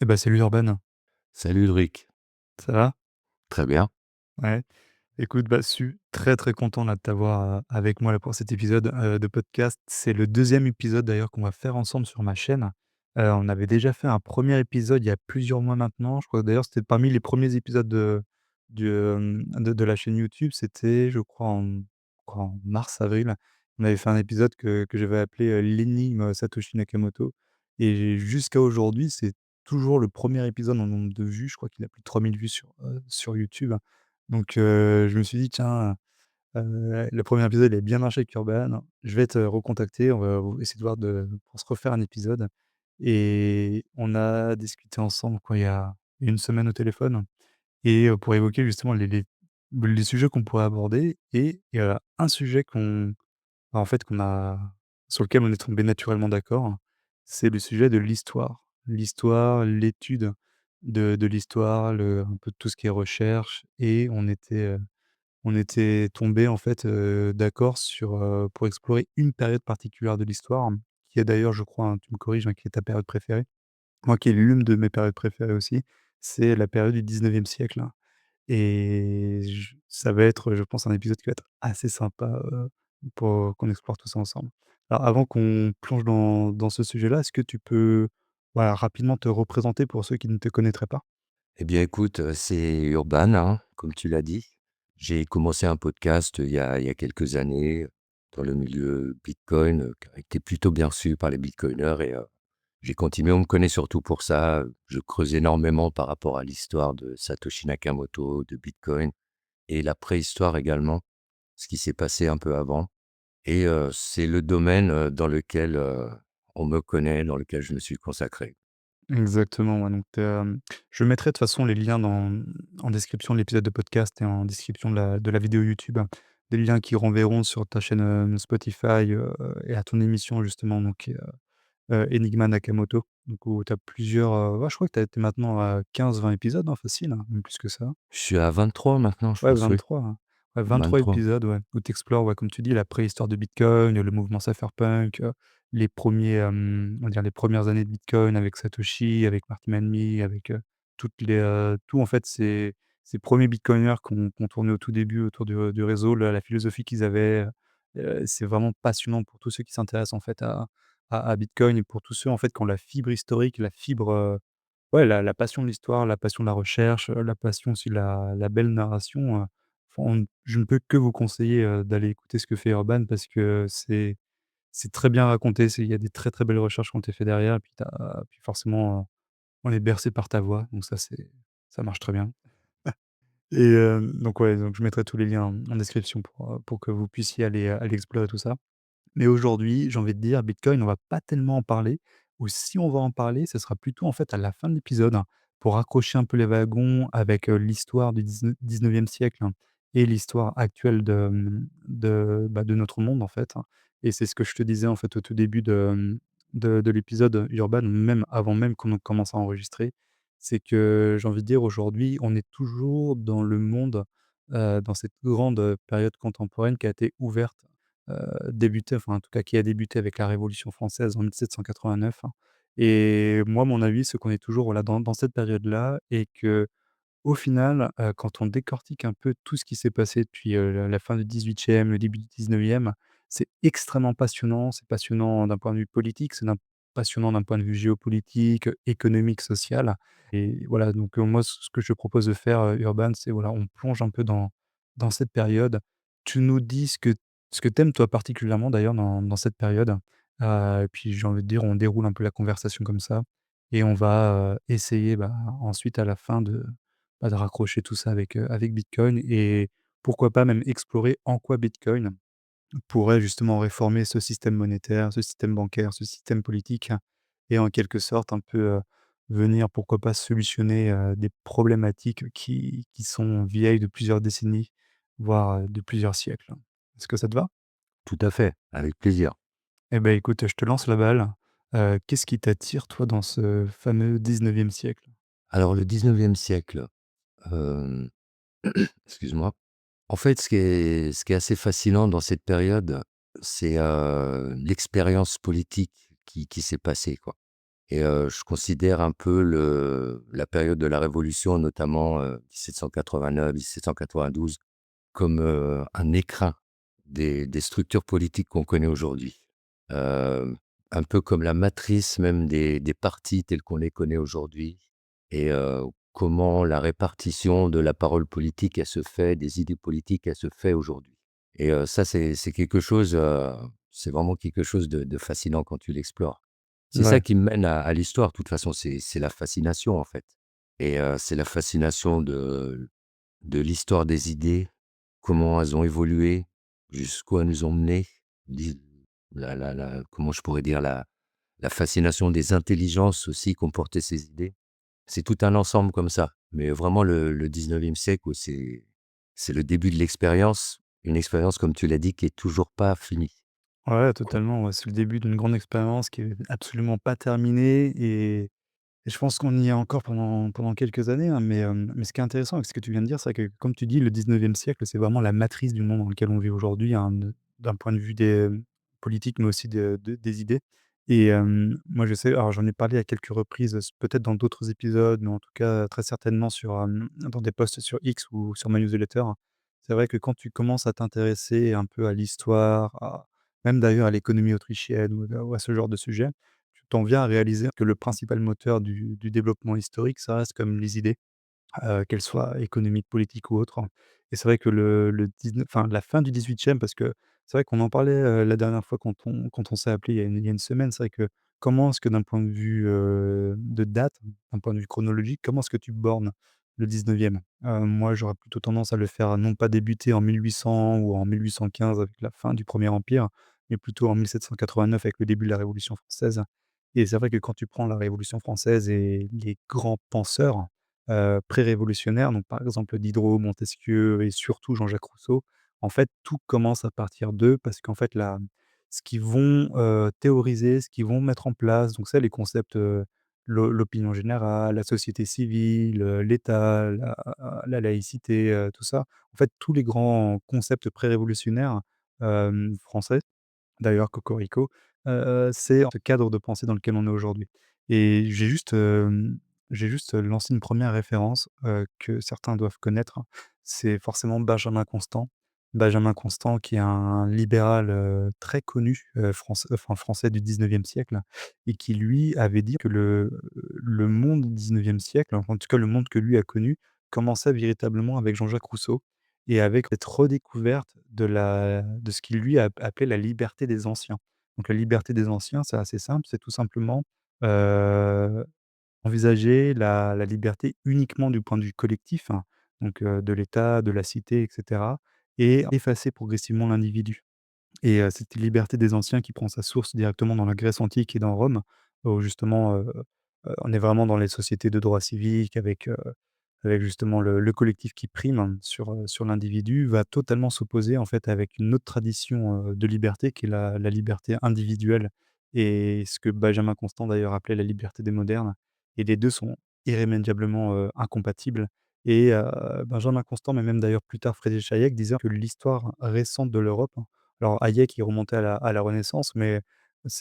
Salut Urban, Salut Ulrich. ça va? Très bien. Ouais. Écoute, très, très content là de t'avoir, avec moi là pour cet épisode, de podcast. C'est le deuxième épisode d'ailleurs qu'on va faire ensemble sur ma chaîne. On avait déjà fait un premier épisode il y a plusieurs mois maintenant. Je crois d'ailleurs c'était parmi les premiers épisodes de la chaîne YouTube. C'était je crois en mars-avril. On avait fait un épisode que j'avais appelé, «L'énigme Satoshi Nakamoto» et jusqu'à aujourd'hui, c'est toujours le premier épisode en nombre de vues. Je crois qu'il a plus de 3 000 vues sur YouTube. Donc je me suis dit: «Tiens, le premier épisode, il a bien marché avec Urban, je vais te recontacter, on va essayer de voir pour se refaire un épisode» et on a discuté ensemble quoi, il y a une semaine au téléphone et pour évoquer justement les sujets qu'on pourrait aborder et il y a un sujet en fait, qu'on a sur lequel on est tombé naturellement d'accord, c'est le sujet de l'histoire. L'histoire, l'étude de l'histoire, un peu tout ce qui est recherche et on était tombé en fait, d'accord pour explorer une période particulière de l'histoire, qui est d'ailleurs, je crois, hein, tu me corriges, hein, qui est ta période préférée. Moi, qui est l'une de mes périodes préférées aussi, c'est la période du 19e siècle. Et ça va être, je pense, un épisode qui va être assez sympa, pour qu'on explore tout ça ensemble. Alors avant qu'on plonge dans ce sujet-là, est-ce que tu peux, voilà, rapidement te représenter pour ceux qui ne te connaîtraient pas? Eh bien écoute, c'est Urban, hein, comme tu l'as dit. J'ai commencé un podcast, il y a quelques années, dans le milieu bitcoin, qui a été plutôt bien reçu par les bitcoiners et j'ai continué. On me connaît surtout pour ça. Je creuse énormément par rapport à l'histoire de Satoshi Nakamoto, de bitcoin et la préhistoire également, ce qui s'est passé un peu avant et c'est le domaine, dans lequel, on me connaît, dans lequel je me suis consacré. Exactement, ouais, donc je mettrai de toute façon les liens en description de l'épisode de podcast et en description de la vidéo YouTube, hein. Des liens qui renverront sur ta chaîne, Spotify, et à ton émission justement donc qui est, Enigma Nakamoto. Donc où tu as plusieurs, ouais, je crois que tu es maintenant à 15-20 épisodes, hein, facile, hein, même plus que ça. Je suis à 23 maintenant, je Ouais, pense, oui. 23, hein. Ouais, 23 23. épisodes, ouais, où tu explores, ouais, comme tu dis, la préhistoire de Bitcoin, le mouvement cypherpunk, on va dire les premières années de Bitcoin avec Satoshi, avec Marty Manly, avec, tout en fait, ces premiers bitcoiners qu'on tournait au tout début autour du réseau, la philosophie qu'ils avaient, c'est vraiment passionnant pour tous ceux qui s'intéressent, en fait, à Bitcoin et pour tous ceux, en fait, qui ont la fibre historique, la fibre, ouais, la passion de l'histoire, la passion de la recherche, la passion aussi de la belle narration, je ne peux que vous conseiller, d'aller écouter ce que fait Urban parce que c'est très bien raconté, il y a des très, très belles recherches qui ont été faites derrière et puis forcément, on est bercé par ta voix, donc ça marche très bien et donc ouais, donc je mettrai tous les liens en description pour que vous puissiez aller explorer tout ça. Mais aujourd'hui, j'ai envie de dire, Bitcoin, on va pas tellement en parler, ou si on va en parler, ce sera plutôt en fait à la fin de l'épisode, hein, pour accrocher un peu les wagons avec, l'histoire du 19e siècle, hein, et l'histoire actuelle de notre monde en fait, hein. Et c'est ce que je te disais en fait au tout début de l'épisode, Urban, même avant même qu'on commence à enregistrer. C'est que j'ai envie de dire aujourd'hui, on est toujours dans le monde, dans cette grande, période contemporaine qui a été ouverte débuté, enfin, en tout cas, qui a débuté avec la Révolution française en 1789, hein. Et moi, mon avis, c'est qu'on est toujours, voilà, dans cette période-là et qu'au final, quand on décortique un peu tout ce qui s'est passé depuis, la fin du 18e, le début du 19e, c'est extrêmement passionnant. C'est passionnant d'un point de vue politique, passionnant d'un point de vue géopolitique, économique, social et voilà, donc moi, ce que je propose de faire, Urban, c'est voilà, on plonge un peu dans cette période. Tu nous dis ce que tu aimes toi particulièrement d'ailleurs dans cette période, et puis j'ai envie de dire, on déroule un peu la conversation comme ça et on va, essayer, ensuite à la fin de raccrocher tout ça avec Bitcoin et pourquoi pas même explorer en quoi Bitcoin pourrait justement réformer ce système monétaire, ce système bancaire, ce système politique et en quelque sorte un peu, venir pourquoi pas solutionner, des problématiques qui sont vieilles de plusieurs décennies, voire, de plusieurs siècles. Est-ce que ça te va? Tout à fait, avec plaisir. Eh ben, écoute, je te lance la balle. Qu'est-ce qui t'attire toi dans ce fameux 19e siècle? Alors le 19e siècle, hem, excuse-moi. En fait, ce qui est assez fascinant dans cette période, c'est, l'expérience politique qui s'est passée, quoi. et je considère un peu la période de la Révolution, notamment, 1789-1792 comme, un écrin des structures politiques qu'on connaît aujourd'hui. Hem, un peu comme la matrice même des partis tels qu'on les connaît aujourd'hui et comment la répartition de la parole politique, elle se fait, des idées politiques, elle se fait aujourd'hui et ça, c'est quelque chose, c'est vraiment quelque chose de fascinant quand tu l'explores. C'est ça Ouais, qui me mène à l'histoire, de toute façon, c'est la fascination, en fait et c'est la fascination de l'histoire des idées, comment elles ont évolué, jusqu'où elles nous ont menés, l'i la comment je pourrais dire? La fascination des intelligences aussi qu'ont porté ces idées. C'est tout un ensemble comme ça, mais vraiment le 19e siècle, ouais, c'est le début de l'expérience, une expérience comme tu l'as dit qui est toujours pas finie. ouais, totalement, ouais, c'est le début d'une grande expérience qui est absolument pas terminée et je pense qu'on y est encore pendant quelques années, hein, mais ce qui est intéressant avec ce que tu viens de dire, c'est que, comme tu dis, le 19e siècle, c'est vraiment la matrice du monde dans lequel on vit aujourd'hui, hein, d'un point de vue politique, mais aussi des idées et moi, je sais alors j'en ai parlé à quelques reprises, peut-être dans d'autres épisodes, mais en tout cas, très certainement dans des posts sur X ou sur ma newsletter. C'est vrai que quand tu commences à t'intéresser un peu à l'histoire, même d'ailleurs à l'économie autrichienne ou à ce genre de sujet, tu en viens à réaliser que le principal moteur du développement historique, ça reste comme les idées, qu'elles soient économiques, politiques ou autres, hein. Et c'est vrai que le 19 enfin la fin du 18e parce que c'est vrai qu'on en parlait, la dernière fois quand on s'est appelé il y a une semaine. C'est vrai que comment est-ce que d'un point de vue, de date, d'un point de vue chronologique, comment est-ce que tu bornes le 19e? Moi, j'aurais plutôt tendance à le faire non pas débuter en 1800 ou en 1815 avec la fin du Premier Empire, mais plutôt en 1789 avec le début de la Révolution française. Et c'est vrai que quand tu prends la Révolution française et les grands penseurs pré-révolutionnaires, donc par exemple Diderot, Montesquieu et surtout Jean-Jacques Rousseau. En fait, tout commence à partir d'eux parce qu'en fait, ce qu'ils vont, théoriser, ce qu'ils vont mettre en place, donc ça, les concepts, l'opinion générale, la société civile, l'État, la laïcité, tout ça. En fait, tous les grands concepts pré-révolutionnaires, français d'ailleurs, cocorico, c'est ce cadre de pensée dans lequel on est aujourd'hui et j'ai juste lancé une première référence, que certains doivent connaître. C'est forcément Benjamin Constant. Benjamin Constant qui est un libéral, très connu, français du 19e siècle et qui lui avait dit que le monde du 19e siècle, enfin en tout cas le monde que lui a connu, commençait véritablement avec Jean-Jacques Rousseau et avec cette redécouverte de ce qu'il lui a appelé la liberté des anciens. Donc la liberté des anciens, c'est assez simple, c'est tout simplement, heu, envisager la liberté uniquement du point de vue collectif, hein, donc de l'État, de la cité et cetera et effacer progressivement l'individu. Et cette liberté des anciens qui prend sa source directement dans la Grèce antique et dans Rome, où justement, on est vraiment dans les sociétés de droit civique avec justement le collectif qui prime sur l'individu, va totalement s'opposer en fait avec une autre tradition, de liberté qui est la liberté individuelle et ce que Benjamin Constant d'ailleurs appelait la liberté des modernes et les 2 sont irrémédiablement, incompatibles et Benjamin Constant, mais même d'ailleurs plus tard Friedrich Hayek disaient que l'histoire récente de l'Europe, alors Hayek, il remontait à la Renaissance, mais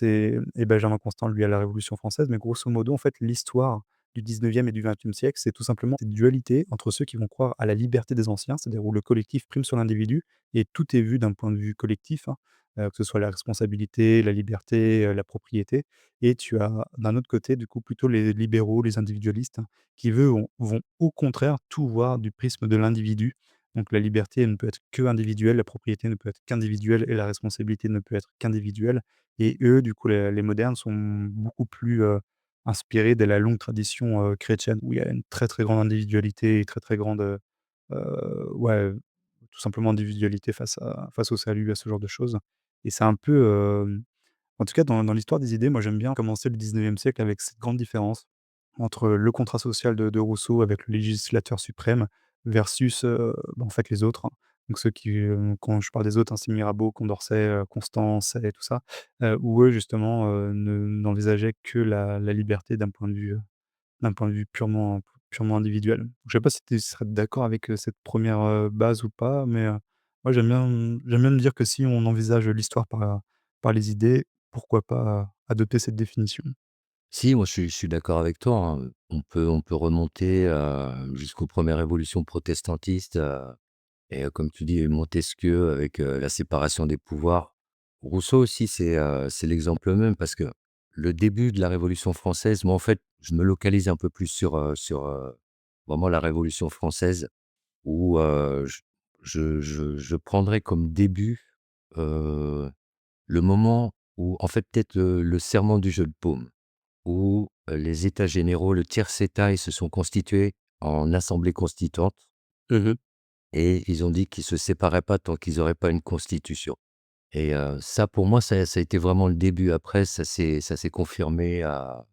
et Benjamin Constant, lui, à la Révolution française, mais grosso modo, en fait, l'histoire du 19e et du 20e siècle, c'est tout simplement cette dualité entre ceux qui vont croire à la liberté des anciens, c'est-à-dire où le collectif prime sur l'individu et tout est vu d'un point de vue collectif, hein, que ce soit la responsabilité, la liberté, la propriété et tu as d'un autre côté, du coup, plutôt les libéraux, les individualistes, hein, qui eux, vont au contraire tout voir du prisme de l'individu. Donc la liberté, elle ne peut être que individuelle, la propriété ne peut être qu'individuelle et la responsabilité ne peut être qu'individuelle et eux, du coup, les modernes sont beaucoup plus, inspirés de la longue tradition, chrétienne où il y a une très, très grande individualité et très, très grande, ouais, tout simplement individualité face au salut, à ce genre de choses et c'est un peu, en tout cas, dans l'histoire des idées, moi, j'aime bien commencer le 19e siècle avec cette grande différence entre le contrat social de Rousseau avec le législateur suprême versus, en fait, les autres, hein. Donc ceux qui, quand je parle des autres, hein, c'est Mirabeau, Condorcet, Constant, Say, tout ça, où eux, justement, ne n'envisageaient que la liberté d'un point de vue purement individuel. Je sais pas si tu serais d'accord avec, cette première base ou pas, mais moi j'aime bien me dire que si on envisage l'histoire par les idées, pourquoi pas adopter cette définition? Si, moi je suis d'accord avec toi, hein. On peut remonter, jusqu'aux premières révolutions protestantistes, et comme tu dis, Montesquieu avec, la séparation des pouvoirs. Rousseau aussi, c'est l'exemple même parce que le début de la Révolution française, moi, en fait, je me localise un peu plus sur vraiment la Révolution française où, je prendrais comme début, heu, le moment où, en fait, peut-être, le serment du jeu de paume, où, les états généraux, le tiers état, ils se sont constitués en assemblée constituante Mmh. et ils ont dit qu'ils se séparaient pas tant qu'ils auraient pas une constitution et ça pour moi ça a été vraiment le début. Après ça s'est confirmé à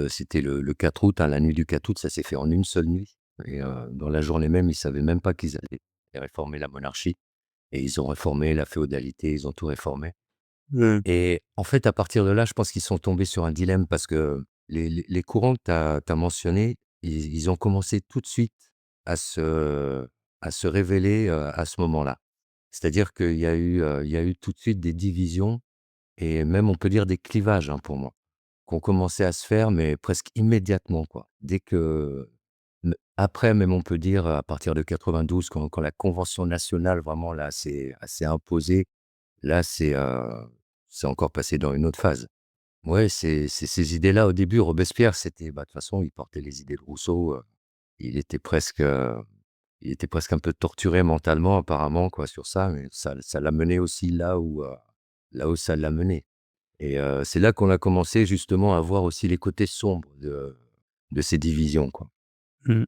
c'était le 4 août, hein, la nuit du 4 août, ça s'est fait en une seule nuit et dans la journée même, ils savaient même pas qu'ils allaient réformer la monarchie et ils ont réformé la féodalité, ils ont tout réformé. Mmh. Et en fait, à partir de là, je pense qu'ils sont tombés sur un dilemme parce que les courants que tu as mentionnés, ils ont commencé tout de suite à se révéler, à ce moment-là. C'est-à-dire qu'il y a eu tout de suite des divisions et même on peut dire des clivages, hein, pour moi, qui ont commencé à se faire, mais presque immédiatement, quoi. Dès que après même on peut dire à partir de 92 quand la convention nationale vraiment là s'est imposée. Là, c'est encore passé dans une autre phase. Ouais, c'est ces idées-là au début, Robespierre, c'était bah, de toute façon, il portait les idées de Rousseau, il était presque, il était presque un peu torturé mentalement apparemment quoi sur ça, mais ça l'a mené aussi là où ça l'a mené et c'est là qu'on a commencé justement à voir aussi les côtés sombres de ces divisions, quoi. Mmh.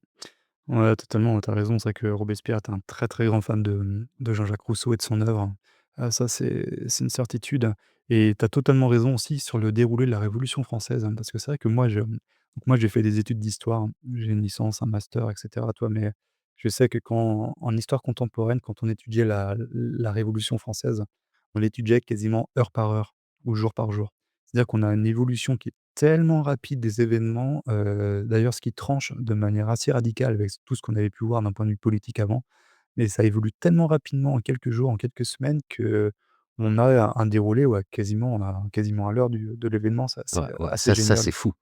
Ouais, totalement, tu as raison. C'est vrai que Robespierre était un très, très grand fan de Jean-Jacques Rousseau et de son œuvre. Ça, c'est une certitude et tu as totalement raison aussi sur le déroulé de la Révolution française, hein, parce que c'est vrai que moi, j'ai fait des études d'histoire. J'ai une licence, un master et cetera, toi, mais je sais que quand en histoire contemporaine, quand on étudiait la Révolution française, on l'étudiait quasiment heure par heure ou jour par jour. C'est-à-dire qu'on a une évolution qui est tellement rapide des événements, d'ailleurs ce qui tranche de manière assez radicale avec tout ce qu'on avait pu voir d'un point de vue politique avant, mais ça évolue tellement rapidement en quelques jours, en quelques semaines qu'on a un déroulé, ouais, quasiment quasiment à l'heure de l'événement, c'est Ouais, assez, ouais, assez ça génial. c'est fou.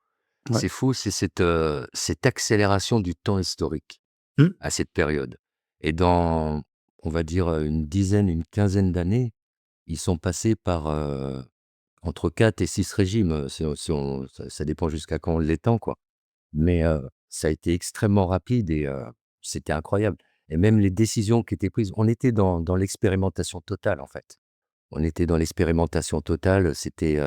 Ouais. C'est fou, c'est cette accélération du temps historique. Mmh. À cette période et dans, on va dire, une dizaine, une quinzaine d'années, ils sont passés par, entre 4 et 6 régimes, si on ça dépend jusqu'à quand on l'étend, quoi. Mais, ça a été extrêmement rapide et c'était incroyable et même les décisions qui étaient prises, on était dans l'expérimentation totale, en fait. On était dans l'expérimentation totale, c'était,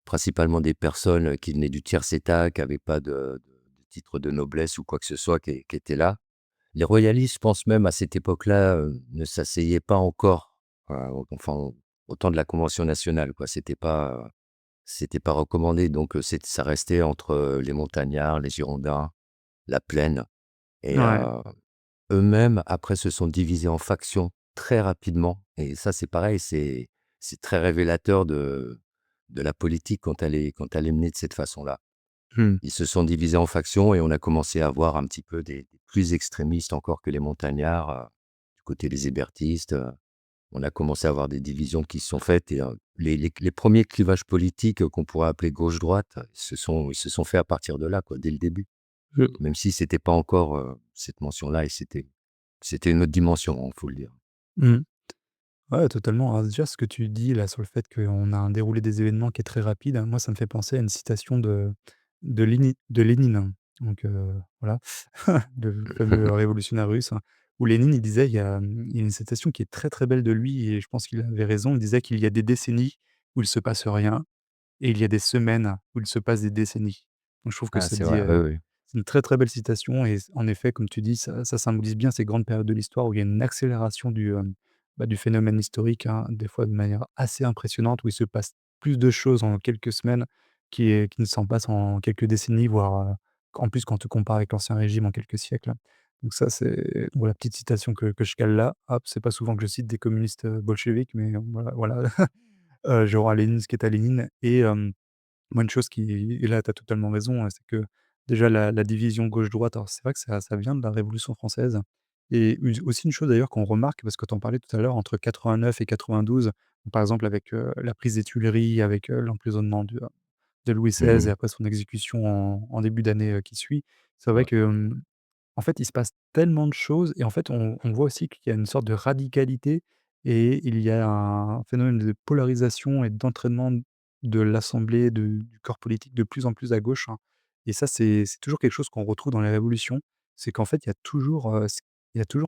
principalement des personnes qui venaient du tiers état, qui n'avaient pas de titre de noblesse ou quoi que ce soit qui étaient là. Les royalistes, je pense même à cette époque-là, ne s'asseyaient pas encore, enfin, au temps de la convention nationale, quoi. C'était pas recommandé, donc ça restait entre, les montagnards, les girondins, la plaine et Ouais. eux-mêmes, après, se sont divisés en factions très rapidement et ça, c'est pareil, c'est très révélateur de la politique quand elle est menée de cette façon-là. Mmh. Ils se sont divisés en factions et on a commencé à voir un petit peu des plus extrémistes encore que les montagnards, du côté des hébertistes, on a commencé à avoir des divisions qui se sont faites et les 1ers clivages politiques, qu'on pourrait appeler gauche-droite, ils se sont faits à partir de là, quoi, dès le début. Mmh. Même si c'était pas encore, cette mention-là et c'était une autre dimension, il faut le dire. Mmh. Ouais, totalement. Alors déjà, ce que tu dis là sur le fait qu'on a un déroulé des événements qui est très rapide, hein, moi ça me fait penser à une citation de Lénine. Donc voilà, le fameux révolutionnaire russe, hein, où Lénine il disait il y a une citation qui est très, très belle de lui et je pense qu'il avait raison. Il disait qu'il y a des décennies où il se passe rien et il y a des semaines où il se passe des décennies. Donc je trouve que Ah, ça c'est dit, vrai, oui, oui. c'est une très, très belle citation et en effet, comme tu dis, ça symbolise bien ces grandes périodes de l'histoire où il y a une accélération du phénomène historique, hein, des fois de manière assez impressionnante, où il se passe plus de choses en quelques semaines qui ne s'en passent en quelques décennies, voire, en plus quand tu compares avec l'Ancien Régime en quelques siècles. Donc ça, c'est bon, la petite citation que je cale là. Hop, c'est pas souvent que je cite des communistes, bolcheviques, mais voilà, je rends à Lénine ce qui est à Lénine et moi, une chose qui et là, tu as totalement raison, c'est que déjà la division gauche-droite, alors c'est vrai que ça vient de la Révolution française et aussi une chose d'ailleurs qu'on remarque, parce que tu en parlais tout à l'heure, entre 89 et 92, par exemple avec, la prise des Tuileries, avec, l'emprisonnement de Louis XVI et Mmh. après son exécution en début d'année, qui suit. C'est vrai Ouais. que, en fait, il se passe tellement de choses et en fait, on voit aussi qu'il y a une sorte de radicalité et il y a un phénomène de polarisation et d'entraînement de l'assemblée, du corps politique de plus en plus à gauche, hein, et ça, c'est toujours quelque chose qu'on retrouve dans les révolutions. C'est qu'en fait, il y a toujours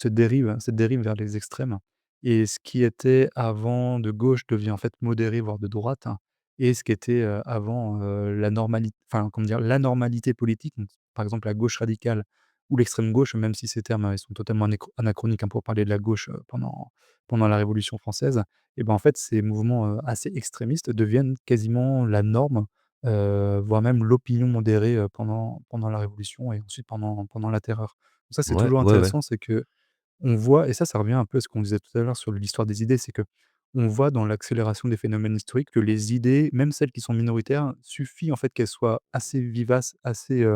cette dérive vers les extrêmes et ce qui était avant de gauche devient en fait modéré, voire de droite, hein, et ce qui était, avant, la normalité politique, donc par exemple la gauche radicale ou l'extrême gauche, même si ces termes, ils sont totalement anachroniques, hein, pour parler de la gauche, pendant la Révolution française, et ben, en fait, ces mouvements, assez extrémistes deviennent quasiment la norme, voire même l'opinion modérée, pendant la Révolution et ensuite pendant la Terreur. Donc ça, c'est Ouais, toujours ouais, ouais. intéressant, c'est qu'on voit et ça revient un peu à ce qu'on disait tout à l'heure sur l'histoire des idées, c'est qu'on voit dans l'accélération des phénomènes historiques que les idées, même celles qui sont minoritaires, suffit en fait qu'elles soient assez vivaces, assez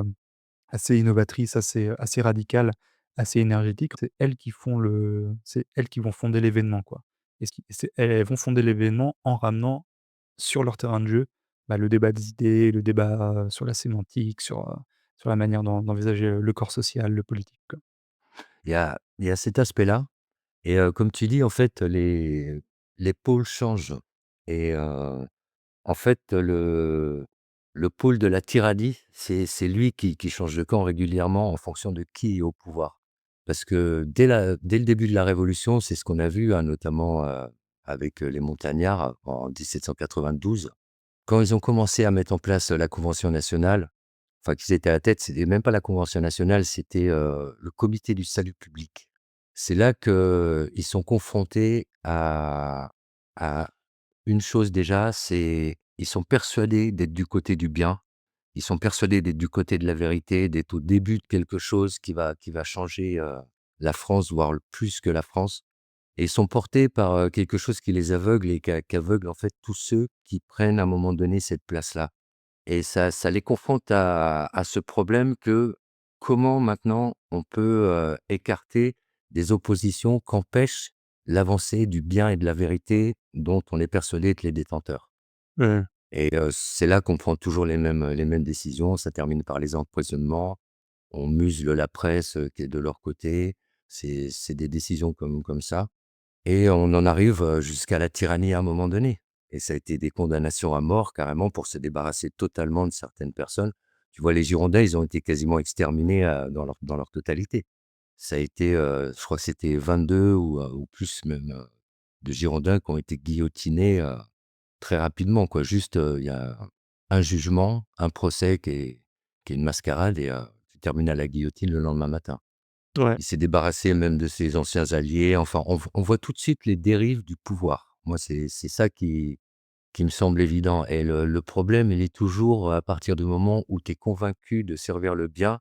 innovatrices, assez radicales, assez énergétiques. C'est elles qui vont fonder l'événement, quoi, et ce qui c'est elles vont fonder l'événement en ramenant sur leur terrain de jeu, bah, le débat des idées, le débat, sur la sémantique, sur la manière d'envisager, le corps social, le politique, quoi. Il y a cet aspect-là et comme tu dis, en fait, les pôles changent et en fait, le pôle de la tyrannie, c'est lui qui change de camp régulièrement en fonction de qui est au pouvoir. Parce que dès le début de la Révolution, c'est ce qu'on a vu, hein, notamment, avec, les montagnards en 1792. Quand ils ont commencé à mettre en place, la Convention nationale, enfin qu'ils étaient à la tête, c'était même pas la Convention nationale, c'était, le Comité du salut public. C'est là qu'ils sont confrontés à une chose déjà, c'est ils sont persuadés d'être du côté du bien. Ils sont persuadés d'être du côté de la vérité, d'être au début de quelque chose qui va changer, la France, voire le plus que la France, et ils sont portés par, quelque chose qui les aveugle et qu'aveugle en fait tous ceux qui prennent à un moment donné cette place-là. Et ça les confronte à ce problème que comment maintenant on peut, écarter des oppositions qu'empêchent l'avancée du bien et de la vérité dont on est persuadé être les détenteurs. Ouais. Et c'est là qu'on prend toujours les mêmes décisions. Ça termine par les emprisonnements, on musele la presse, qui est de leur côté. C'est des décisions comme ça. Et on en arrive, jusqu'à la tyrannie à un moment donné, et ça a été des condamnations à mort carrément pour se débarrasser totalement de certaines personnes. Tu vois, les Girondins, ils ont été quasiment exterminés, dans leur totalité. Ça a été, je crois que c'était 22 ou plus même, de Girondins qui ont été guillotinés, très rapidement quoi. Juste, il y a un jugement, un procès qui est une mascarade et tu termines à la guillotine le lendemain matin. Ouais. Il s'est débarrassé même de ses anciens alliés. Enfin, on voit tout de suite les dérives du pouvoir. Moi, c'est ça qui me semble évident, et le problème, il est toujours à partir du moment où tu es convaincu de servir le bien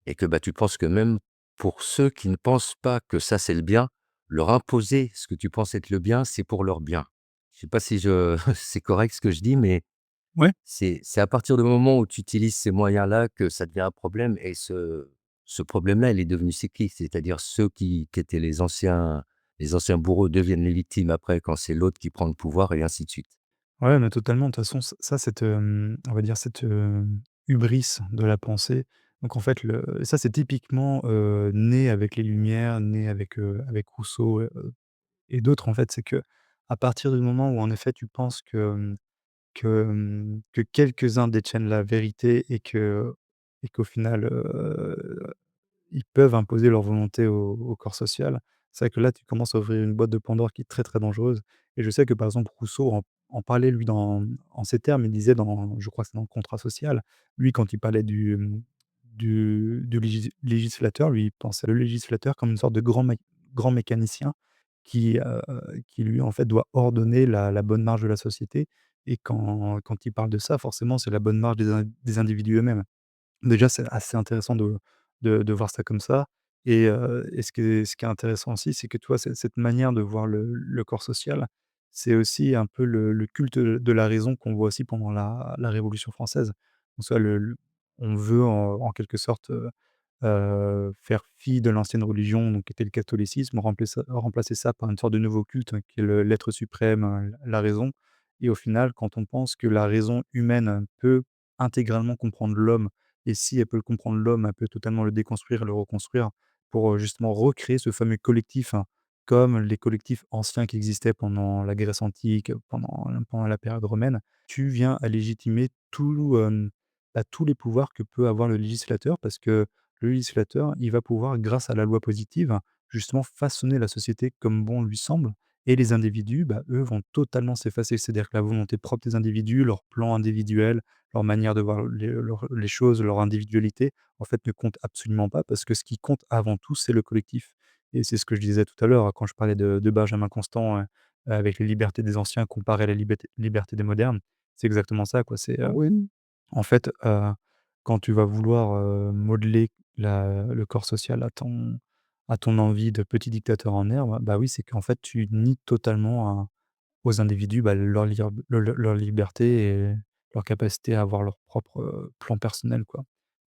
et que, bah, tu penses que même pour ceux qui ne pensent pas que ça, c'est le bien, leur imposer ce que tu penses être le bien, c'est pour leur bien. Je sais pas si je c'est correct ce que je dis, mais Ouais. c'est à partir du moment où tu utilises ces moyens-là que ça devient un problème, et ce problème-là, il est devenu cyclique. C'est-à-dire ceux qui étaient les anciens bourreaux deviennent les victimes après quand c'est l'autre qui prend le pouvoir, et ainsi de suite. Ouais, mais totalement. De toute façon, on va dire cette, hubris de la pensée, donc en fait, ça, c'est typiquement, né avec les Lumières, né avec Rousseau, et d'autres, en fait. C'est que à partir du moment où, en effet, tu penses que quelques-uns détiennent la vérité et qu'au final, ils peuvent imposer leur volonté au corps social. C'est vrai que là, tu commences à ouvrir une boîte de Pandore qui est très, très dangereuse, et je sais que, par exemple, Rousseau en parlait, lui, en ces termes. Il disait je crois que c'est dans le Contrat social, lui, quand il parlait du législateur, lui, il pensait le législateur comme une sorte de grand mécanicien qui, lui, en fait, doit ordonner la bonne marche de la société, et quand il parle de ça, forcément, c'est la bonne marche des individus eux-mêmes. Déjà, c'est assez intéressant de voir ça comme ça, et ce qui est intéressant aussi, c'est que, tu vois, cette manière de voir le corps social, c'est aussi un peu le culte de la raison qu'on voit aussi pendant la Révolution française. Donc ça, on veut en quelque sorte, faire fi de l'ancienne religion, donc qui était le catholicisme, remplacer ça par une sorte de nouveau culte, qui est l'être suprême, la raison, et au final, quand on pense que la raison humaine peut intégralement comprendre l'homme et si elle peut le comprendre l'homme, elle peut totalement le déconstruire, le reconstruire pour, justement recréer ce fameux collectif, hein, comme les collectifs anciens qui existaient pendant la Grèce antique, pendant la période romaine. Tu viens à légitimer tous les pouvoirs que peut avoir le législateur parce que le législateur, il va pouvoir, grâce à la loi positive, justement façonner la société comme bon lui semble et les individus, bah, eux, vont totalement s'effacer. C'est-à-dire que la volonté propre des individus, leur plan individuel, leur manière de voir les choses, leur individualité, en fait, ne compte absolument pas parce que ce qui compte avant tout, c'est le collectif et c'est ce que je disais tout à l'heure, quand je parlais de Benjamin Constant, avec les libertés des anciens comparées à la liberté des modernes. C'est exactement ça, quoi. Oui. En fait, quand tu vas vouloir, modeler le corps social à ton envie de petit dictateur en herbe, bah, oui, c'est qu'en fait, tu nies totalement aux individus, bah, leur liberté et leur capacité à avoir leur propre, plan personnel, quoi.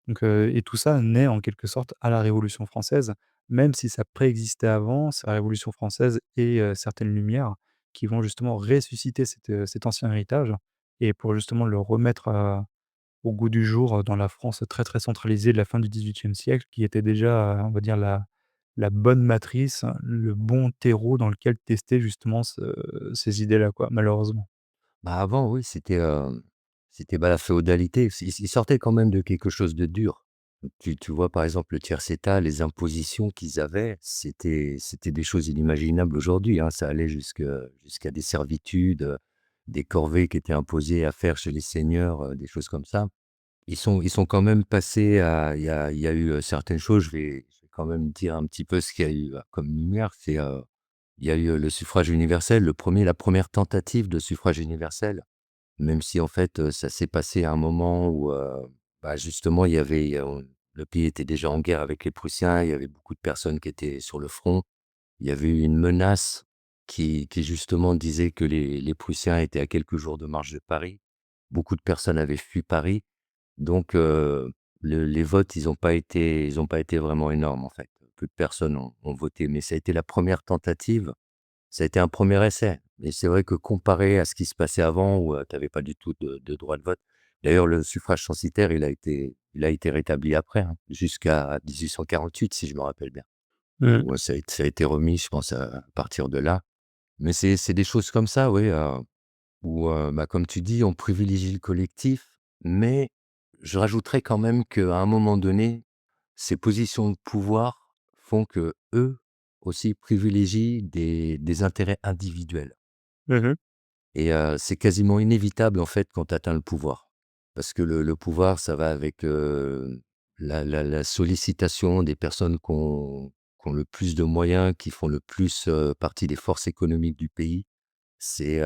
Donc et tout ça naît en quelque sorte à la Révolution française, même si ça préexistait avant, c'est la Révolution française et certaines lumières qui vont justement ressusciter cet ancien héritage et pour justement le remettre, au goût du jour, dans la France très, très centralisée de la fin du XVIIIe siècle, qui était déjà, on va dire la bonne matrice, le bon terreau dans lequel tester justement ces idées-là, quoi, malheureusement. Bah, avant, oui, c'était, bah, la féodalité. Ils sortaient quand même de quelque chose de dur. Tu vois, par exemple, le tiers-état, les impositions qu'ils avaient, c'était des choses inimaginables aujourd'hui, hein. Ça allait jusqu'à des servitudes, des corvées qui étaient imposées à faire chez les seigneurs, des choses comme ça. Ils sont quand même passés à il y a eu, certaines choses, je vais quand même dire un petit peu ce qu'il y a eu, comme lumière. Il y a eu, le suffrage universel, la première tentative de suffrage universel. Même si en fait, ça s'est passé à un moment où, bah, justement le pays était déjà en guerre avec les Prussiens, il y avait beaucoup de personnes qui étaient sur le front. Il y avait eu une menace qui justement disait que les Prussiens étaient à quelques jours de marche de Paris. Beaucoup de personnes avaient fui Paris, donc les votes, ils ont pas été vraiment énormes en fait. Peu de personnes ont voté, mais ça a été la première tentative, ça a été un premier essai. Et c'est vrai que comparé à ce qui se passait avant où, tu avais pas du tout de droit de vote. D'ailleurs, le suffrage censitaire, il a été rétabli après, hein, jusqu'à 1848 si je me rappelle bien. Mmh. Où, ça a été remis, je pense, à partir de là. Mais c'est des choses comme ça, oui, où, bah, comme tu dis, on privilégie le collectif, mais je rajouterais quand même qu'à un moment donné, ces positions de pouvoir font que eux aussi privilégient des intérêts individuels. Mmh. Et c'est quasiment inévitable, en fait, quand tu atteins le pouvoir. Parce que le pouvoir, ça va avec, la sollicitation des personnes qui ont le plus de moyens, qui font le plus, partie des forces économiques du pays. C'est,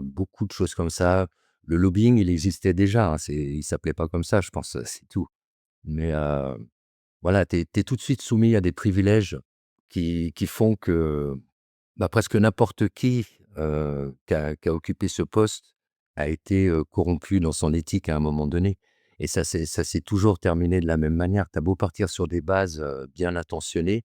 beaucoup de choses comme ça. Le lobbying, il existait déjà, hein, il s'appelait pas comme ça, je pense, c'est tout. Mais, voilà, tu es tout de suite soumis à des privilèges qui font que, bah, presque n'importe qui, qui a occupé ce poste a été, corrompu dans son éthique à un moment donné. Et ça s'est toujours terminé de la même manière. Tu as beau partir sur des bases, bien intentionnées,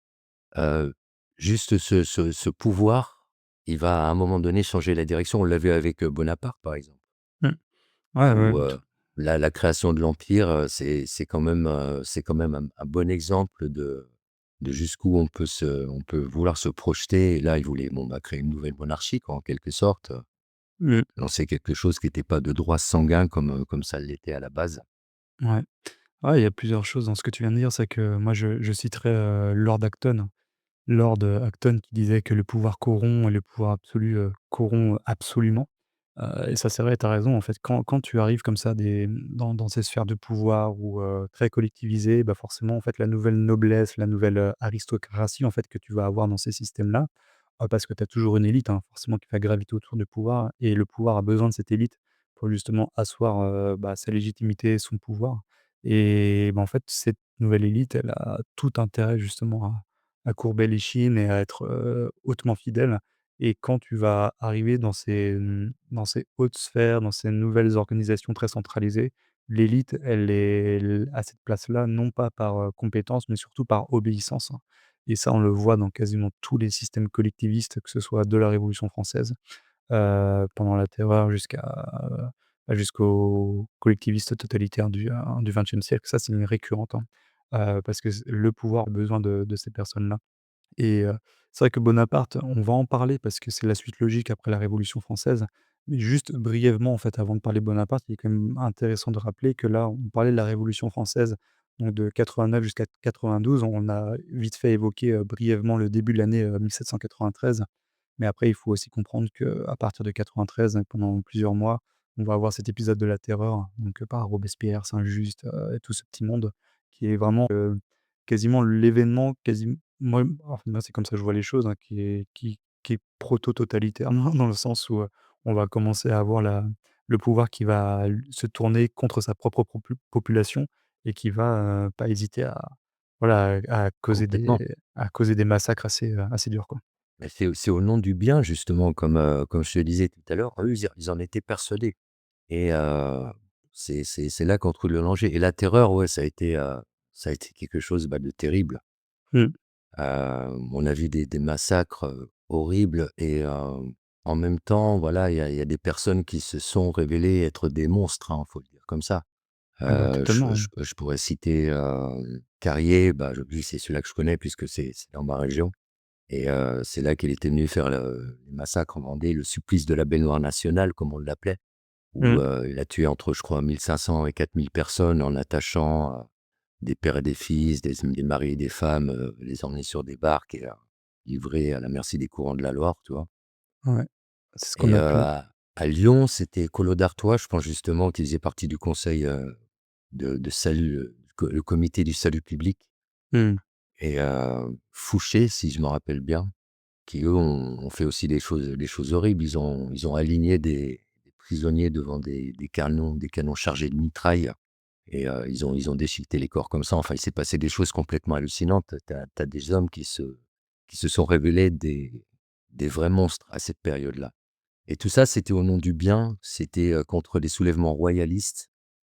heu, juste ce pouvoir, il va à un moment donné changer la direction. On l'a vu avec, Bonaparte, par exemple, Mmh. Ouais, ouais, où, la création de l'empire, c'est quand même un bon exemple de jusqu'où on peut vouloir se projeter. Et là, il voulait, bon, bah, créer une nouvelle monarchie, quoi, en quelque sorte, mmh, lancer quelque chose qui était pas de droit sanguin comme ça l'était à la base. ouais. Ouais, il y a plusieurs choses dans ce que tu viens de dire. C'est que moi, je citerai, Lord Acton. Lord, Acton qui disait que le pouvoir corrompt et le pouvoir absolu, corrompt absolument. Et ça, c'est vrai, tu as raison, en fait. Quand tu arrives comme ça dans ces sphères de pouvoir ou, très collectivisées, bah, forcément, en fait, la nouvelle noblesse, la nouvelle, aristocratie, en fait, que tu vas avoir dans ces systèmes-là, parce que tu as toujours une élite, hein, forcément, qui va graviter autour du pouvoir et le pouvoir a besoin de cette élite pour justement asseoir, bah, sa légitimité, son pouvoir et bah, en fait, cette nouvelle élite, elle a tout intérêt justement à courber l'échine et à être, hautement fidèle et quand tu vas arriver dans ces hautes sphères, dans ces nouvelles organisations très centralisées, l'élite, elle a cette place-là, non pas par, compétence, mais surtout par obéissance, hein et ça, on le voit dans quasiment tous les systèmes collectivistes, que ce soit de la Révolution française, pendant la Terreur jusqu'aux collectivistes totalitaires du XXe siècle. Ça, c'est une récurrente, hein, parce que le pouvoir a besoin de ces personnes-là. Et c'est vrai que Bonaparte, on va en parler parce que c'est la suite logique après la Révolution française. Mais juste brièvement, en fait, avant de parler de Bonaparte, il est quand même intéressant de rappeler que là, on parlait de la Révolution française, donc de 89 jusqu'à 92. On a vite fait évoquer, brièvement le début de l'année, 1793. Mais après, il faut aussi comprendre qu'à partir de 93, pendant plusieurs mois, on va avoir cet épisode de la Terreur, donc par Robespierre, Saint-Just, et tout ce petit monde qui est vraiment, quasiment l'événement moi, c'est comme ça que je vois les choses, hein, qui est proto-totalitaire dans le sens où, on va commencer à avoir le pouvoir qui va se tourner contre sa propre population et qui va, pas hésiter à voilà, Complètement. à causer des massacres assez durs, quoi. Mais c'est au nom du bien justement comme je te disais tout à l'heure, eux, ils en étaient persuadés et c'est là qu'on trouve le danger et la terreur, ouais, ça a été quelque chose, bah, de terrible. Mmh. On a vu des massacres, horribles et en même temps, voilà, il y a des personnes qui se sont révélées être des monstres, hein, faut le dire comme ça. Ah bah, totalement, hein. Je pourrais citer, Carrier, bah, lui, c'est celui-là que je connais puisque c'est dans ma région et c'est là qu'il était venu faire les massacres en Vendée, le supplice de la baignoire nationale, comme on l'appelait, où, Mmh. il a tué entre, je crois, 1 500 et 4 000 personnes en attachant, des pères et des fils, des maris et des femmes, les emmener sur des barques et livrés à la merci des courants de la Loire, tu vois? Ouais. C'est ce qu'on Et appelle à Lyon, c'était Collot d'Artois, je pense justement, qui faisait partie du conseil, de salut, le comité du salut public mmh. et Fouché, si je me rappelle bien, qui eux ont fait aussi des choses horribles. Ils ont aligné des prisonniers devant des canons chargés de mitraille et ils ont déchiqueté les corps comme ça. Enfin, il s'est passé des choses complètement hallucinantes. Tu as des hommes qui se sont révélés des vrais monstres à cette période-là et tout ça, c'était au nom du bien, c'était, contre les soulèvements royalistes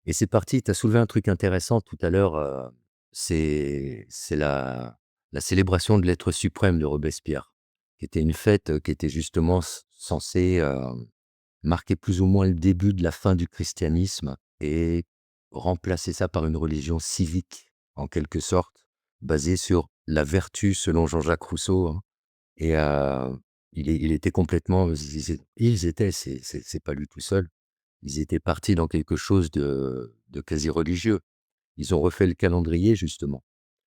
et c'est parti. Tu as soulevé un truc intéressant tout à l'heure, c'est la célébration de l'être suprême de Robespierre, qui était une fête, qui était justement censée, marquer plus ou moins le début de la fin du christianisme et remplacer ça par une religion civique, en quelque sorte, basée sur la vertu selon Jean-Jacques Rousseau, hein et il était complètement ils étaient, c'est pas lui tout seul, ils étaient partis dans quelque chose de quasi religieux. Ils ont refait le calendrier justement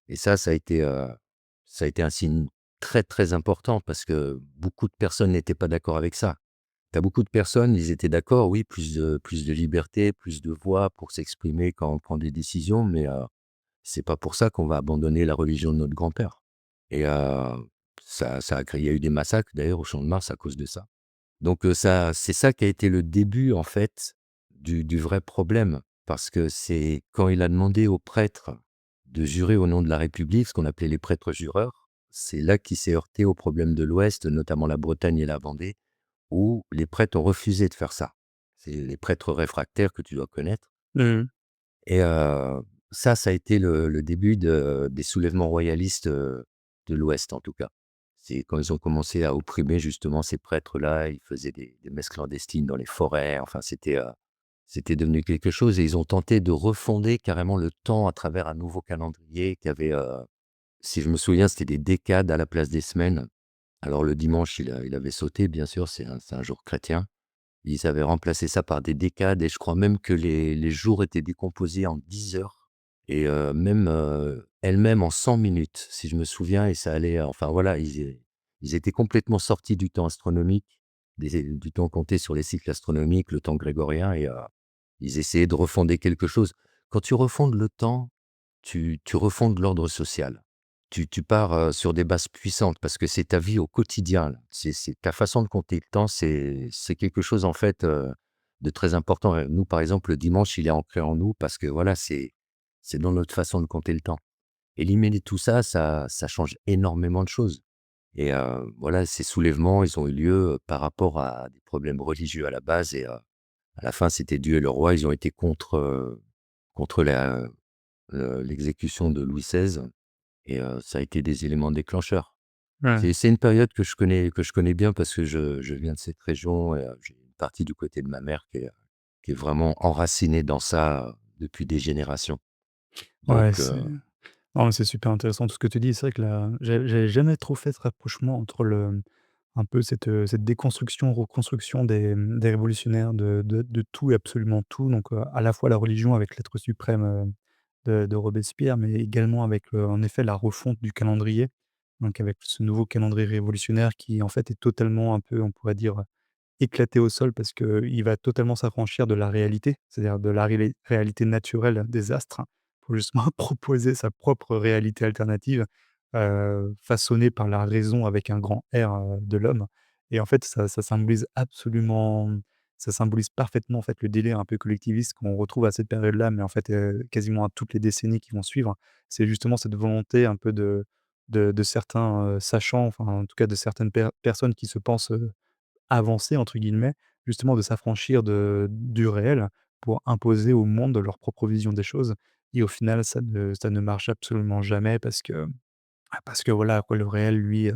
et ça a été un signe très, très important parce que beaucoup de personnes n'étaient pas d'accord avec ça. Tu as beaucoup de personnes, ils étaient d'accord, oui, plus de liberté, plus de voix pour s'exprimer quand on prend des décisions, mais c'est pas pour ça qu'on va abandonner la religion de notre grand-père et ça a créé il y a eu des massacres d'ailleurs au Champ de Mars à cause de ça. Donc ça c'est ça qui a été le début en fait du vrai problème. Parce que c'est quand il a demandé aux prêtres de jurer au nom de la République, ce qu'on appelait les prêtres jureurs, c'est là qu'il s'est heurté aux problèmes de l'Ouest, notamment la Bretagne et la Vendée, où les prêtres ont refusé de faire ça. C'est les prêtres réfractaires que tu dois connaître Mmh. et ça a été le début des soulèvements royalistes, de l'Ouest en tout cas. C'est quand ils ont commencé à opprimer justement ces prêtres-là, ils faisaient des messes clandestines dans les forêts, enfin c'était devenu quelque chose et ils ont tenté de refonder carrément le temps à travers un nouveau calendrier qui avait, si je me souviens, c'était des décades à la place des semaines. Alors le dimanche, il avait sauté bien sûr, c'est un jour chrétien. Ils avaient remplacé ça par des décades et je crois même que les jours étaient décomposés en 10 heures et même, elles-mêmes en 100 minutes, si je me souviens et ça allait, enfin voilà, ils étaient complètement sortis du temps astronomique, du temps compté sur les cycles astronomiques, le temps grégorien et ils essayaient de refonder quelque chose. Quand tu refondes le temps, tu refondes l'ordre social. Tu pars, sur des bases puissantes parce que c'est ta vie au quotidien, là. C'est ta façon de compter le temps, c'est quelque chose, en fait, de très important. Nous, par exemple, le dimanche, il est ancré en nous parce que, voilà, c'est dans notre façon de compter le temps. Éliminer tout ça, ça change énormément de choses et voilà, ces soulèvements, ils ont eu lieu, par rapport à des problèmes religieux à la base et à la fin, c'était Dieu et le roi. Ils ont été contre l'exécution de Louis XVI et ça a été des éléments déclencheurs. Ouais. C'est une période que je connais bien parce que je viens de cette région et j'ai une partie du côté de ma mère qui est vraiment enraciné dans ça, depuis des générations. Ouais, Donc c'est non, mais c'est super intéressant tout ce que tu dis. C'est vrai que là, j'avais jamais trop fait ce rapprochement entre un peu cette déconstruction, reconstruction des révolutionnaires, de tout et absolument tout. Donc, à la fois la religion avec l'être suprême, de Robespierre, mais également avec, en effet, la refonte du calendrier. Donc avec ce nouveau calendrier révolutionnaire qui, en fait, est totalement un peu, on pourrait dire, éclaté au sol parce qu'il va totalement s'affranchir de la réalité, c'est-à-dire de la réalité naturelle des astres, hein, pour justement proposer sa propre réalité alternative, façonnée par la raison avec un grand R, de l'homme. Et en fait, ça symbolise parfaitement, en fait, le délire un peu collectiviste qu'on retrouve à cette période-là, mais en fait, quasiment à toutes les décennies qui vont suivre. C'est justement cette volonté un peu de certains, sachants, enfin, en tout cas de certaines personnes qui se pensent, «avancer» entre guillemets, justement de s'affranchir du réel pour imposer au monde leur propre vision des choses. Et au final ça ne marche absolument jamais parce que voilà quoi, le réel lui,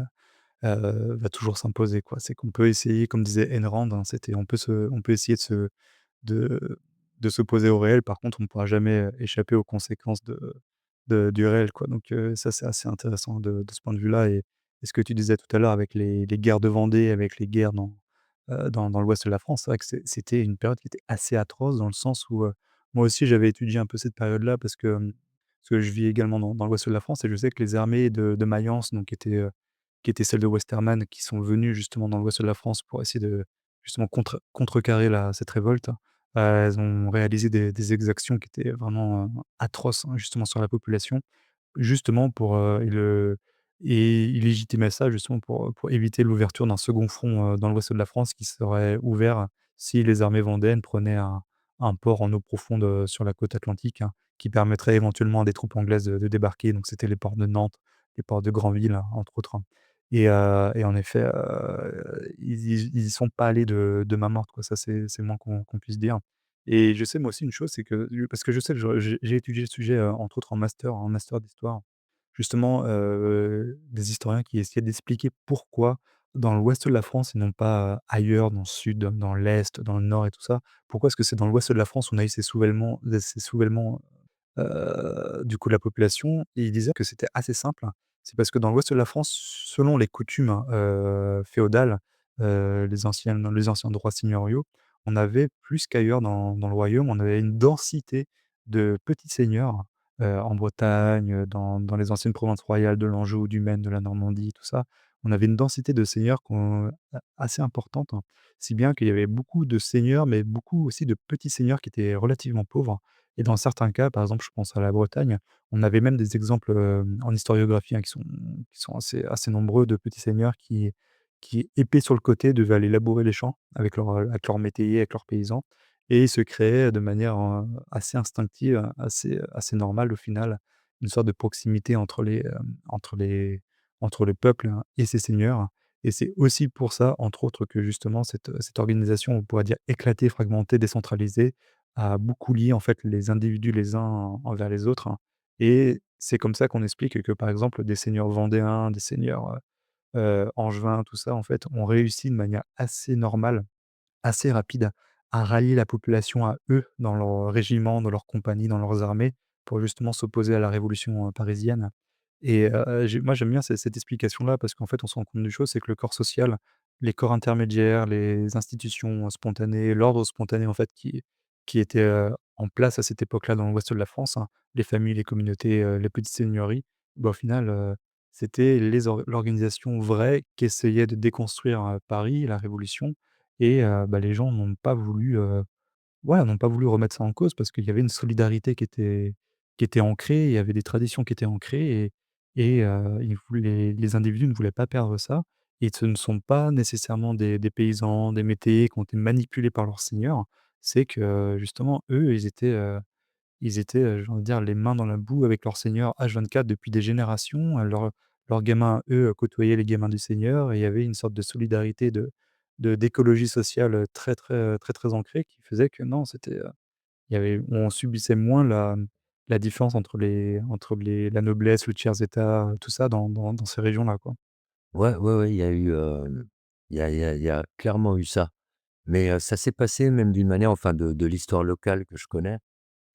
va toujours s'imposer quoi. C'est qu'on peut essayer, comme disait Ayn Rand, hein, c'était on peut essayer de de s'opposer au réel, par contre on ne pourra jamais, échapper aux conséquences du réel quoi. Donc ça c'est assez intéressant de ce point de vue-là. Et ce que tu disais tout à l'heure avec les guerres de Vendée, avec les guerres dans l'ouest de la France, c'est vrai que c'était une période qui était assez atroce dans le sens où, moi aussi j'avais étudié un peu cette période-là parce que je vis également dans l'ouest de la France et je sais que les armées de Mayence, donc qui étaient celles de Westermann, qui sont venues justement dans l'ouest de la France pour essayer de justement contrecarrer cette révolte. Elles ont réalisé des exactions qui étaient vraiment, atroces, hein, justement sur la population. Justement pour, il légitimait ça justement pour éviter l'ouverture d'un second front, dans l'ouest de la France qui serait ouvert si les armées vendéennes prenaient un port en eau profonde, sur la côte atlantique, hein, qui permettrait éventuellement à des troupes anglaises de débarquer. Donc c'était les ports de Nantes, les ports de Granville, hein, entre autres, hein. Et en effet, ils y sont pas allés de main morte, quoi. Ça, c'est le moins qu'on puisse dire. Et je sais moi aussi une chose, c'est que parce que je sais que j'ai étudié le sujet, entre autres en master d'histoire. Justement, des historiens qui essayaient d'expliquer pourquoi dans l'ouest de la France et non pas, ailleurs dans le sud, dans l'est, dans le nord et tout ça. Pourquoi est-ce que c'est dans l'ouest de la France on a eu ces soulèvements du coup, la population, et il disait que c'était assez simple. C'est parce que dans l'ouest de la France, selon les coutumes, hein, féodales, les anciens droits seigneuriaux, on avait plus qu'ailleurs dans le royaume, on avait une densité de petits seigneurs, en Bretagne, dans les anciennes provinces royales de l'Anjou, du Maine, de la Normandie, tout ça. On avait une densité de seigneurs assez importante, hein. Si bien qu'il y avait beaucoup de seigneurs, mais beaucoup aussi de petits seigneurs qui étaient relativement pauvres. Et dans certains cas, par exemple, je pense à la Bretagne, on avait même des exemples, en historiographie, hein, qui sont assez nombreux de petits seigneurs qui, épées sur le côté, devaient aller labourer les champs avec leurs métayers, avec leurs paysans, et ils se créaient de manière, assez instinctive, assez normale au final, une sorte de proximité entre le peuple, hein, et ses seigneurs. Et c'est aussi pour ça, entre autres, que justement cette organisation, on pourrait dire éclatée, fragmentée, décentralisée, a beaucoup lié, en fait, les individus les uns envers les autres, hein. Et c'est comme ça qu'on explique que, par exemple, des seigneurs vendéens, des seigneurs, angevins, tout ça, en fait, ont réussi de manière assez normale, assez rapide à rallier la population à eux, dans leurs régiments, dans leurs compagnies, dans leurs armées, pour justement s'opposer à la révolution, parisienne. Et moi j'aime bien cette explication-là parce qu'en fait, on se rend compte d'une chose, c'est que le corps social, les corps intermédiaires, les institutions, spontanées, l'ordre spontané en fait qui était, en place à cette époque-là dans l'ouest de la France, hein, les familles, les communautés, les petites seigneuries, bah, au final, c'était l'organisation vraie qui essayait de déconstruire, Paris, la révolution. Et bah, les gens n'ont pas voulu, ouais, n'ont pas voulu remettre ça en cause parce qu'il y avait une solidarité qui était ancrée, il y avait des traditions qui étaient ancrées. Ils voulaient les individus ne voulaient pas perdre ça. Et ce ne sont pas nécessairement des paysans, des métayers qui ont été manipulés par leurs seigneurs. C'est que, justement, eux, ils étaient, j'ai envie de dire, les mains dans la boue avec leur seigneur H24 depuis des générations. Leurs gamins, eux, côtoyaient les gamins du seigneur et il y avait une sorte de solidarité, d'écologie sociale, très, très ancrée qui faisait que non, il y avait on subissait moins la différence entre la noblesse, le tiers-état, tout ça dans ces régions-là, quoi. Ouais, ouais, ouais, il y a eu, il y a clairement eu ça. Mais, ça s'est passé même d'une manière enfin de l'histoire locale que je connais.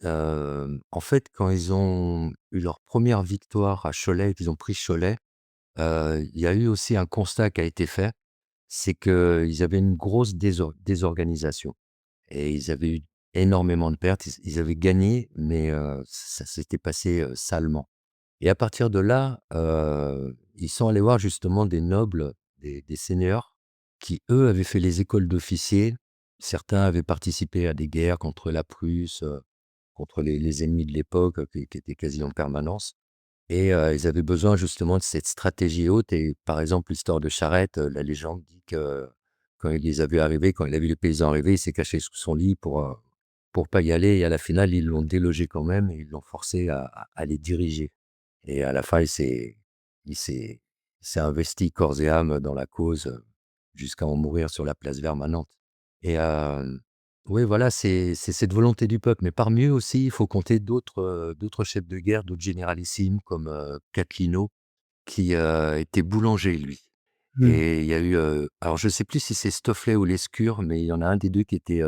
En fait, quand ils ont eu leur première victoire à Cholet et qu'ils ont pris Cholet, il y a eu aussi un constat qui a été fait, c'est qu'ils avaient une grosse désorganisation et ils avaient eu énormément de pertes. Ils avaient gagné, mais, ça s'était passé, salement. Et à partir de là, ils sont allés voir justement des nobles, des seigneurs qui, eux, avaient fait les écoles d'officiers. Certains avaient participé à des guerres contre la Prusse, contre les ennemis de l'époque, qui étaient quasi en permanence et ils avaient besoin justement de cette stratégie haute et par exemple, l'histoire de Charette, la légende dit que quand il les a vus arriver, quand il a vu les paysans arriver, il s'est caché sous son lit pour pas y aller et à la finale, ils l'ont délogé quand même et ils l'ont forcé à les diriger. Et à la fin, il s'est il s'est investi corps et âme dans la cause, jusqu'à en mourir sur la place Vermanante. Et oui, voilà, c'est cette volonté du peuple. Mais parmi eux aussi, il faut compter d'autres chefs de guerre, d'autres généralissimes comme, Catlino qui, était boulanger lui. Mmh. Et il y a eu, alors je ne sais plus si c'est Stofflet ou Lescure, mais il y en a un des 2 qui était,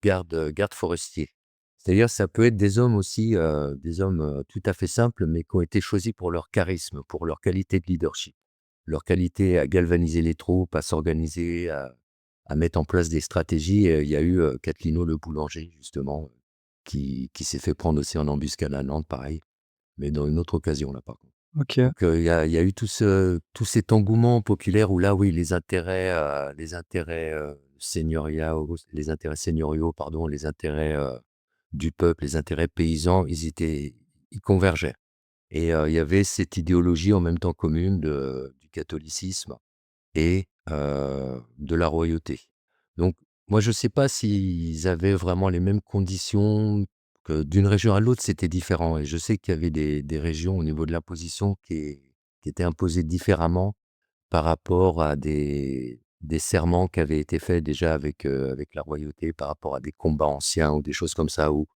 garde forestier. C'est-à-dire ça peut être des hommes aussi, des hommes, tout à fait simples, mais qui ont été choisis pour leur charisme, pour leur qualité de leadership. Leur qualité à galvaniser les troupes, à s'organiser, à mettre en place des stratégies et il y a eu, Catlino le boulanger justement, qui s'est fait prendre aussi en embuscade à Nantes pareil, mais dans une autre occasion là par contre. OK. Donc, il y a eu tout cet engouement populaire où là, oui, les intérêts seigneuriaux, pardon, les intérêts, du peuple, les intérêts paysans, ils convergeaient et il y avait cette idéologie en même temps commune du catholicisme et de la royauté. Donc moi, je ne sais pas s'ils avaient vraiment les mêmes conditions, que d'une région à l'autre, c'était différent et je sais qu'il y avait des régions au niveau de l'imposition qui étaient imposées différemment par rapport à des serments qui avaient été faits déjà avec la royauté, par rapport à des combats anciens ou des choses comme ça où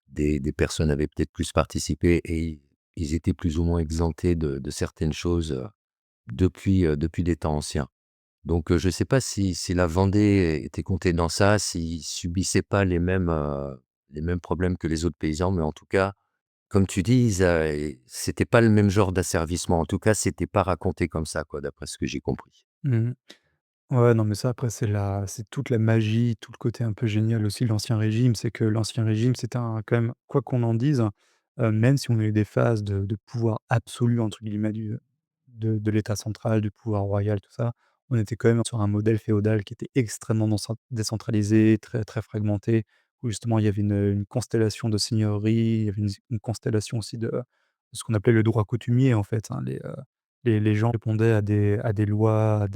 des personnes avaient peut-être plus participé et ils étaient plus ou moins exemptés de certaines choses, depuis des temps anciens. Donc, je ne sais pas si la Vendée était comptée dans ça, s'ils subissaient pas les mêmes problèmes que les autres paysans, mais en tout cas, comme tu dis, c'était pas le même genre d'asservissement. En tout cas, c'était pas raconté comme ça, quoi, d'après ce que j'ai compris. Mmh. Ouais, non, mais ça, après, c'est toute la magie, tout le côté un peu génial aussi de l'Ancien Régime. C'est que l'Ancien Régime, c'était un quand même, quoi qu'on en dise, même si on a eu des phases de «pouvoir absolu» entre guillemets de l'État central, du pouvoir royal, tout ça, on était quand même sur un modèle féodal qui était extrêmement décentralisé, très, très fragmenté, où justement il y avait une constellation de seigneuries, il y avait une constellation aussi de ce qu'on appelait le droit coutumier, en fait, hein. Les gens répondaient à des lois,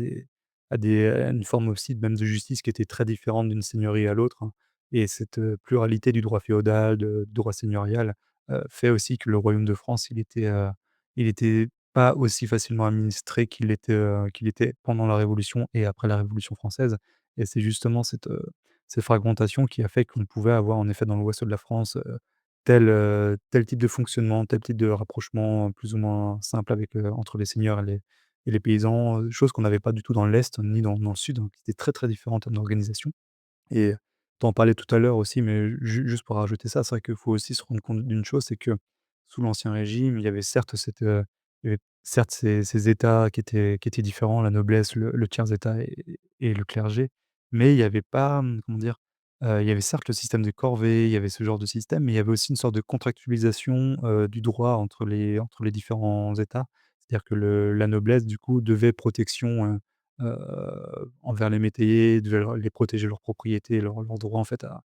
à une forme aussi même de justice qui était très différente d'une seigneurie à l'autre, hein. Et cette, pluralité du droit féodal, du droit seigneurial, fait aussi que le royaume de France, il était pas aussi facilement administré qu'il était pendant la Révolution et après la Révolution française. Et c'est justement cette fragmentation qui a fait qu'on pouvait avoir en effet dans l'ouest de la France, tel type de fonctionnement, tel type de rapprochement plus ou moins simple avec, entre les seigneurs et les paysans, chose qu'on n'avait pas du tout dans l'Est ni dans le Sud, hein, qui était très, très différent en termes d'organisation. Et tu en parlais tout à l'heure aussi, mais juste pour rajouter ça, c'est vrai qu'il faut aussi se rendre compte d'une chose, c'est que sous l'Ancien Régime, il y avait certes ces États qui étaient différents, la noblesse, le tiers-État et le clergé, mais il y avait pas, comment dire? Il y avait certes le système de corvée, il y avait ce genre de système, mais il y avait aussi une sorte de contractualisation, du droit entre les différents États. C'est-à-dire que la noblesse, du coup, devait protection, envers les métayers, devaient les protéger leurs propriétés, leur droit en fait à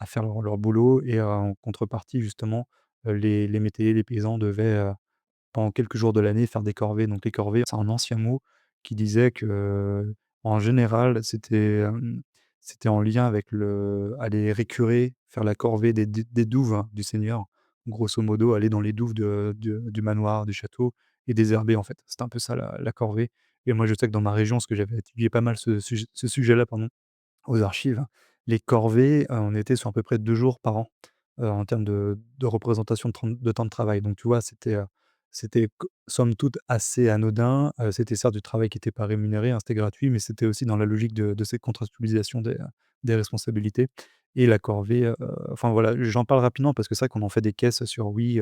faire leur boulot. Et en contrepartie justement, les métayers, les paysans devaient, pendant quelques jours de l'année, faire des corvées. Donc les corvées, c'est un ancien mot qui disait que, en général, c'était en lien avec aller récurer, faire la corvée des douves, hein, du seigneur. Grosso modo, aller dans les douves du manoir, du château et désherber, en fait. C'était un peu ça la corvée. Et moi, je sais que dans ma région, parce que j'avais étudié pas mal ce sujet-là, pardon, aux archives, les corvées, on était sur à peu près 2 jours par an, en termes de représentation de temps de travail. Donc tu vois, c'était somme toute assez anodin, c'était certes du travail qui était pas rémunéré, hein, c'était gratuit, mais c'était aussi dans la logique de cette contractualisation des responsabilités et la corvée, enfin voilà, j'en parle rapidement parce que c'est vrai qu'on en fait des caisses sur oui,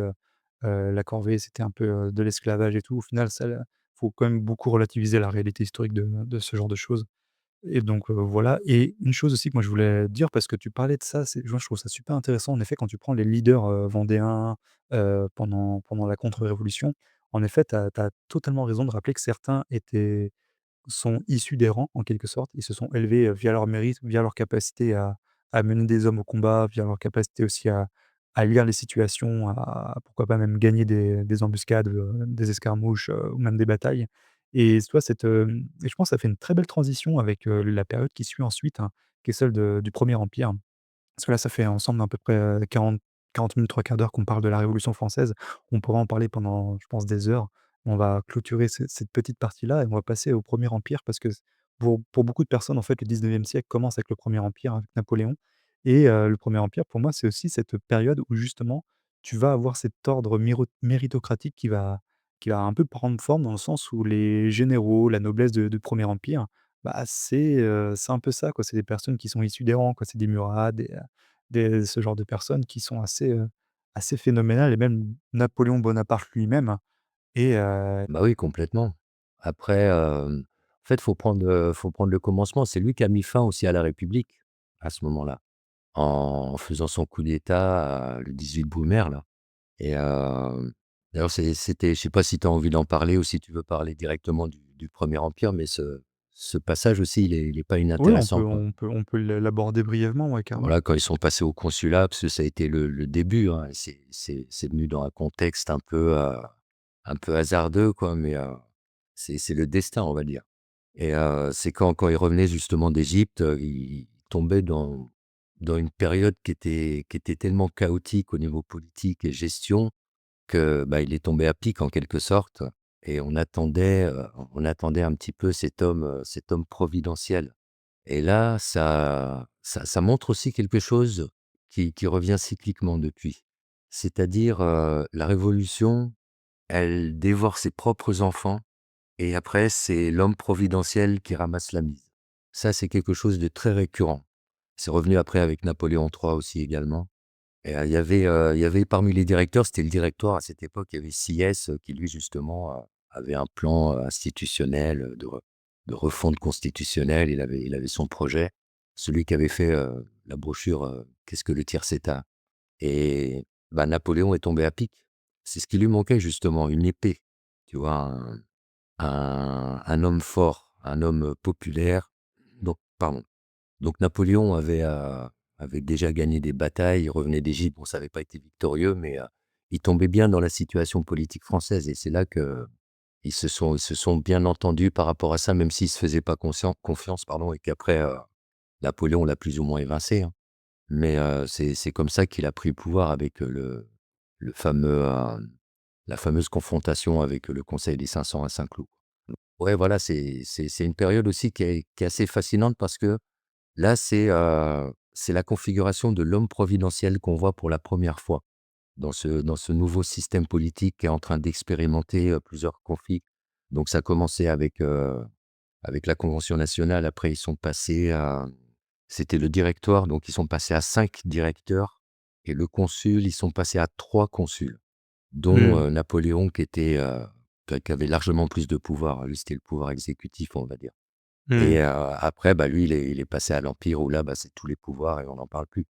la corvée c'était un peu, de l'esclavage et tout. Au final ça faut quand même beaucoup relativiser la réalité historique de ce genre de choses. Et donc, voilà et une chose aussi que moi je voulais dire parce que tu parlais de ça, c'est moi je trouve ça super intéressant en effet quand tu prends les leaders, vendéens, pendant la contre-révolution. En effet, tu as totalement raison de rappeler que certains sont issus des rangs en quelque sorte. Ils se sont élevés, via leur mérite, via leur capacité à mener des hommes au combat, via leur capacité aussi à lire les situations, à pourquoi pas même gagner des embuscades, des escarmouches, ou même des batailles et tu vois et je pense que ça fait une très belle transition avec, la période qui suit ensuite, hein, qui est celle du Premier Empire. Parce que là, ça fait ensemble à peu près, 40 minutes, 3/4 d'heure qu'on parle de la Révolution française. On pourra en parler pendant, je pense, des heures. On va clôturer cette petite partie-là et on va passer au Premier Empire parce que pour beaucoup de personnes, en fait, le 19e siècle commence avec le Premier Empire, avec Napoléon et le Premier Empire, pour moi, c'est aussi cette période où justement, tu vas avoir cet ordre méritocratique qui va un peu prendre forme dans le sens où les généraux, la noblesse de Premier Empire, bah, c'est un peu ça, quoi. C'est des personnes qui sont issues des rangs, quoi. C'est des Murat, ce genre de personnes qui sont assez phénoménales et même Napoléon Bonaparte lui-même et Bah oui, complètement. Après, en fait, faut prendre le commencement. C'est lui qui a mis fin aussi à la République, à ce moment-là, en faisant son coup d'État, le 18 Brumaire, là. Et d'ailleurs, c'était je sais pas si tu as envie d'en parler ou si tu veux parler directement du Premier Empire, mais ce passage aussi, il est pas oui, inintéressant, quoi. on peut l'aborder brièvement, ouais, carrément. Voilà, quand ils sont passés au consulat, parce que ça a été le début, hein, et c'est venu dans un contexte un peu hasardeux, quoi, mais c'est le destin, on va dire. Et c'est quand ils revenaient justement d'Égypte, ils tombaient dans une période qui était tellement chaotique au niveau politique et gestion que, bah, il est tombé à pic en quelque sorte et on attendait un petit peu cet homme providentiel. Et là, ça montre aussi quelque chose qui revient cycliquement depuis. C'est-à-dire, la révolution, elle dévore ses propres enfants et après c'est l'homme providentiel qui ramasse la mise. Ça, c'est quelque chose de très récurrent. C'est revenu après avec Napoléon III aussi également. Et il y avait parmi les directeurs, c'était le directoire à cette époque, il y avait Sieyès, qui lui justement, avait un plan, institutionnel, de refonte constitutionnelle. Il avait son projet. Celui qui avait fait, la brochure, «Qu'est-ce que le tiers-état?» Et bah, Napoléon est tombé à pic. C'est ce qui lui manquait justement, une épée, tu vois? Un homme fort, un homme, populaire. Donc pardon. Donc Napoléon avait déjà gagné des batailles, il revenait d'Égypte, bon ça n'avait pas été victorieux, mais il tombait bien dans la situation politique française et c'est là que ils se sont bien entendus par rapport à ça, même s'ils se faisaient pas confiance, pardon, et qu'après, Napoléon l'a plus ou moins évincé, hein. Mais c'est comme ça qu'il a pris le pouvoir avec, le fameux, la fameuse confrontation avec le Conseil des 500 à Saint-Cloud. Ouais, voilà, c'est une période aussi qui est assez fascinante parce que là, c'est la configuration de l'homme providentiel qu'on voit pour la première fois dans ce nouveau système politique qui est en train d'expérimenter, plusieurs conflits. Donc ça a commencé avec la Convention nationale, après ils sont passés à c'était le directoire, donc ils sont passés à 5 directeurs et le consul, ils sont passés à 3 consuls, dont, Mmh. Napoléon qui avait largement plus de pouvoir. Lui, c'était le pouvoir exécutif, on va dire. Mmh. Et après, bah, lui, il est passé à l'Empire où là, bah, c'est tous les pouvoirs et on n'en parle plus.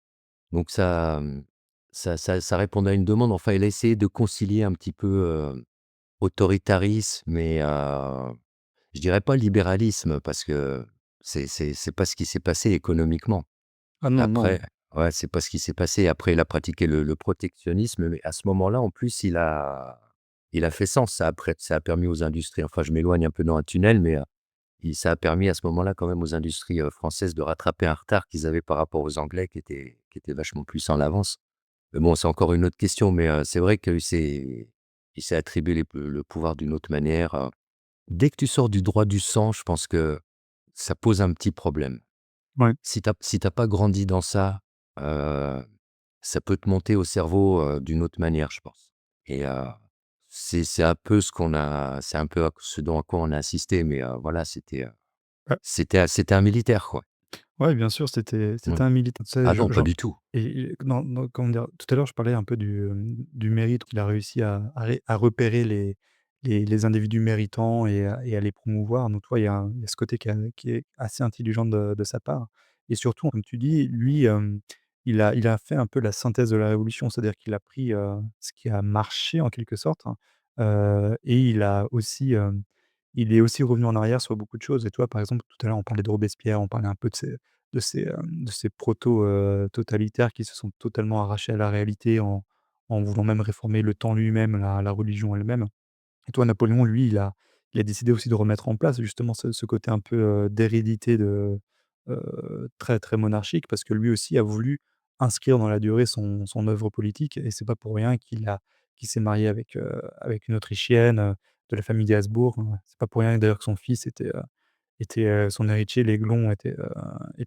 Donc ça répondait à une demande. Enfin, il a essayé de concilier un petit peu, autoritarisme et je dirais pas libéralisme parce que c'est pas ce qui s'est passé économiquement. Ah non, non. Après ouais, c'est pas ce qui s'est passé. Après, il a pratiqué le protectionnisme, mais à ce moment-là, en plus, il a fait sens. Ça a permis aux industries enfin, je m'éloigne un peu dans un tunnel, mais et ça a permis à ce moment-là quand même aux industries, françaises de rattraper un retard qu'ils avaient par rapport aux Anglais qui étaient vachement plus en avance. Mais bon, c'est encore une autre question, mais c'est vrai il s'est attribué le pouvoir d'une autre manière, Dès que tu sors du droit du sang, je pense que ça pose un petit problème. Ouais. Si tu pas grandi dans ça, heu, ça peut te monter au cerveau, d'une autre manière, je pense. Et c'est un peu c'est un peu ce dont à quoi on a assisté, mais voilà, c'était un militaire, quoi. Ouais, bien sûr, c'était Ouais. un militant. Tu sais, Ah je non, pas genre du tout. et comment dire? Tout à l'heure, je parlais un peu du mérite qu'il a réussi à repérer les individus méritants et à les promouvoir. Donc, tu vois, il y a ce côté qui est assez intelligent de sa part et surtout, comme tu dis, lui, il a fait un peu la synthèse de la révolution. C'est-à-dire qu'il a pris, ce qui a marché en quelque sorte, hein, et il est aussi revenu en arrière sur beaucoup de choses et toi, par exemple, tout à l'heure, on parlait de Robespierre, on parlait un peu de ces protos, totalitaires qui se sont totalement arrachés à la réalité en voulant même réformer le temps lui-même, la religion elle-même. Et toi, Napoléon, lui, il a décidé aussi de remettre en place justement ce côté un peu, d'hérédité très, très monarchique parce que lui aussi a voulu inscrire dans la durée son œuvre politique et c'est pas pour rien qu'il s'est marié avec une Autrichienne, de la famille des Habsbourg. C'est pas pour rien d'ailleurs que son fils était son héritier, l'Aiglon était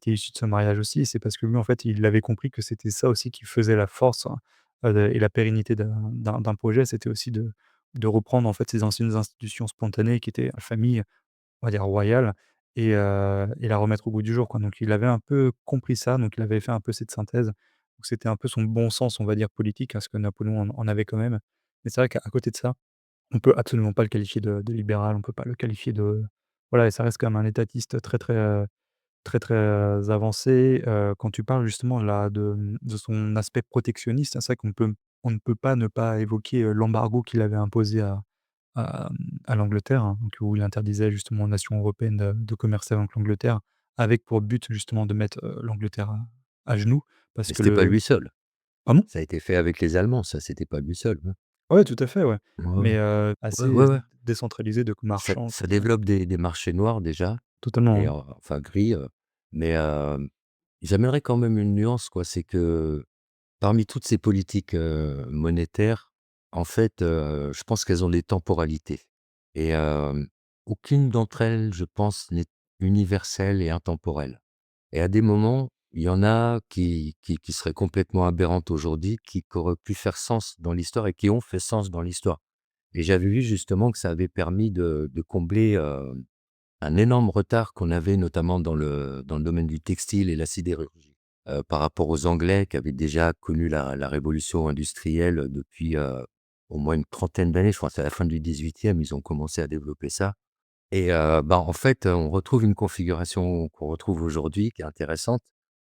issu de ce mariage aussi. C'est parce que lui, en fait, il avait compris que c'était ça aussi qui faisait la force, hein, et la pérennité d'un projet. C'était aussi de reprendre, en fait, ces anciennes institutions spontanées qui étaient la famille, on va dire royale et la remettre au goût du jour, quoi. Donc il avait un peu compris ça, donc il avait fait un peu cette synthèse. Donc c'était un peu son bon sens, on va dire, politique, hein, parce que Napoléon en avait quand même. Mais c'est vrai qu'à côté de ça, on peut absolument pas le qualifier de libéral, on peut pas le qualifier de voilà et ça reste quand même un étatiste très, très, très, très, avancé. Quand tu parles justement là de son aspect protectionniste, c'est vrai on ne peut pas ne pas évoquer, l'embargo qu'il avait imposé à l'Angleterre, hein, donc où il interdisait justement aux nations européennes de commercer avec l'Angleterre, avec pour but justement de mettre, l'Angleterre à genoux parce Mais que c'était pas le lui seul. pardon? Ça a été fait avec les Allemands, ça, c'était pas lui seul, hein. Ouais, tout à fait, ouais, Ouais, ouais. mais Ouais, assez ouais, ouais. décentralisé de Ça marchands ça qui, développe des marchés noirs déjà totalement, et hein. enfin gris, mais j'amènerais quand même une nuance, quoi. C'est que parmi toutes ces politiques, monétaires, en fait, je pense qu'elles ont des temporalités et aucune d'entre elles, je pense, n'est universelle et intemporelle et à des moments, il y en a qui seraient complètement aberrantes aujourd'hui, qui auraient pu faire sens dans l'histoire et qui ont fait sens dans l'histoire et j'avais vu justement que ça avait permis de combler, un énorme retard qu'on avait notamment dans le domaine du textile et la sidérurgie, par rapport aux Anglais qui avaient déjà connu la révolution industrielle depuis, au moins une trentaine d'années. Je crois que c'est à la fin du 18e, ils ont commencé à développer ça et bah, en fait, on retrouve une configuration qu'on retrouve aujourd'hui qui est intéressante.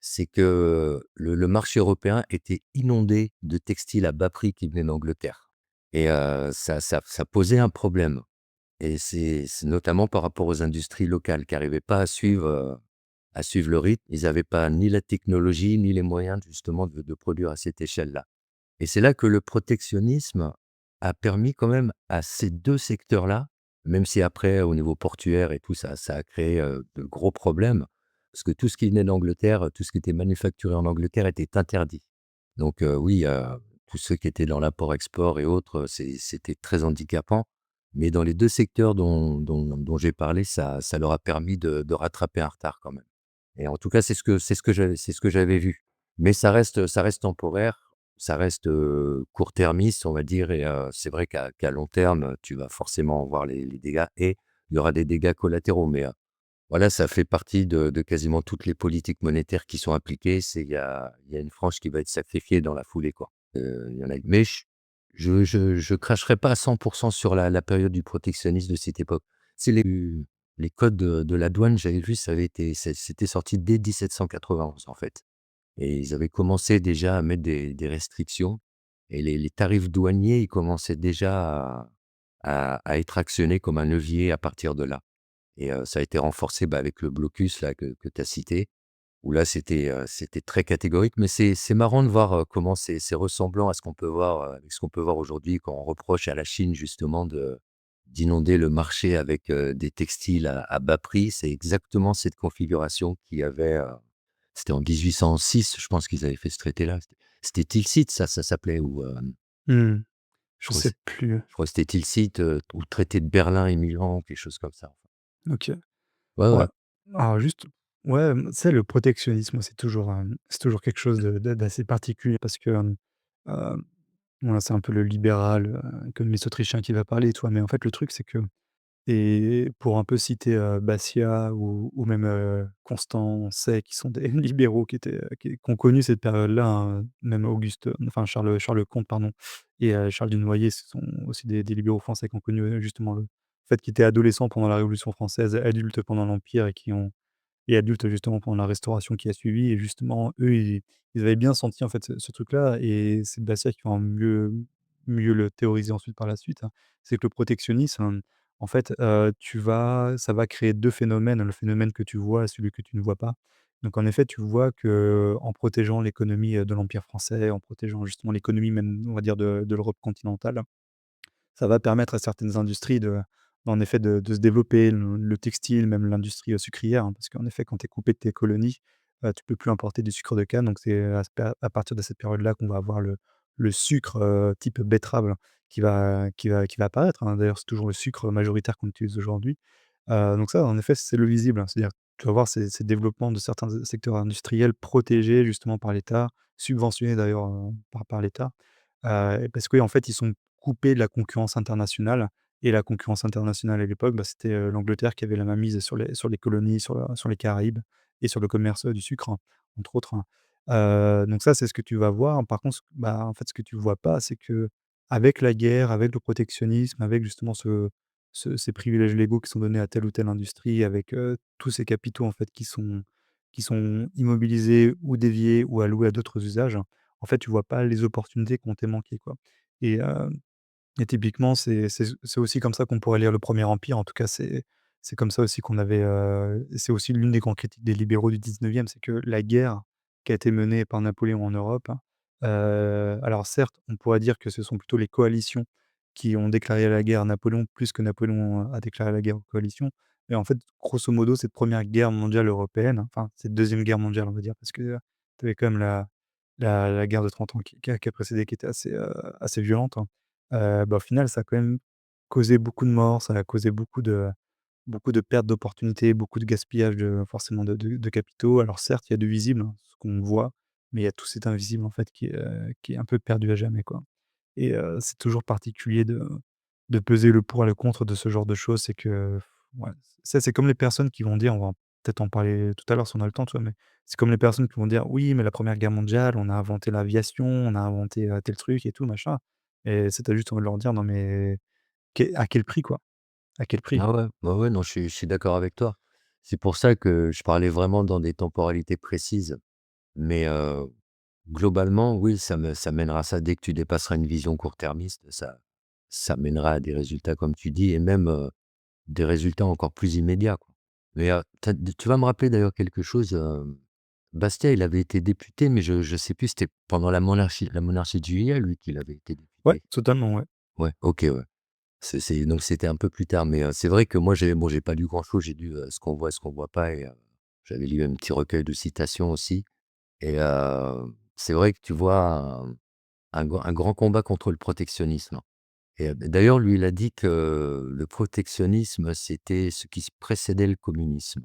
C'est que le marché européen était inondé de textiles à bas prix qui venaient d'Angleterre et ça posait un problème. Et c'est notamment par rapport aux industries locales qui arrivaient pas à suivre le rythme. Ils avaient pas ni la technologie, ni les moyens justement de produire à cette échelle-là. Et c'est là que le protectionnisme a permis quand même à ces 2 secteurs-là, même si après au niveau portuaire et tout ça a créé, de gros problèmes. Parce que tout ce qui venait d'Angleterre, tout ce qui était manufacturé en Angleterre était interdit. Donc oui, tous ceux qui étaient dans l'import-export et autres, c'était très handicapant. Mais dans les 2 secteurs dont j'ai parlé, ça leur a permis de rattraper un retard quand même. Et en tout cas, c'est ce que j'avais vu. Mais ça reste temporaire, ça reste, court-termiste, on va dire et c'est vrai qu'à long terme, tu vas forcément voir les dégâts et il y aura des dégâts collatéraux. Mais voilà, ça fait partie de quasiment toutes les politiques monétaires qui sont appliquées. Il y a une frange qui va être sacrifiée dans la foulée, quoi. Il y en a mais je cracherai pas à 100 sur la période du protectionnisme de cette époque. C'est les codes de la douane, j'avais vu, ça avait été c'était sorti dès 1791, en fait et ils avaient commencé déjà à mettre des restrictions et les tarifs douaniers, ils commençaient déjà à être actionnés comme un levier à partir de là et ça a été renforcé, bah, avec le blocus là que tu as cité, où là c'était très catégorique. Mais c'est marrant de voir, comment c'est ressemblant à ce qu'on peut voir, avec ce qu'on peut voir aujourd'hui quand on reproche à la Chine justement d'inonder le marché avec, des textiles à bas prix. C'est exactement cette configuration qu'il y avait, c'était en 1806, je pense qu'ils avaient fait ce traité-là. C'était Tilsit, ça s'appelait ou, Mmh. je Je crois que sais plus. je crois que c'était Tilsit, ou le traité de Berlin-Émigrant, quelque chose comme ça. OK. Ouais, Ouais. ouais. Alors juste ouais, tu sais, le protectionnisme, c'est toujours quelque chose d'assez particulier parce que, voilà, c'est un peu le libéral, comme les Autrichiens qui va parler, toi. Mais en fait, le truc, c'est que Et pour un peu citer, Bastiat ou même, Constancet qui sont des libéraux qui ont connu cette période-là, hein, même Auguste, enfin Charles Comte pardon et Charles Dunoyer, ce sont aussi des libéraux français qui ont connu, justement le fait qu'ils étaient adolescents pendant la Révolution française, adultes pendant l'Empire et adultes justement pendant la Restauration qui a suivi et justement eux, ils avaient bien senti en fait ce truc-là et c'est Bastiat qui va mieux le théoriser ensuite par la suite, hein. C'est que le protectionnisme, en fait, ça va créer 2 phénomènes, le phénomène que tu vois et celui que tu ne vois pas. Donc en effet, tu vois qu'en protégeant l'économie, de l'Empire français, en protégeant justement l'économie même, on va dire de l'Europe continentale, ça va permettre à certaines industries en effet, de se développer, le textile, même l'industrie, sucrière, hein, parce qu'en effet, quand tu es coupé de tes colonies, tu peux plus importer du sucre de canne, donc c'est à partir de cette période-là qu'on va avoir le sucre, type betterave qui va apparaître, hein. D'ailleurs, c'est toujours le sucre majoritaire qu'on utilise aujourd'hui. Donc ça, en effet, c'est le visible, hein. C'est-à-dire, tu vas voir ces développements de certains secteurs industriels protégés justement par l'État, subventionnés d'ailleurs, par l'État, parce qu'en fait, ils sont coupés de la concurrence internationale et la concurrence internationale à l'époque, bah, c'était, l'Angleterre qui avait la mainmise sur les colonies, sur les Caraïbes et sur le commerce, du sucre, hein, entre autres, hein. Donc ça, c'est ce que tu vas voir. Par contre, bah, en fait, ce que tu vois pas, c'est qu'avec la guerre, avec le protectionnisme, avec justement ces privilèges légaux qui sont donnés à telle ou telle industrie, avec, tous ces capitaux, en fait, qui sont immobilisés ou déviés ou alloués à d'autres usages, en fait, tu vois pas les opportunités qui ont été manquées, quoi et et typiquement, c'est aussi comme ça qu'on pourrait lire le Premier Empire. En tout cas, c'est comme ça aussi qu'on avait, c'est aussi l'une des grandes critiques des libéraux du 19e, c'est que la guerre qui a été menée par Napoléon en Europe, alors certes, on pourrait dire que ce sont plutôt les coalitions qui ont déclaré la guerre à Napoléon, plus que Napoléon a déclaré la guerre aux coalitions. Mais en fait, grosso modo, cette première guerre mondiale européenne, enfin, cette deuxième guerre mondiale, on va dire, parce que, tu avais quand même la guerre de 30 ans qui a précédé, qui était assez violente, hein. Bah, au final, ça a quand même causé beaucoup de morts, ça a causé beaucoup de pertes d'opportunités, beaucoup de gaspillage forcément de capitaux. Alors certes, il y a du visible, hein, ce qu'on voit, mais il y a tout cet invisible en fait qui est un peu perdu à jamais, quoi et c'est toujours particulier de peser le pour et le contre de ce genre de choses. C'est que, ouais, ça, c'est comme les personnes qui vont dire, on va peut-être en parler tout à l'heure si on a le temps, tu vois? Mais c'est comme les personnes qui vont dire: «Oui, mais la première guerre mondiale, on a inventé l'aviation, on a inventé, tel truc et tout machin» et c'est tu juste envie de leur dire: «Non mais à quel prix, quoi? À quel prix?» Ah ouais, ouais, ouais, non, je suis d'accord avec toi. C'est pour ça que je parlais vraiment dans des temporalités précises. Mais globalement, oui, ça mènera à ça. Dès que tu dépasseras une vision court-termiste, ça mènera à des résultats comme tu dis et même, des résultats encore plus immédiats, quoi. Mais tu vas me rappeler d'ailleurs quelque chose, Bastia, il avait été député, mais je sais plus, c'était pendant la monarchie de Juillet, lui, qu'il avait été Ouais, député? totalement, ouais. Ouais, OK, ouais. Donc c'était un peu plus tard, mais c'est vrai que moi j'ai pas lu grand-chose, j'ai lu, Ce qu'on voit pas et j'avais lu un petit recueil de citations aussi et c'est vrai que tu vois un grand combat contre le protectionnisme et d'ailleurs lui, il a dit que le protectionnisme, c'était ce qui précédait le communisme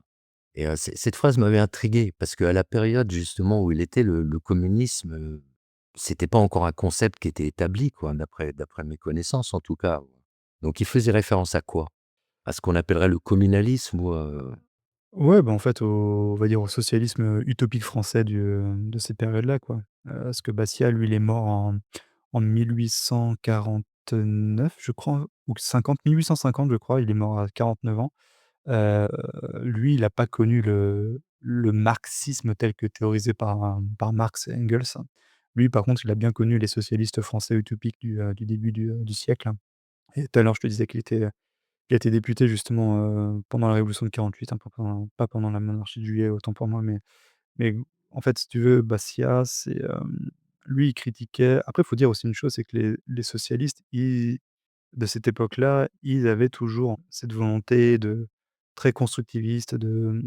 et cette phrase m'avait intrigué parce qu'à la période justement où il était, le communisme, c'était pas encore un concept qui était établi quoi, d'après mes connaissances en tout cas. Donc il faisait référence à quoi? À ce qu'on appellerait le communalisme ou Ouais, bah, en fait, on va dire au socialisme, utopique français de ces périodes-là, quoi. Parce que Bastiat, lui, il est mort en 1849, je crois, ou 50, 1850, je crois. Il est mort à 49 ans. Heu, Lui, il a pas connu le marxisme tel que théorisé par Marx et Engels. Lui, par contre, il a bien connu les socialistes français utopiques du début du siècle, hein. Et tout à l'heure, je te disais qu'il a été député justement, pendant la révolution de 48, hein, pas pendant la monarchie de Juillet, autant pour moi, mais en fait, si tu veux, Bastiat, lui, il critiquait après, il faut dire aussi une chose, c'est que les socialistes, ils de cette époque-là, ils avaient toujours cette volonté très constructiviste de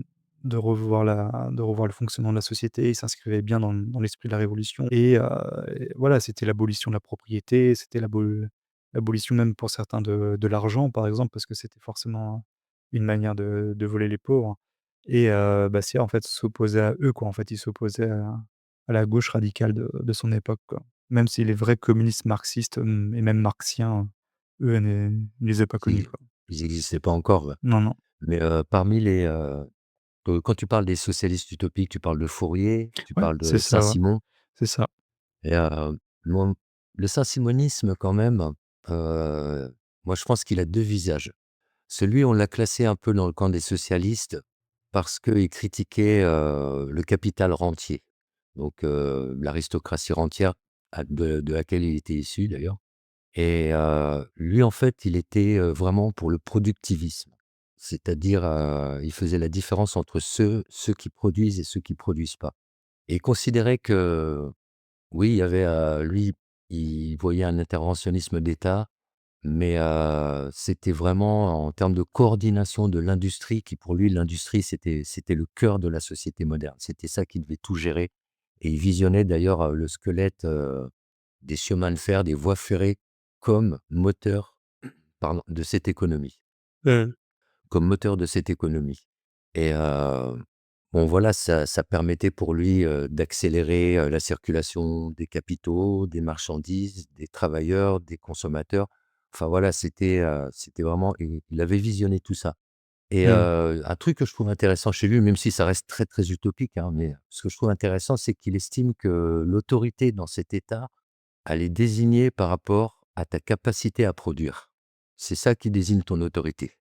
revoir le fonctionnement de la société. Ils s'inscrivaient bien dans l'esprit de la révolution et voilà, c'était l'abolition de la propriété, c'était l'abolition même pour certains de l'argent, par exemple, parce que c'était forcément une manière de voler les pauvres et Bastiat, en fait, s'opposait à eux, quoi. En fait, il s'opposait à la gauche radicale de son époque, quoi. Même si les vrais communistes marxistes, et même marxiens, eux, ne les a pas connus, qui quoi. ils existaient pas encore, ouais. Non, non. Mais, parmi les, quand tu parles des socialistes utopiques, tu parles de Fourier, tu Ouais, parles c'est de ça, ouais, Saint-Simon c'est ça. et mon le saint-simonisme quand même, heu, moi je pense qu'il a 2 visages. Celui, on l'a classé un peu dans le camp des socialistes parce qu'il critiquait, le capital rentier, donc l'aristocratie rentière de laquelle il était issu d'ailleurs et lui, en fait, il était, vraiment pour le productivisme. C'est-à-dire, il faisait la différence entre ceux qui produisent et ceux qui produisent pas et il considérait que, oui, il y avait, lui, il voyait un interventionnisme d'État mais c'était vraiment en termes de coordination de l'industrie qui pour lui l'industrie c'était le cœur de la société moderne. C'était ça qui devait tout gérer et il visionnait d'ailleurs, le squelette, des chemins de fer, des voies ferrées comme moteur, pardon, de cette économie comme moteur de cette économie et bon voilà, ça permettait pour lui, d'accélérer, la circulation des capitaux, des marchandises, des travailleurs, des consommateurs. Enfin voilà, c'était vraiment il avait visionné tout ça et Mmh. un truc que je trouve intéressant chez lui, même si ça reste très, très utopique, hein, mais ce que je trouve intéressant, c'est qu'il estime que l'autorité dans cet État, elle est désignée par rapport à ta capacité à produire. C'est ça qui désigne ton autorité.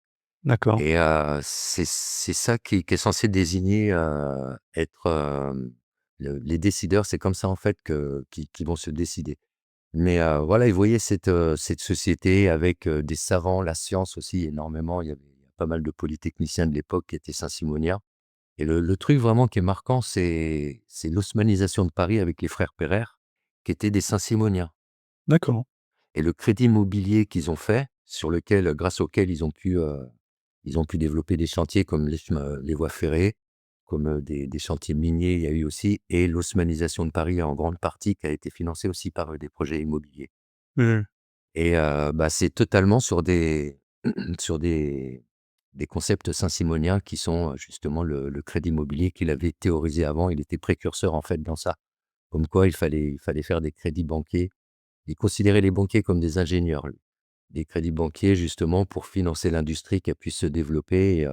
D'accord. Et c'est ça qui est censé désigner, être, le les décideurs. C'est comme ça, en fait, que qu'ils vont se décider. Mais voilà, ils voyaient cette société avec, des savants, la science aussi énormément. Il y a pas mal de polytechniciens de l'époque qui étaient saint-simoniens et le truc vraiment qui est marquant, c'est l'haussmannisation de Paris avec les frères Pereire, qui étaient des saint-simoniens D'accord. et le crédit immobilier qu'ils ont fait, sur lequel grâce auquel ils ont pu développer des chantiers comme les voies ferrées, comme, des chantiers miniers, il y a eu aussi et l'haussmannisation de Paris en grande partie qui a été financée aussi par, des projets immobiliers Mmh. et bah, c'est totalement sur des sur des concepts saint-simoniens qui sont, justement le crédit immobilier qu'il avait théorisé avant. Il était précurseur, en fait, dans ça. Comme quoi il fallait faire des crédits banquiers. Il considérait les banquiers comme des ingénieurs, lui. Des crédits banquiers justement pour financer l'industrie qui a pu se développer et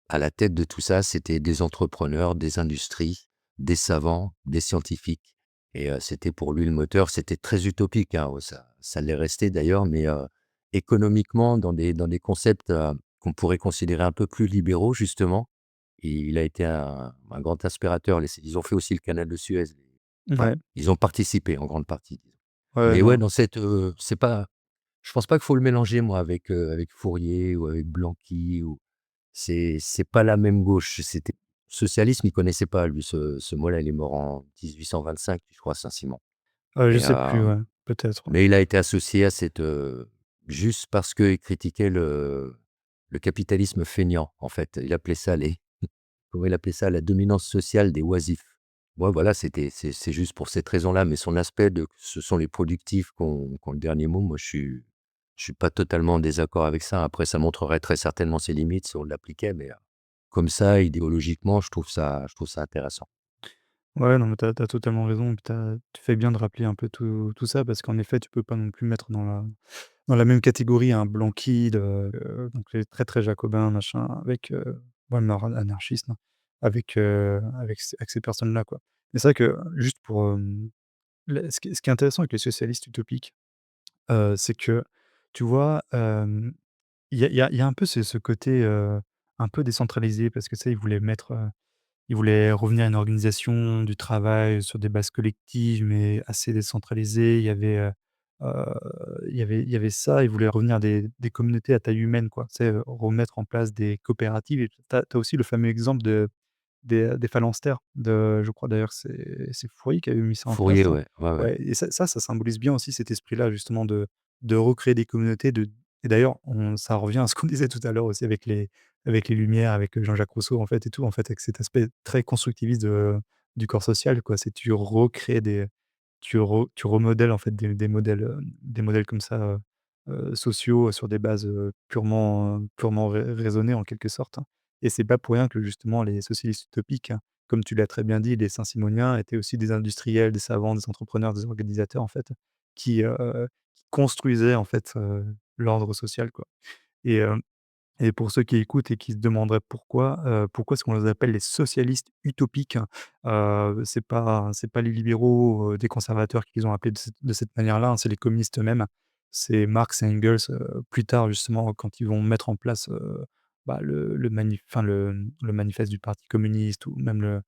à la tête de tout ça, c'était des entrepreneurs, des industries, des savants, des scientifiques et c'était pour lui le moteur. C'était très utopique, hein, ça l'est resté d'ailleurs, mais économiquement dans des concepts, qu'on pourrait considérer un peu plus libéraux justement. Il a été un grand aspirateur. Les Ils ont fait aussi le canal de Suez. Enfin, Ouais. ils ont participé en grande partie, disons. Ouais, Mais ouais, non. dans cette, c'est pas je pense pas qu'il faut le mélanger moi avec Fourier ou avec Blanqui ou c'est pas la même gauche. C'était socialisme, il connaissait pas lui ce mot-là, il est mort en 1825, je crois, Saint-Simon Je et sais plus, ouais, peut-être, ouais. mais il a été associé à cette, juste parce qu'il critiquait le capitalisme feignant, en fait. Il appelait ça les comment il appelait ça? La dominance sociale des oisifs. Ouais, voilà, c'est juste pour cette raison-là, mais son aspect de ce sont les productifs qui ont le dernier mot, moi je suis pas totalement en désaccord avec ça. Après ça montrerait très certainement ses limites si on l'appliquait, mais comme ça, idéologiquement, je trouve ça intéressant. Ouais, non, mais tu as totalement raison, puis tu fais bien de rappeler un peu tout ça parce qu'en effet, tu peux pas non plus mettre dans la même catégorie un Blanqui donc les très, très jacobins, machin, avec, ouais, anarchistes, hein, avec ces personnes-là, quoi. Mais c'est vrai que juste pour, le ce qui est intéressant avec les socialistes utopiques, c'est que, tu vois, il y a un peu ce côté, un peu décentralisé parce que, tu sais, ils voulaient revenir à une organisation du travail sur des bases collectives, mais assez décentralisées. Heu, il y avait ça. Ils voulaient revenir à des communautés à taille humaine, quoi. Tu sais, remettre en place des coopératives et tu as aussi le fameux exemple des phalanstères je crois d'ailleurs que c'est Fourier qui avait mis ça en Fourier, place, hein. ouais, ouais, ouais. Ouais et ça symbolise bien aussi cet esprit-là justement de recréer des communautés et d'ailleurs ça revient à ce qu'on disait tout à l'heure aussi avec les Lumières, avec, Jean-Jacques Rousseau en fait et tout, en fait, avec cet aspect très constructiviste du corps social, quoi. C'est tu recrées tu remodèles en fait des modèles comme ça, sociaux sur des bases, purement raisonnées en quelque sorte, hein. Et c'est pas pour rien que justement les socialistes utopiques, hein, comme tu l'as très bien dit, les saint-simoniens étaient aussi des industriels, des savants, des entrepreneurs, des organisateurs en fait, qui construisaient en fait, l'ordre social, quoi. et et pour ceux qui écoutent et qui se demanderaient pourquoi est-ce qu'on les appelle les socialistes utopiques? C'est pas les libéraux, des conservateurs qui les ont appelés de cette manière-là, hein, c'est les communistes eux-mêmes. C'est Marx et Engels, plus tard justement quand ils vont mettre en place, bah, le manifeste du parti communiste ou même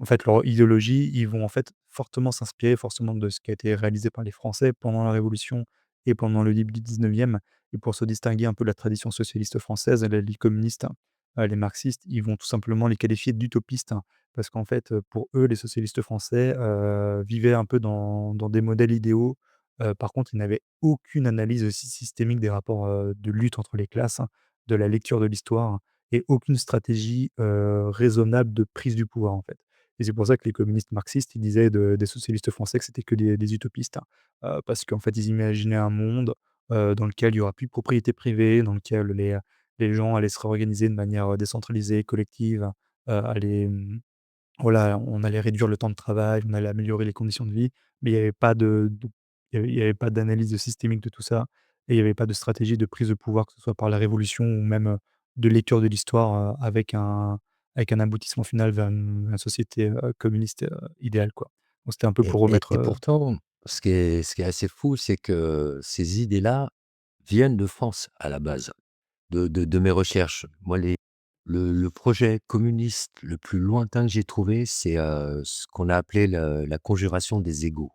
en fait, leur idéologie, ils vont en fait fortement s'inspirer forcément de ce qui a été réalisé par les Français pendant la Révolution et pendant le début du 19e. Et pour se distinguer un peu de la tradition socialiste française, les communistes, les marxistes, ils vont tout simplement les qualifier d'utopistes, hein, parce qu'en fait, pour eux, les socialistes français, vivaient un peu dans des modèles idéaux. Par contre, ils n'avaient aucune analyse aussi systémique des rapports, de lutte entre les classes, hein, de la lecture de l'histoire, hein, et aucune stratégie, raisonnable de prise du pouvoir, en fait. Et c'est pour ça que les communistes marxistes, ils disaient des socialistes français que c'était que des utopistes, hein, parce qu'en fait, ils imaginaient un monde, dans lequel il y aura plus de propriété privée, dans lequel les gens allaient se réorganiser de manière, décentralisée, collective, allaient, voilà, on allait réduire le temps de travail, on allait améliorer les conditions de vie, mais il y avait pas il y avait pas d'analyse systémique de tout ça et il y avait pas de stratégie de prise de pouvoir, que ce soit par la révolution ou même, de lecture de l'histoire, avec un aboutissement final vers une société, communiste, idéale, quoi. Donc c'était un peu Et pour et remettre, et pourtant, ce qui est assez fou, c'est que ces idées-là viennent de France à la base, de mes recherches. Moi, le projet communiste le plus lointain que j'ai trouvé, c'est, ce qu'on a appelé le la conjuration des égaux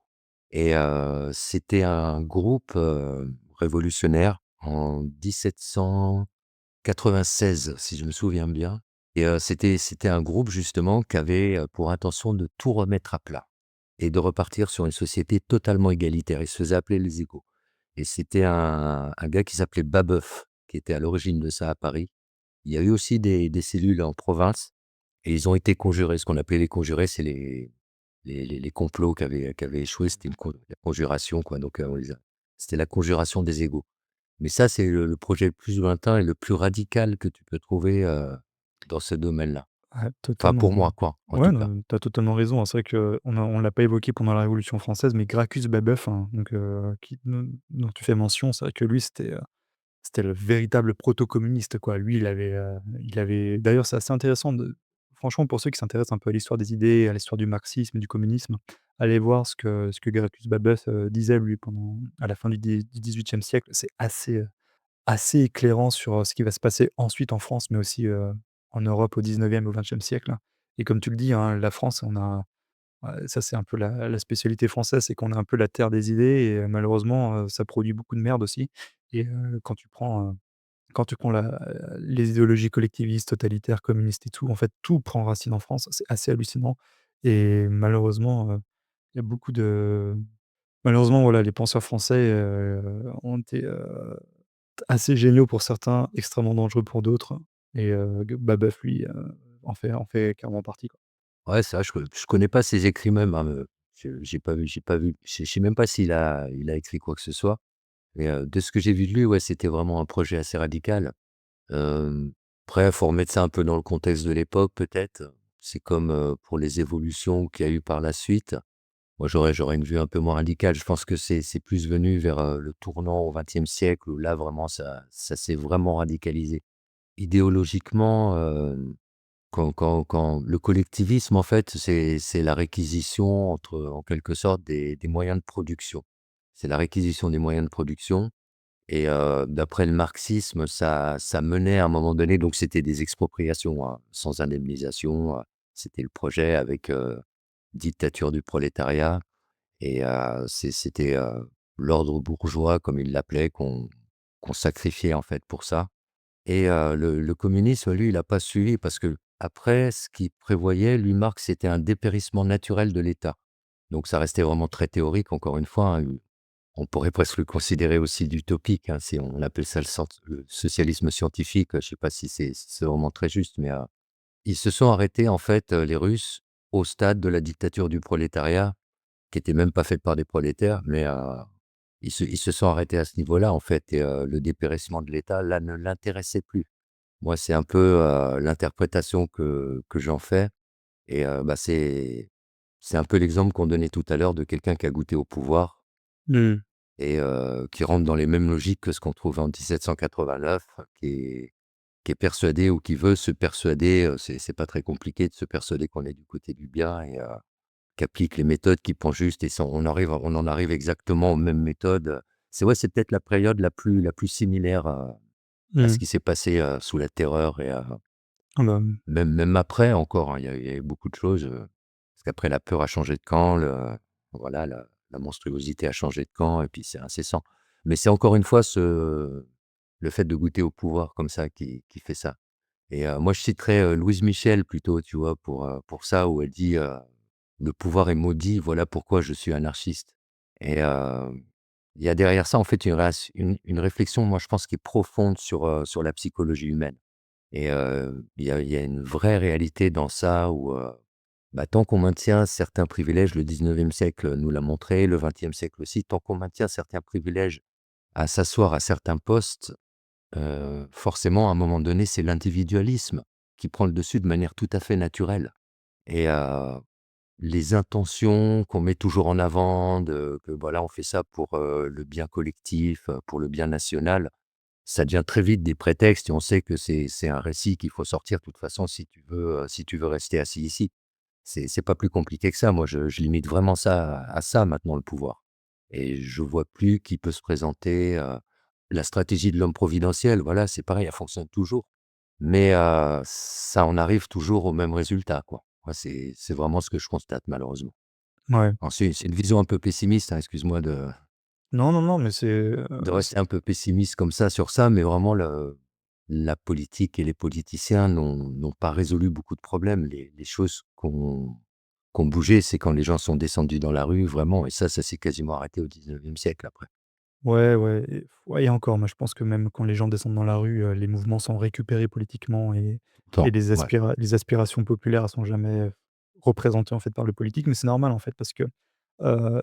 et c'était un groupe, révolutionnaire en 1796, si je me souviens bien et c'était un groupe justement qui avait, pour intention de tout remettre à plat et de repartir sur une société totalement égalitaire. Ils se faisaient appeler les égaux et c'était un gars qui s'appelait Babeuf, qui était à l'origine de ça à Paris. Il y a eu aussi des cellules en province et ils ont été conjurés. Ce qu'on appelait les conjurés, c'est les complots qui avaient échoué, c'était la conjuration quoi, donc on les a c'était la conjuration des égaux. Mais ça, c'est le projet le plus lointain et le plus radical que tu peux trouver, dans ce domaine-là. ouais, Enfin totalement, pour moi quoi, en ouais, tout cas. non, tu as totalement raison, hein. C'est vrai qu'on l'a pas évoqué pendant la Révolution française, mais Gracchus Babeuf, hein, donc qui dont tu fais mention, c'est vrai que lui, c'était le véritable proto-communiste, quoi. Lui, il avait d'ailleurs, c'est assez intéressant franchement, pour ceux qui s'intéressent un peu à l'histoire des idées, à l'histoire du marxisme et du communisme, allez voir ce que Gracchus Babeuf, disait lui à la fin du XVIIIe siècle. C'est assez éclairant sur, ce qui va se passer ensuite en France, mais aussi, en Europe au 19e, au 20e siècle, hein. Et comme tu le dis, hein, la France, ça c'est un peu la spécialité française, c'est qu'on est un peu la terre des idées et malheureusement, ça produit beaucoup de merde aussi. Et quand tu prends les idéologies collectivistes, totalitaires, communistes et tout, en fait, tout prend racine en France. C'est assez hallucinant et malheureusement, il y a beaucoup de malheureusement, voilà, les penseurs français, ont été, assez géniaux pour certains, extrêmement dangereux pour d'autres et Babeuf, lui, en fait clairement partie, quoi. Ouais, c'est vrai, je connais pas ses écrits même, hein, j'ai pas vu, je sais même pas s'il a écrit quoi que ce soit. Mais, de ce que j'ai vu de lui, ouais, c'était vraiment un projet assez radical. Hem, Après, faut remettre ça un peu dans le contexte de l'époque peut-être. C'est comme, pour les évolutions qu'il y a eu par la suite. Moi, j'aurais une vue un peu moins radicale. Je pense que c'est plus venu vers, le tournant au XXe siècle où là vraiment ça s'est vraiment radicalisé. Idéologiquement, quand le collectivisme, en fait, c'est la réquisition en quelque sorte des moyens de production. C'est la réquisition des moyens de production et d'après le marxisme, ça menait à un moment donné donc c'était des expropriations, hein, sans indemnisation, c'était le projet avec, dictature du prolétariat et c'était, l'ordre bourgeois comme ils l'appelaient qu'on sacrifiait, en fait, pour ça. Et le communisme, lui, il a pas suivi parce qu'après, ce qu'il prévoyait, lui, Marx, c'était un dépérissement naturel de l'État. Donc ça restait vraiment très théorique, encore une fois, hein, on pourrait presque le considérer aussi d'utopique, hein, si on appelle ça le socialisme scientifique, je sais pas si c'est vraiment très juste, mais ils se sont arrêtés, en fait, les Russes, au stade de la dictature du prolétariat, qui était même pas faite par des prolétaires, mais ils se sont arrêtés à ce niveau-là, en fait et le dépérissement de l'État, là, ne l'intéressait plus. Moi, c'est un peu, l'interprétation que j'en fais et bah, c'est un peu l'exemple qu'on donnait tout à l'heure de quelqu'un qui a goûté au pouvoir. Mmh. et qui rentre dans les mêmes logiques que ce qu'on trouve en 1789, qui est persuadé ou qui veut se persuader, c'est pas très compliqué de se persuader qu'on est du côté du bien et qui applique les méthodes qui pensent juste et on en arrive exactement aux mêmes méthodes. C'est peut-être la période la plus similaire à ce Mmh. qui s'est passé, sous la Terreur et Ah bah, mmh. même après encore, hein, il y a eu beaucoup de choses, parce qu'après la peur a changé de camp, voilà, la monstruosité a changé de camp et puis c'est incessant. Mais c'est encore une fois le fait de goûter au pouvoir comme ça qui fait ça. Et moi je citerais, Louise Michel plutôt, tu vois? Pour ça, où elle dit, «Le pouvoir est maudit, voilà pourquoi je suis anarchiste». Et il y a derrière ça en fait une réflexion, moi je pense, qui est profonde sur la psychologie humaine. Et il y a une vraie réalité dans ça où, bah, tant qu'on maintient certains privilèges, le 19e siècle nous l'a montré, le 20e siècle aussi, tant qu'on maintient certains privilèges à s'asseoir à certains postes, forcément à un moment donné, c'est l'individualisme qui prend le dessus de manière tout à fait naturelle. Et les intentions qu'on met toujours en avant de que voilà, on fait ça pour, le bien collectif, pour le bien national, ça devient très vite des prétextes et on sait que c'est un récit qu'il faut sortir de toute façon si tu veux rester assis ici. C'est pas plus compliqué que ça. Moi, je limite vraiment ça à ça maintenant, le pouvoir. Et je vois plus qui peut se présenter, la stratégie de l'homme providentiel, voilà, c'est pareil, elle fonctionne toujours. Mais ça en arrive toujours au même résultat, quoi. Moi, c'est vraiment ce que je constate malheureusement. Ouais. Alors c'est une vision un peu pessimiste, hein, excuse-moi Non, non, non, mais de c'est rester un peu pessimiste comme ça sur ça, mais vraiment la politique et les politiciens n'ont pas résolu beaucoup de problèmes. Les choses qui ont bougé, c'est quand les gens sont descendus dans la rue vraiment, et ça s'est quasiment arrêté au 19e siècle après. ouais, ouais et encore, moi je pense que même quand les gens descendent dans la rue, les mouvements sont récupérés politiquement et Temps, ouais. les aspirations populaires, elles sont jamais représentées en fait par le politique. Mais c'est normal en fait parce que,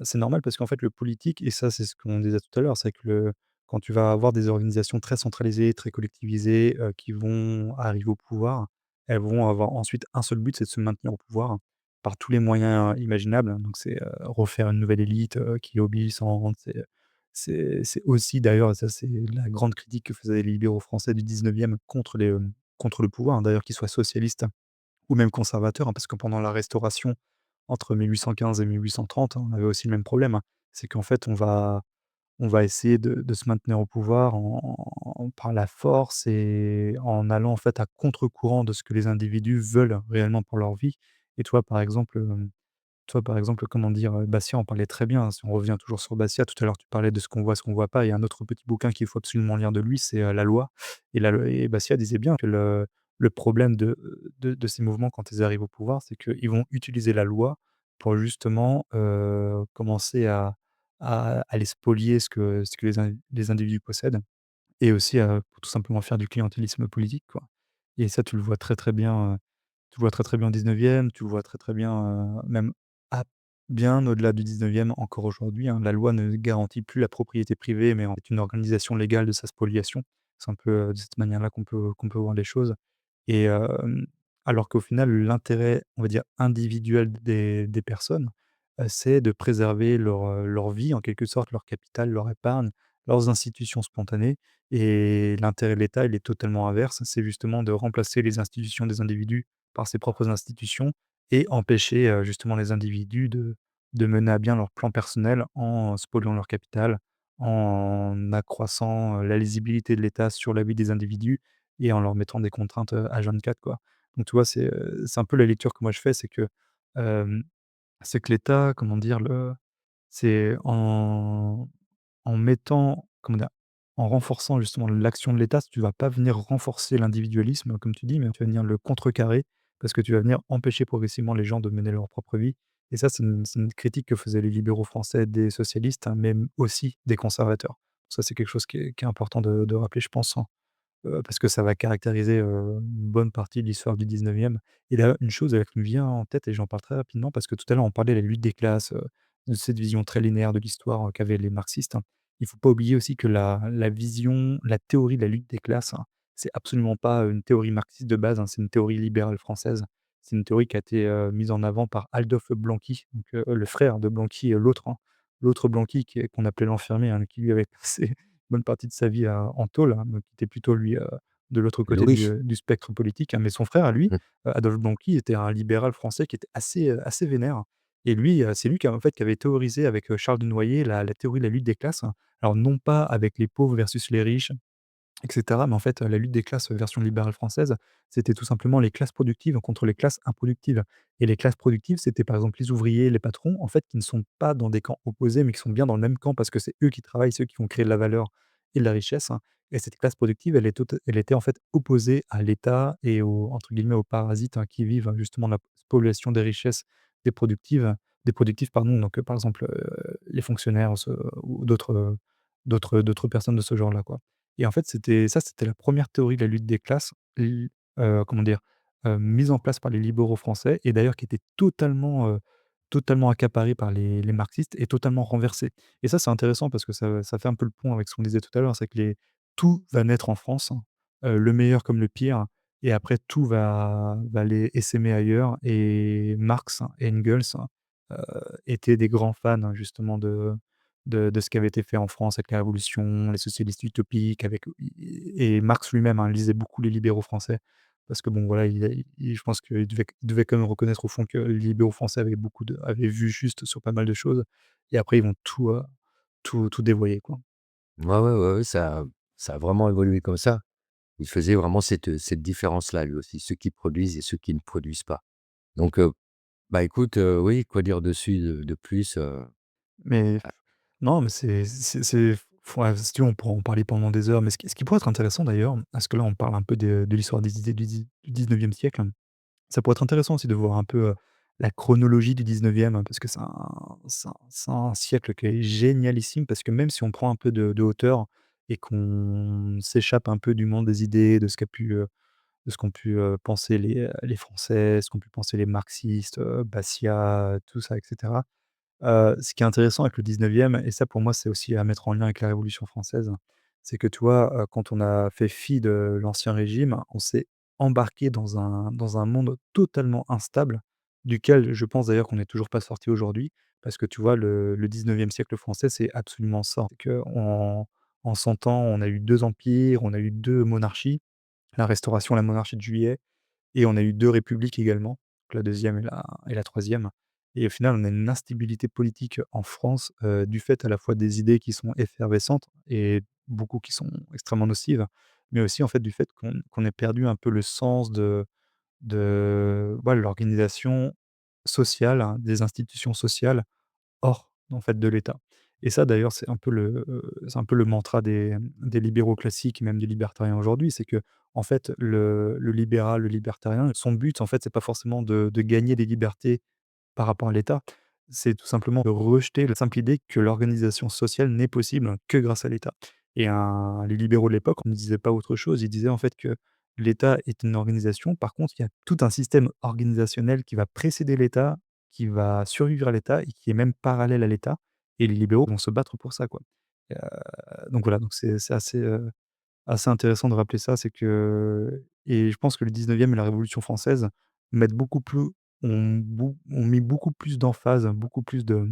c'est normal parce qu'en fait le politique et ça c'est ce qu'on disait tout à l'heure, c'est que quand tu vas avoir des organisations très centralisées, très collectivisées, qui vont arriver au pouvoir, elles vont avoir ensuite un seul but, c'est de se maintenir au pouvoir par tous les moyens imaginables. Donc c'est, refaire une nouvelle élite, qui est obéissante, c'est aussi d'ailleurs, et ça c'est la grande critique que faisaient les libéraux français du 19e contre contre le pouvoir, hein, d'ailleurs qu'ils soient socialistes ou même conservateurs, hein, parce que pendant la Restauration, entre 1815 et 1830, hein, on avait aussi le même problème, hein. C'est qu'en fait on va essayer de se maintenir au pouvoir par la force et en allant en fait à contre-courant de ce que les individus veulent réellement pour leur vie. Et toi par exemple, comment dire? Basquiat en parlait très bien, hein, si on revient toujours sur Basquiat, tout à l'heure tu parlais de Ce qu'on voit pas. Il y a un autre petit bouquin qu'il faut absolument lire de lui, c'est, La Loi. Et Basquiat disait bien que le problème de ces mouvements quand ils arrivent au pouvoir, c'est qu'ils vont utiliser la loi pour justement, commencer à aller spolier ce que les individus possèdent et aussi, pour tout simplement faire du clientélisme politique, quoi. Et ça, tu le vois très, très bien, tu le vois très, très bien au 19e, tu le vois très, très bien, même à bien au-delà du 19e encore aujourd'hui, hein. La loi ne garantit plus la propriété privée, mais en fait une organisation légale de sa spoliation. C'est un peu, de cette manière-là qu'on peut voir les choses. Et alors qu'au final, l'intérêt, on va dire, individuel des personnes, c'est de préserver leur vie, en quelque sorte, leur capital, leur épargne, leurs institutions spontanées. Et l'intérêt de l'État, il est totalement inverse. C'est justement de remplacer les institutions des individus par ses propres institutions et empêcher, justement les individus de mener à bien leur plan personnel en spoliant leur capital, en accroissant, la lisibilité de l'État sur la vie des individus et en leur mettant des contraintes, H24, quoi. Donc tu vois, c'est un peu la lecture que moi je fais, hem, c'est que l'État, comment dire? C'est en mettant, comment dire? En renforçant justement l'action de l'État, tu vas pas venir renforcer l'individualisme comme tu dis, mais tu vas venir le contrecarrer parce que tu vas venir empêcher progressivement les gens de mener leur propre vie. Et ça, c'est une critique que faisaient les libéraux français des socialistes, hein, mais aussi des conservateurs. Ça, c'est quelque chose qui est important de rappeler, je pense, hein. Parce que ça va caractériser, une bonne partie de l'histoire du 19e. Et là, une chose, qui me vient en tête et j'en parle très rapidement parce que tout à l'heure on parlait de la lutte des classes, de cette vision très linéaire de l'histoire, qu'avaient les marxistes, hein. Il faut pas oublier aussi que la théorie de la lutte des classes, hein, c'est absolument pas une théorie marxiste de base, hein, c'est une théorie libérale française. C'est une théorie qui a été, mise en avant par Adolphe Blanqui, donc le frère de Blanqui, l'autre, hein, l'autre Blanqui qu'on appelait l'enfermé, hein, qui lui avait passé une bonne partie de sa vie en tôle, hein, donc qui était plutôt lui, de l'autre côté Louis? du spectre politique, hein. Mais son frère à lui, Mmh. Adolphe Blanqui était un libéral français qui était assez vénère et lui, c'est lui qui avait théorisé avec, Charles Dunoyer la théorie de la lutte des classes. Alors non pas avec les pauvres versus les riches, et cetera. Mais en fait, la lutte des classes, version libérale française, c'était tout simplement les classes productives contre les classes improductives et les classes productives, c'était par exemple les ouvriers, les patrons, en fait, qui ne sont pas dans des camps opposés, mais qui sont bien dans le même camp parce que c'est eux qui travaillent, c'est eux qui vont créer de la valeur et de la richesse, hein. Et cette classe productive, elle était en fait opposée à l'État et aux entre guillemets «aux parasites», hein, qui vivent justement de la spoliation des richesses des productives des productifs pardon, donc par exemple, les fonctionnaires, ou d'autres personnes de ce genre-là, quoi. Et en fait, c'était la première théorie de la lutte des classes, comment dire? Mise en place par les libéraux français et d'ailleurs qui était totalement accaparée par les marxistes et totalement renversée. Et ça, c'est intéressant parce que ça fait un peu le pont avec ce qu'on disait tout à l'heure, c'est que tout va naître en France, hein, le meilleur comme le pire et après tout va aller essaimer ailleurs et Marx et Engels, heu, étaient des grands fans, hein, justement de ce qui avait été fait en France avec la Révolution, les socialistes utopiques avec et Marx lui-même, hein, lisait beaucoup les libéraux français parce que bon voilà, je pense qu'il devait quand même reconnaître au fond que les libéraux français avaient vu juste sur pas mal de choses et après ils vont tout dévoyer, quoi. Ouais, ouais, ouais, ouais, ça a vraiment évolué comme ça. Il faisait vraiment cette différence-là, lui aussi, ceux qui produisent et ceux qui ne produisent pas. Donc, bah, écoute, oui, quoi dire dessus de plus, Mais ah, non, mais c'est ouais, si tu veux, on pourra en parler pendant des heures, mais ce qui pourrait être intéressant d'ailleurs, parce que là on parle un peu de l'histoire des idées du 19e siècle. Ça pourrait être intéressant aussi de voir un peu, la chronologie du 19e, parce que c'est un siècle qui est génialissime parce que même si on prend un peu de hauteur et qu'on s'échappe un peu du monde des idées, de ce qu'ont pu, penser les Français, ce qu'ont pu penser les marxistes, Bastiat, tout ça et cetera. Ce qui est intéressant avec le 19e et ça pour moi c'est aussi à mettre en lien avec la Révolution française, c'est que tu vois, quand on a fait fi de l'Ancien Régime, on s'est embarqué dans un monde totalement instable, duquel je pense d'ailleurs qu'on n'est toujours pas sorti aujourd'hui. Parce que tu vois le 19e siècle français, c'est absolument ça. C'est qu'en 100 ans, on a eu 2 empires, on a eu 2 monarchies, la Restauration, la monarchie de Juillet et on a eu 2 républiques également, donc la deuxième et la troisième. Et au final, on a une instabilité politique en France, du fait à la fois des idées qui sont effervescentes et beaucoup qui sont extrêmement nocives, mais aussi en fait du fait qu'on ait perdu un peu le sens de ouais, l'organisation sociale, hein, des institutions sociales hors, en fait, de l'État. Et ça d'ailleurs, c'est un peu le mantra des libéraux classiques et même des libertariens aujourd'hui, c'est que en fait, le libéral, le libertarien, son but, en fait, c'est pas forcément de gagner des libertés par rapport à l'État. C'est tout simplement de rejeter la simple idée que l'organisation sociale n'est possible que grâce à l'État. Et les libéraux de l'époque ne disaient pas autre chose. Ils disaient en fait que l'État est une organisation. Par contre, il y a tout un système organisationnel qui va précéder l'État, qui va survivre à l'État et qui est même parallèle à l'État. Et les libéraux vont se battre pour ça, quoi. Et donc voilà, donc c'est assez intéressant de rappeler ça, c'est que et je pense que le 19e et la Révolution française mettent beaucoup plus ont mis beaucoup plus d'emphase, beaucoup plus de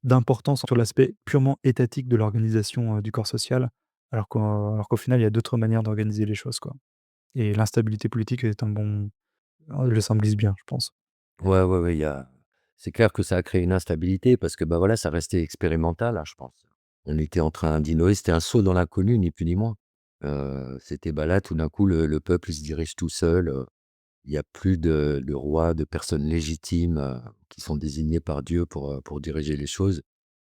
d'importance sur l'aspect purement étatique de l'organisation, du corps social, alors qu'au final, il y a d'autres manières d'organiser les choses, quoi. Et l'instabilité politique est un bon le symbolise bien, je pense. ouais, ouais, ouais, il y a c'est clair que ça a créé une instabilité parce que, bah, voilà, ça restait expérimental, hein, je pense. On était en train d'innover, c'était un saut dans l'inconnu, ni plus ni moins. C'était, bah, là, tout d'un coup, le peuple, il se dirige tout seul, il y a plus de roi, de personnes légitimes, qui sont désignées par Dieu pour diriger les choses.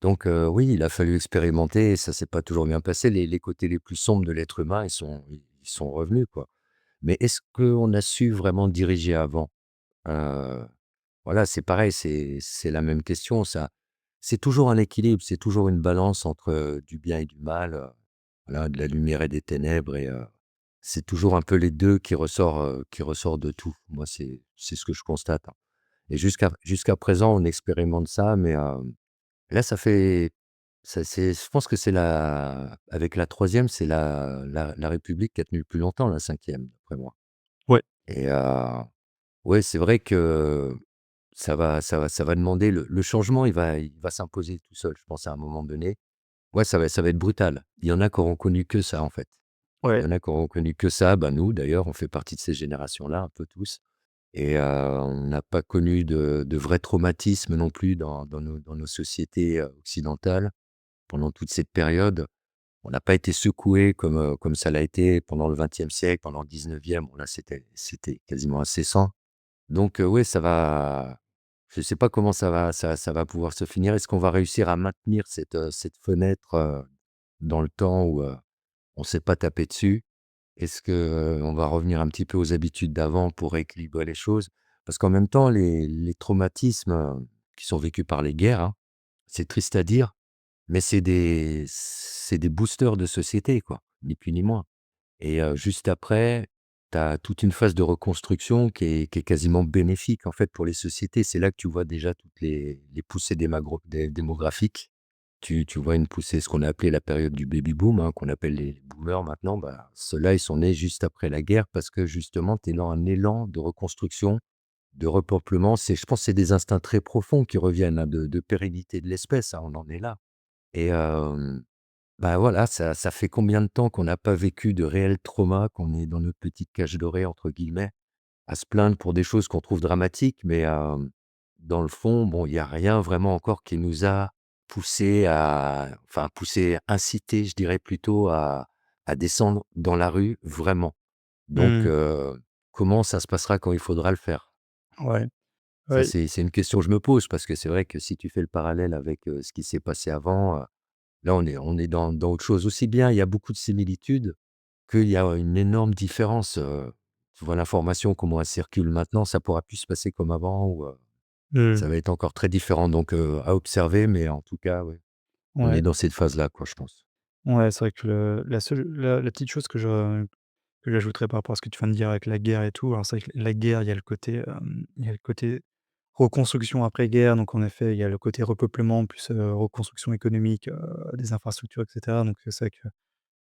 Donc, oui, il a fallu expérimenter et ça s'est pas toujours bien passé. Les côtés les plus sombres de l'être humain, ils sont revenus, quoi. Mais est-ce qu'on a su vraiment diriger avant? Heu, voilà, c'est pareil, c'est la même question, ça. C'est toujours un équilibre, c'est toujours une balance entre, du bien et du mal, voilà, de la lumière et des ténèbres et c'est toujours un peu les 2 qui ressort de tout. Moi, c'est ce que je constate, hein. Et jusqu'à présent, on expérimente ça, mais là, je pense que c'est la avec la troisième, c'est la République qui a tenu le plus longtemps, la cinquième, d'après moi. Ouais. Et ouais, c'est vrai que ça va demander le changement, il va s'imposer tout seul, je pense à un moment donné. Ouais, ça va être brutal. Il y en a qui auront connu que ça, en fait. Il Ouais, y en a qui auront connu que ça, bah, nous d'ailleurs, on fait partie de ces générations-là, un peu tous et on n'a pas connu de vrais traumatismes non plus dans nos sociétés, occidentales pendant toute cette période. On n'a pas été secoués comme ça l'a été pendant le XXe siècle, pendant le 19e. Bon là, c'était quasiment incessant. Donc ouais, je ne sais pas comment ça va pouvoir se finir. Est-ce qu'on va réussir à maintenir cette fenêtre, dans le temps où, on ne s'est pas tapé dessus? Est-ce que, on va revenir un petit peu aux habitudes d'avant pour rééquilibrer les choses? Parce qu'en même temps, les traumatismes, qui sont vécus par les guerres, hein, c'est triste à dire, mais c'est des boosters de société, quoi, ni plus ni moins. Et juste après, tu as toute une phase de reconstruction qui est quasiment bénéfique, en fait, pour les sociétés. C'est là que tu vois déjà toutes les poussées démographiques. Tu vois une poussée, ce qu'on a appelé la période du baby boom, hein, qu'on appelle les boomers maintenant. Bah, ceux-là, ils sont nés juste après la guerre parce que justement, tu es dans un élan de reconstruction, de repeuplement. Je pense que c'est des instincts très profonds qui reviennent, hein, de pérennité de l'espèce, hein, on en est là. Et bah, voilà, ça fait combien de temps qu'on n'a pas vécu de réels traumas, qu'on est dans notre «petite cage dorée» entre guillemets, à se plaindre pour des choses qu'on trouve dramatiques, mais dans le fond, bon, il y a rien vraiment encore qui nous a poussé, incité, je dirais plutôt à descendre dans la rue, vraiment. Donc mmh, comment ça se passera quand il faudra le faire? ouais, Ça, ouais, c'est une question que je me pose parce que c'est vrai que si tu fais le parallèle avec, ce qui s'est passé avant, là, on est dans autre chose. Aussi bien, il y a beaucoup de similitudes qu'il y a une énorme différence, tu vois l'information, comment elle circule maintenant, ça pourra plus se passer comme avant ou, mmh, ça va être encore très différent donc à observer, mais en tout cas, ouais, on est ouais, dans cette phase-là, quoi, je pense. ouais, c'est vrai que la petite chose que j'ajouterais par rapport à ce que tu viens de dire avec la guerre et tout, alors c'est vrai que la guerre, il y a le côté reconstruction après-guerre, donc en effet, il y a le côté repeuplement plus, reconstruction économique, des infrastructures et cetera, donc c'est vrai que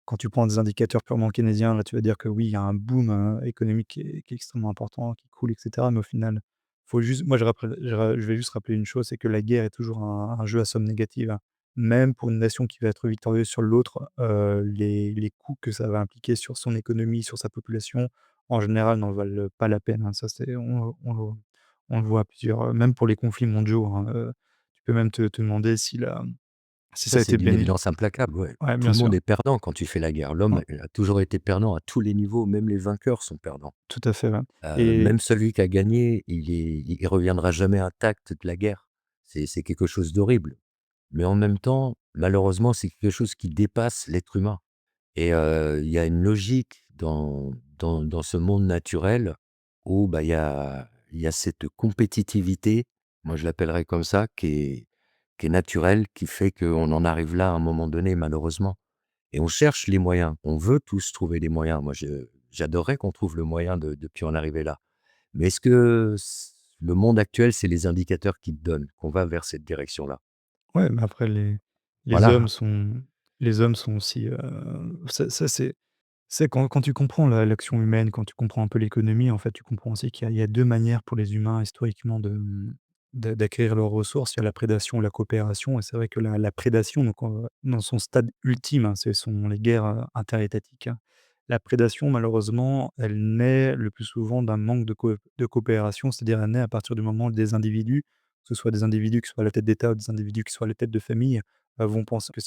quand tu prends des indicateurs purement keynésiens, là, tu vas dire que oui, il y a un boom, économique qui est extrêmement important, qui coule et cetera. Mais au final, faut juste moi je vais juste rappeler une chose, c'est que la guerre est toujours un jeu à somme négative, hein. Même pour une nation qui va être victorieuse sur l'autre, les coûts que ça va impliquer sur son économie, sur sa population, en général, n'en valent pas la peine, hein. Ça, c'est on le voit à plusieurs, même pour les conflits mondiaux, hein, tu peux même te demander si Ça, ça a c'est été d'une béné évidence implacable, ouais. ouais, Tout bien le monde sûr. est perdant quand tu fais la guerre. L'homme Ouais, a toujours été perdant à tous les niveaux, même les vainqueurs sont perdants. tout à fait, ouais et Même celui qui a gagné, il reviendra jamais intact de la guerre. C'est quelque chose d'horrible. Mais en même temps, malheureusement, c'est quelque chose qui dépasse l'être humain et il y a une logique dans ce monde naturel où, bah, il y a cette compétitivité, moi je l'appellerais comme ça, qui est naturelle, qui fait qu'on en arrive là à un moment donné, malheureusement et on cherche les moyens. On veut tous trouver des moyens. Moi, j'adorerais qu'on trouve le moyen de plus en arriver là. Mais est-ce que le monde actuel, c'est les indicateurs qui te donnent qu'on va vers cette direction-là? ouais, mais après les Voilà, hommes hein. sont les hommes sont aussi, ça c'est quand tu comprends l'action humaine, quand tu comprends un peu l'économie, en fait, tu comprends aussi qu'il y a 2 manières pour les humains historiquement d'acquérir leurs ressources. Il y a la prédation et la coopération et c'est vrai que la prédation donc dans son stade ultime, hein, ce sont les guerres, interétatiques, hein. La prédation malheureusement, elle naît le plus souvent d'un manque de coopération, c'est-à-dire elle naît à partir du moment où des individus, que ce soit des individus qui soient à la tête d'État ou des individus qui soient à la tête de famille, vont penser que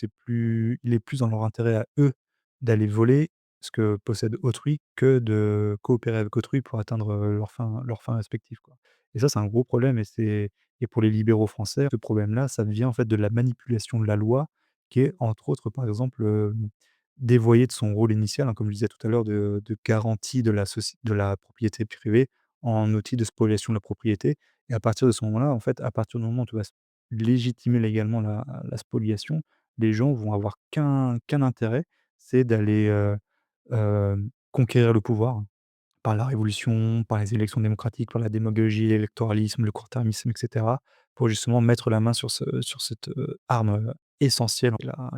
il est plus dans leur intérêt à eux d'aller voler ce que possède autrui que de coopérer avec autrui pour atteindre, leurs fins respectives, quoi. Et ça, c'est un gros problème et pour les libéraux français, ce problème-là, ça vient en fait de la manipulation de la loi qui est entre autres, par exemple, dévoyée de son rôle initial, hein, comme je disais tout à l'heure, de garantie de la propriété privée en outil de spoliation de la propriété et à partir de ce moment-là, en fait, à partir du moment où tu vas légitimer légalement la spoliation, les gens vont avoir qu'un intérêt, c'est d'aller, conquérir le pouvoir par la révolution, par les élections démocratiques, par la démagogie, l'électoralisme, le court-termisme et cetera, pour justement mettre la main sur cette, arme, essentielle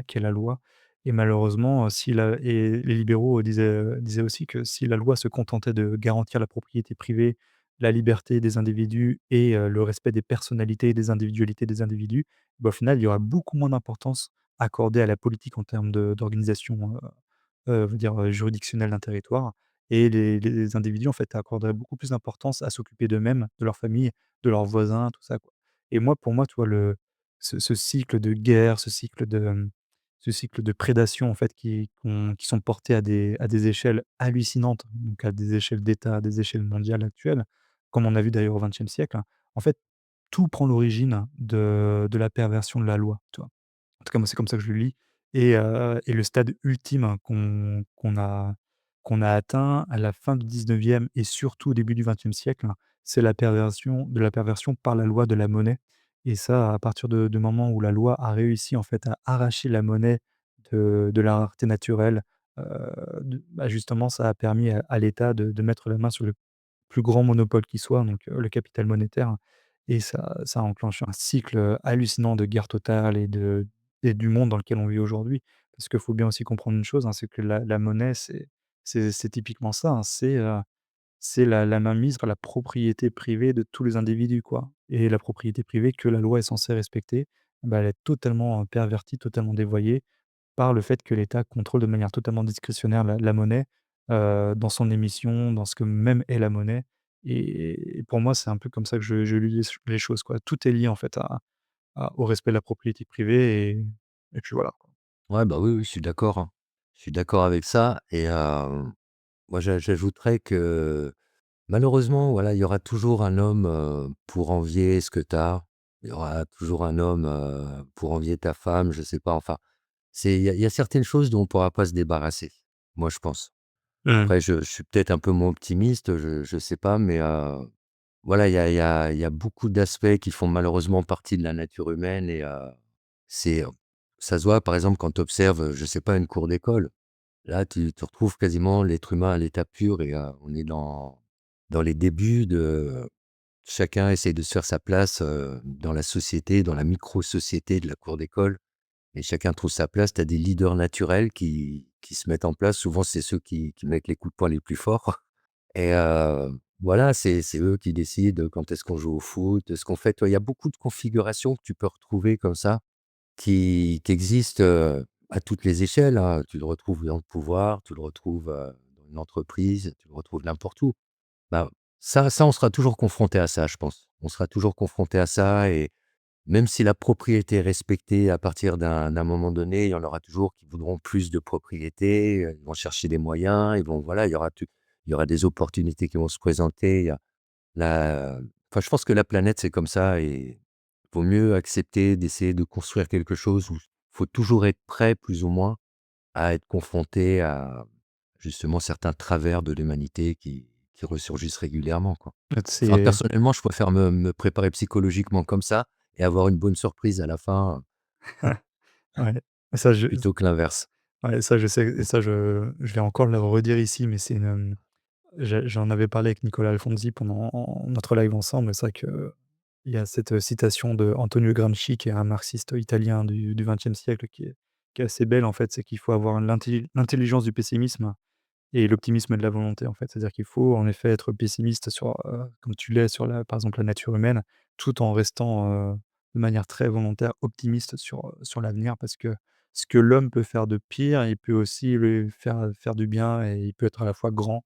qui est la loi et malheureusement, si la et les libéraux, disaient aussi que si la loi se contentait de garantir la propriété privée, la liberté des individus et le respect des personnalités et des individualités des individus, bah, au final, il y aura beaucoup moins d'importance accordée à la politique en termes d'organisation, on va dire, juridictionnelle d'un territoire et les individus, en fait, accorderaient beaucoup plus d'importance à s'occuper d'eux-mêmes, de leur famille, de leurs voisins, tout ça, quoi. Et moi, pour moi, tu vois, ce cycle de guerre, ce cycle de prédation, en fait, qui sont portés à des échelles hallucinantes, donc à des échelles d'État, à des échelles mondiales actuelles, comme on a vu d'ailleurs au XXe siècle, hein. En fait, tout prend l'origine de la perversion de la loi, tu vois? En tout cas, moi, c'est comme ça que je le lis et le stade ultime qu'on a atteint à la fin du 19e et surtout au début du 20e siècle, c'est la perversion par la loi de la monnaie et ça, à partir de du moment où la loi a réussi, en fait, à arracher la monnaie de la rareté naturelle, bah, justement, ça a permis à l'État de mettre la main sur le plus grand monopole qui soit, donc le capital monétaire et ça a enclenché un cycle, hallucinant de guerre totale et du monde dans lequel on vit aujourd'hui. Parce qu'il faut bien aussi comprendre une chose, hein, c'est que la monnaie, c'est typiquement ça, hein, c'est la mainmise sur la propriété privée de tous les individus, quoi et la propriété privée que la loi est censée respecter, bah, elle est totalement, pervertie, totalement dévoyée par le fait que l'État contrôle de manière totalement discrétionnaire la monnaie, dans son émission, dans ce que même est la monnaie et pour moi, c'est un peu comme ça que je lis les choses, quoi. Tout est lié, en fait, au respect de la propriété privée et puis voilà, quoi. Ouais, bah, oui, oui, je suis d'accord, hein. Je suis d'accord avec ça et moi j'ajouterais que malheureusement, voilà, il y aura toujours un homme, pour envier ce que tu as. Il y aura toujours un homme, pour envier ta femme, je sais pas, enfin, il y a certaines choses dont on ne pourra pas se débarrasser, moi je pense. Mmh. Après je suis peut-être un peu moins optimiste, je sais pas, mais voilà, il y a beaucoup d'aspects qui font malheureusement partie de la nature humaine et c'est, ça se voit par exemple quand tu observes, je sais pas, une cour d'école. Là, tu retrouves quasiment l'être humain à l'état pur et on est dans les débuts de chacun essaye de se faire sa place, dans la société, dans la micro-société de la cour d'école et chacun trouve sa place. Tu as des leaders naturels qui se mettent en place. Souvent, c'est ceux qui mettent les coups de poing les plus forts et voilà, c'est eux qui décident quand est-ce qu'on joue au foot, ce qu'on fait. Tu vois, il y a beaucoup de configurations que tu peux retrouver comme ça qui existe, à toutes les échelles, hein. Tu le retrouves dans le pouvoir, tu le retrouves, dans une entreprise, tu le retrouves n'importe où. Bah, ça, on sera toujours confronté à ça, je pense. On sera toujours confronté à ça et même si la propriété est respectée à partir d'un moment donné, il y en aura toujours qui voudront plus de propriété, ils vont chercher des moyens, ils vont voilà, il y aura des opportunités qui vont se présenter. Il y a la enfin, je pense que la planète, c'est comme ça et vaut mieux accepter d'essayer de construire quelque chose où faut toujours être prêt, plus ou moins, à être confronté à, justement, certains travers de l'humanité qui ressurgissent régulièrement, quoi. Enfin, C'est personnellement, je préfère me préparer psychologiquement comme ça et avoir une bonne surprise à la fin, ouais, ça je plutôt que l'inverse. ouais, ça je sais et ça je vais encore le redire ici, mais c'est j'en avais parlé avec Nicolas Alfonsi pendant notre live ensemble, c'est vrai qu'il y a cette, citation de Antonio Gramsci qui est un marxiste italien du XXe siècle qui est assez belle en fait, c'est qu'il faut avoir l'intelligence du pessimisme et l'optimisme de la volonté, en fait. C'est-à-dire qu'il faut en effet être pessimiste sur, comme tu l'es sur la par exemple, la nature humaine, tout en restant, de manière très volontaire, optimiste sur l'avenir parce que ce que l'homme peut faire de pire, il peut aussi lui faire du bien et il peut être à la fois grand,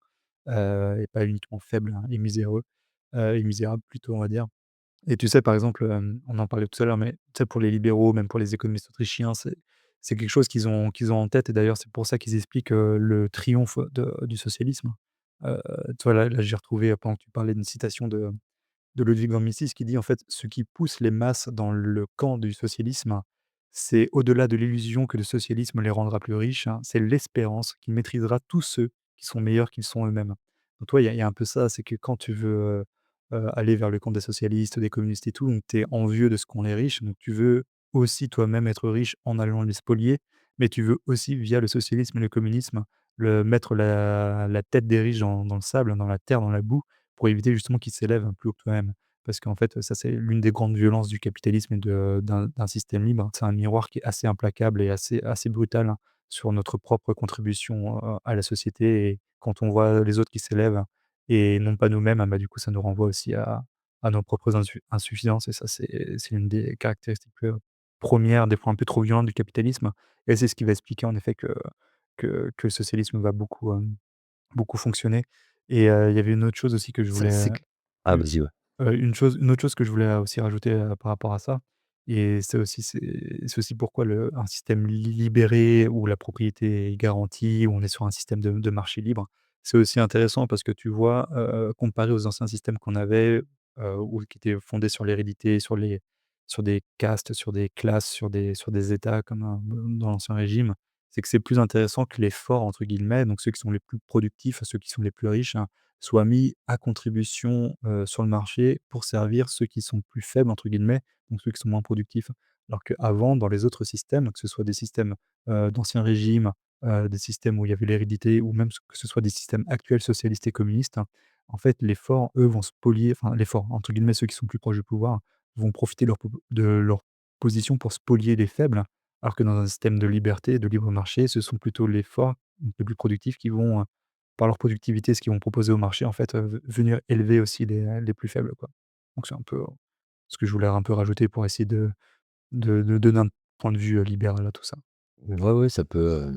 et pas uniquement faible, hein, et miséreux, et misérable plutôt, on va dire. Et tu sais, par exemple, on en parlait tout à l'heure, mais tu sais, pour les libéraux, même pour les économistes autrichiens, c'est quelque chose qu'ils ont en tête et d'ailleurs, c'est pour ça qu'ils expliquent, le triomphe du socialisme. Tu vois, là, j'ai retrouvé, pendant que tu parlais d'une citation de Ludwig von Mises qui dit en fait: «Ce qui pousse les masses dans le camp du socialisme, c'est au-delà de l'illusion que le socialisme les rendra plus riches, hein, c'est l'espérance qu'il maîtrisera tous ceux qui sont meilleurs qu'ils sont eux-mêmes». Donc toi, il y a un peu ça, c'est que quand tu veux, aller vers le camp des socialistes, des communistes et tout, donc tu es envieux de ce qu'ont les riches, donc tu veux aussi toi-même être riche en allant les spolier, mais tu veux aussi via le socialisme et le communisme, le mettre la tête des riches dans le sable, dans la terre, dans la boue pour éviter justement qu'ils s'élèvent plus haut que toi-même. Parce qu'en fait, ça, c'est l'une des grandes violences du capitalisme et d'un système libre. C'est un miroir qui est assez implacable et assez brutal, hein, sur notre propre contribution, à la société et quand on voit les autres qui s'élèvent et non pas nous-mêmes. Ah bah, du coup, ça nous renvoie aussi à nos propres insuffisances et ça, c'est une des caractéristiques, 1, des fois un peu trop violentes du capitalisme et c'est ce qui va expliquer en effet que le socialisme va beaucoup fonctionner et il y avait une autre chose aussi que je Ça, voulais, c'est q ah, u vas-y, ouais. une autre chose que je voulais aussi rajouter, par rapport à ça et c'est aussi pourquoi un système libéré où la propriété est garantie, où on est sur un système de marché libre, c'est aussi intéressant parce que tu vois, comparé aux anciens systèmes qu'on avait, ou qui étaient fondés sur l'hérédité, sur des castes, sur des classes, sur des États comme, dans l'ancien régime, c'est que c'est plus intéressant que «les forts» entre guillemets, donc ceux qui sont les plus productifs, ceux qui sont les plus riches, hein, soient mis à contribution, sur le marché pour servir ceux qui sont «plus faibles» entre guillemets, donc ceux qui sont moins productifs. Alors qu'avant, dans les autres systèmes, que ce soit des systèmes, d'Ancien Régime, des systèmes où il y avait l'hérédité ou même que ce soit des systèmes actuels socialistes et communistes, hein, en fait, les forts, eux, vont spolier enfin «les forts» entre guillemets, ceux qui sont plus proches du pouvoir, vont profiter de leur position pour spolier les faibles, alors que dans un système de liberté, de libre marché, ce sont plutôt les forts, les plus productifs qui vont, par leur productivité, ce qu'ils vont proposer au marché, en fait, venir élever aussi les plus faibles, quoi. Donc c'est un peu, ce que je voulais un peu rajouter pour essayer de donner un point de vue, libéral à tout ça. Ouais, ouais, ça peut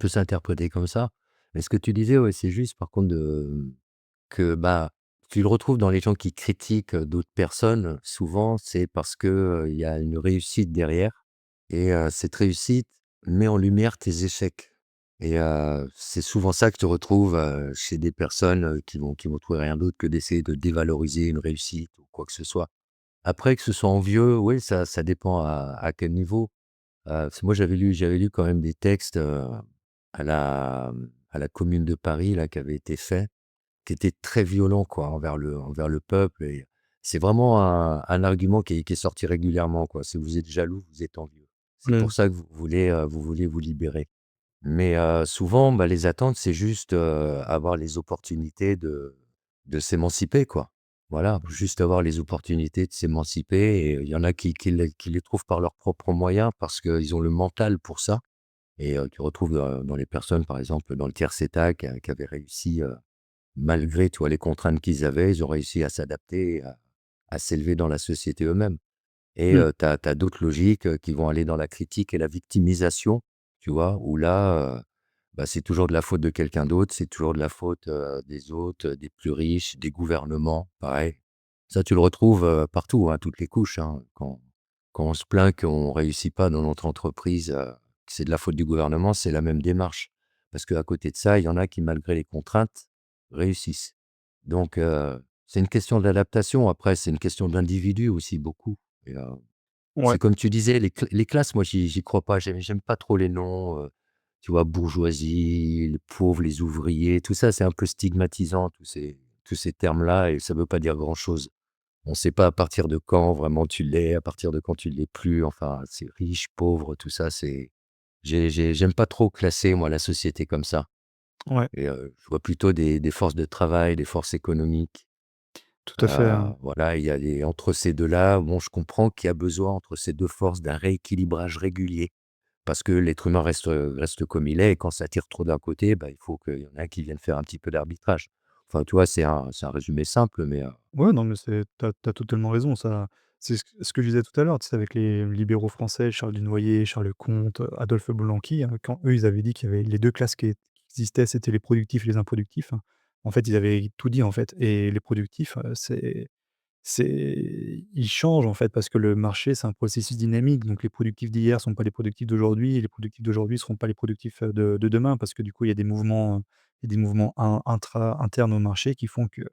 s'interpréter comme ça. Mais ce que tu disais, ouais, c'est juste par contre que, bah, tu le retrouves dans les gens qui critiquent, d'autres personnes, souvent, c'est parce que, il y a une réussite derrière et cette réussite met en lumière tes échecs et c'est souvent ça que tu retrouves, chez des personnes, qui vont trouver rien d'autre que d'essayer de dévaloriser une réussite ou quoi que ce soit. Après que ce soit envieux, oui, ça dépend à quel niveau. Parce que moi j'avais lu quand même des textes, à la Commune de Paris là, qui avaient été faits, qui étaient très violents quoi, envers le peuple et c'est vraiment un argument qui est sorti régulièrement quoi. Si vous êtes jaloux, vous êtes envieux. C'est Mmh. pour ça que vous voulez vous libérer. Mais souvent, bah, les attentes, c'est juste, avoir les opportunités de s'émanciper, quoi. Voilà, juste avoir les opportunités de s'émanciper et il y en a qui les trouvent par leurs propres moyens parce qu'ils ont le mental pour ça et tu retrouves, dans les personnes, par exemple, dans le tiers état qui avaient réussi, malgré, tu vois, les contraintes qu'ils avaient, ils ont réussi à s'adapter et à s'élever dans la société eux-mêmes. Et Mmh. tu as d'autres logiques, qui vont aller dans la critique et la victimisation, tu vois? Où là, bah, c'est toujours de la faute de quelqu'un d'autre, c'est toujours de la faute, des autres, des plus riches, des gouvernements, pareil. Ça, tu le retrouves, partout, hein, toutes les couches, hein. Quand on se plaint qu'on réussit pas dans notre entreprise, que c'est de la faute du gouvernement, c'est la même démarche. Parce qu'à côté de ça, il y en a qui, malgré les contraintes, réussissent. Donc c'est une question d'adaptation. Après, c'est une question d'individu aussi beaucoup et Ouais. c'est comme tu disais, les classes, moi, j'y crois pas. J'aime pas trop les noms, tu vois? Bourgeoisie, les pauvres, les ouvriers, tout ça, c'est un peu stigmatisant, tous ces termes-là et ça veut pas dire grand-chose. On sait pas à partir de quand vraiment tu l'es, à partir de quand tu l'es plus. Enfin, c'est riche, pauvre, tout ça, j'aime pas trop classer, moi, la société comme ça Ouais, et je vois plutôt des forces de travail, des forces économiques. tout à fait, hein. Voilà, il y a les entre ces 2 là, bon, je comprends qu'il y a besoin entre ces 2 forces d'un rééquilibrage régulier. Parce que l'être humain reste comme il est et quand ça tire trop d'un côté, bah, il faut qu'il y en ait un qui vienne faire un petit peu d'arbitrage. Enfin, tu vois, c'est un résumé simple, mais Ouais, non, mais tu as totalement raison, ça c'est ce que je disais tout à l'heure, tu sais, avec les libéraux français, Charles Dunoyer, Charles Comte, Adolphe Blanqui, hein, quand eux, ils avaient dit qu'il y avait les 2 classes qui existaient, c'était les productifs et les improductifs, hein. En fait, ils avaient tout dit, en fait et les productifs, ils changent, en fait, parce que le marché, c'est un processus dynamique, donc les productifs d'hier sont pas les productifs d'aujourd'hui et les productifs d'aujourd'hui seront pas les productifs, de demain parce que, du coup, il y a des mouvements, il y a des mouvements internes au marché qui font que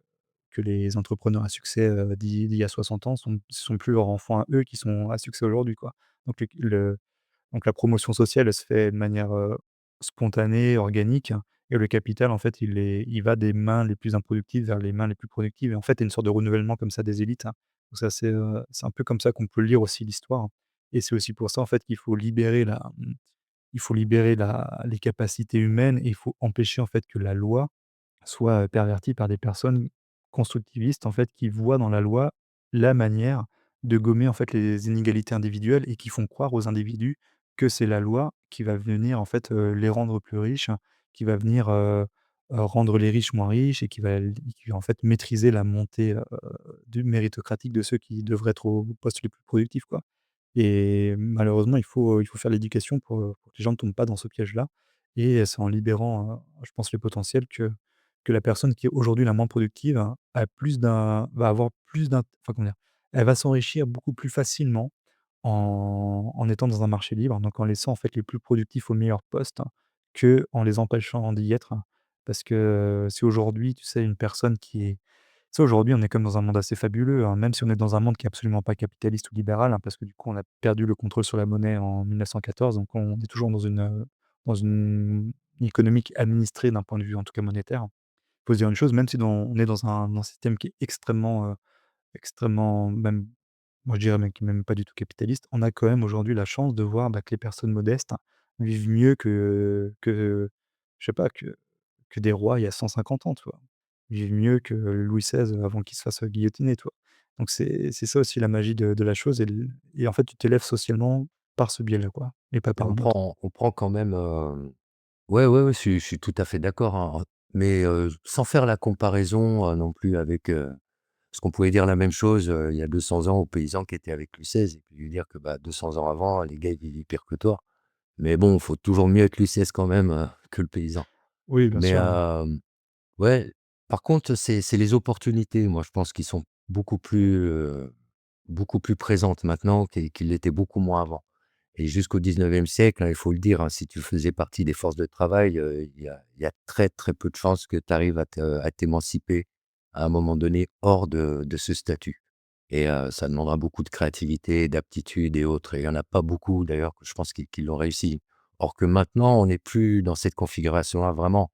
les entrepreneurs à succès, d'il y a 60 ans sont plus leurs enfants à eux qui sont à succès aujourd'hui, quoi. Donc donc la promotion sociale, elle se fait de manière, spontanée, organique et le capital, en fait, il va des mains les plus improductives vers les mains les plus productives et en fait, il y a une sorte de renouvellement comme ça des élites, hein. Donc c'est un peu comme ça qu'on peut lire aussi l'histoire et c'est aussi pour ça, en fait, qu'il faut libérer il faut libérer les capacités humaines et il faut empêcher, en fait, que la loi soit, perverti par des personnes constructivistes, en fait, qui voient dans la loi la manière de gommer, en fait, les inégalités individuelles et qui font croire aux individus que c'est la loi qui va venir, en fait, les rendre plus riches, qui va venir, rendre les riches moins riches et qui va en fait maîtriser la montée, du méritocratique de ceux qui devraient être aux postes les plus productifs, quoi. Et malheureusement, il faut faire l'éducation pour que les gens ne tombent pas dans ce piège-là et c'est en libérant, je pense, le potentiel que la personne qui est aujourd'hui la moins productive va avoir plus enfin, comment dire? Elle va s'enrichir beaucoup plus facilement en étant dans un marché libre, donc en laissant en fait les plus productifs aux meilleurs postes, qu'en les empêchant d'y être. Parce que si aujourd'hui, tu sais, une personne qui est tu sais, aujourd'hui, on est comme dans un monde assez fabuleux, hein, même si on est dans un monde qui est absolument pas capitaliste ou libéral, hein, parce que du coup, on a perdu le contrôle sur la monnaie en 1914, donc on est toujours dans une économie qui est administrée d'un point de vue, en tout cas monétaire. Faut se dire une chose, même si on est dans un système qui est extrêmement même moi je dirais même qui est même pas du tout capitaliste, on a quand même aujourd'hui la chance de voir, bah, que les personnes modestes vivent mieux que je sais pas, que des rois il y a 150 ans, tu vois? Vivent mieux que Louis XVI avant qu'il se fasse, guillotiner, tu vois? Donc c'est ça aussi la magie de la chose et en fait tu t'élèves socialement par ce biais-là, quoi et pas Et par un autre. on prend quand même, ouais, ouais, ouais, je suis tout à fait d'accord, hein, mais sans faire la comparaison, non plus avec, parce qu'on pouvait dire la même chose, il y a 200 ans aux paysans qui étaient avec Louis XVI et puis lui dire que, bah, 200 ans avant, les gars, ils vivaient pire que toi. Mais bon, faut toujours mieux être Louis XVI quand même, que le paysan. Oui, bien Mais sûr, ouais, par contre, c'est les opportunités, moi, je pense, qui sont beaucoup plus présentes maintenant qu'ils l'étaient beaucoup moins avant. Et jusqu'au 19e siècle, hein, il faut le dire, hein, si tu faisais partie des forces de travail, il y a très, très peu de chances que tu arrives à t'émanciper à un moment donné hors de ce statut. Et ça demandera beaucoup de créativité, d'aptitude et autres. Et il y en a pas beaucoup d'ailleurs que je pense qui l'ont réussi. Or que maintenant, on n'est plus dans cette configuration-là vraiment.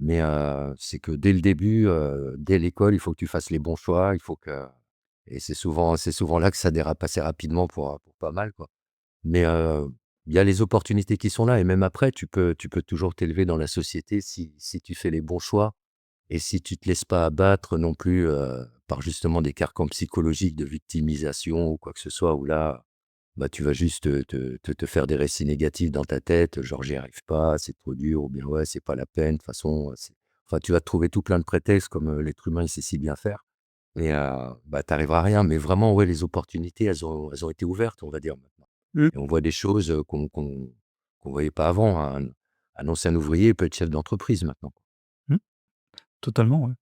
Mais c'est que dès le début, dès l'école, il faut que tu fasses les bons choix, il faut que et c'est souvent là que ça dérape assez rapidement pour pas mal, quoi. Mais il y a les opportunités qui sont là et même après, tu peux toujours t'élever dans la société si tu fais les bons choix et si tu te laisses pas abattre non plus, par justement des carcans psychologiques de victimisation ou quoi que ce soit, où là, bah, tu vas juste te faire des récits négatifs dans ta tête, genre: «J'y arrive pas, c'est trop dur» ou bien: «Ouais, c'est pas la peine, de toute façon, c'est» enfin, tu vas te trouver tout plein de prétextes comme, l'être humain, il sait si bien faire et bah, tu arriveras à rien. Mais vraiment, ouais, les opportunités, elles ont été ouvertes, on va dire, maintenant mmh, et on voit des choses, qu'on voyait pas avant. Un ancien ouvrier peut être chef d'entreprise maintenant. mmh, totalement, ouais.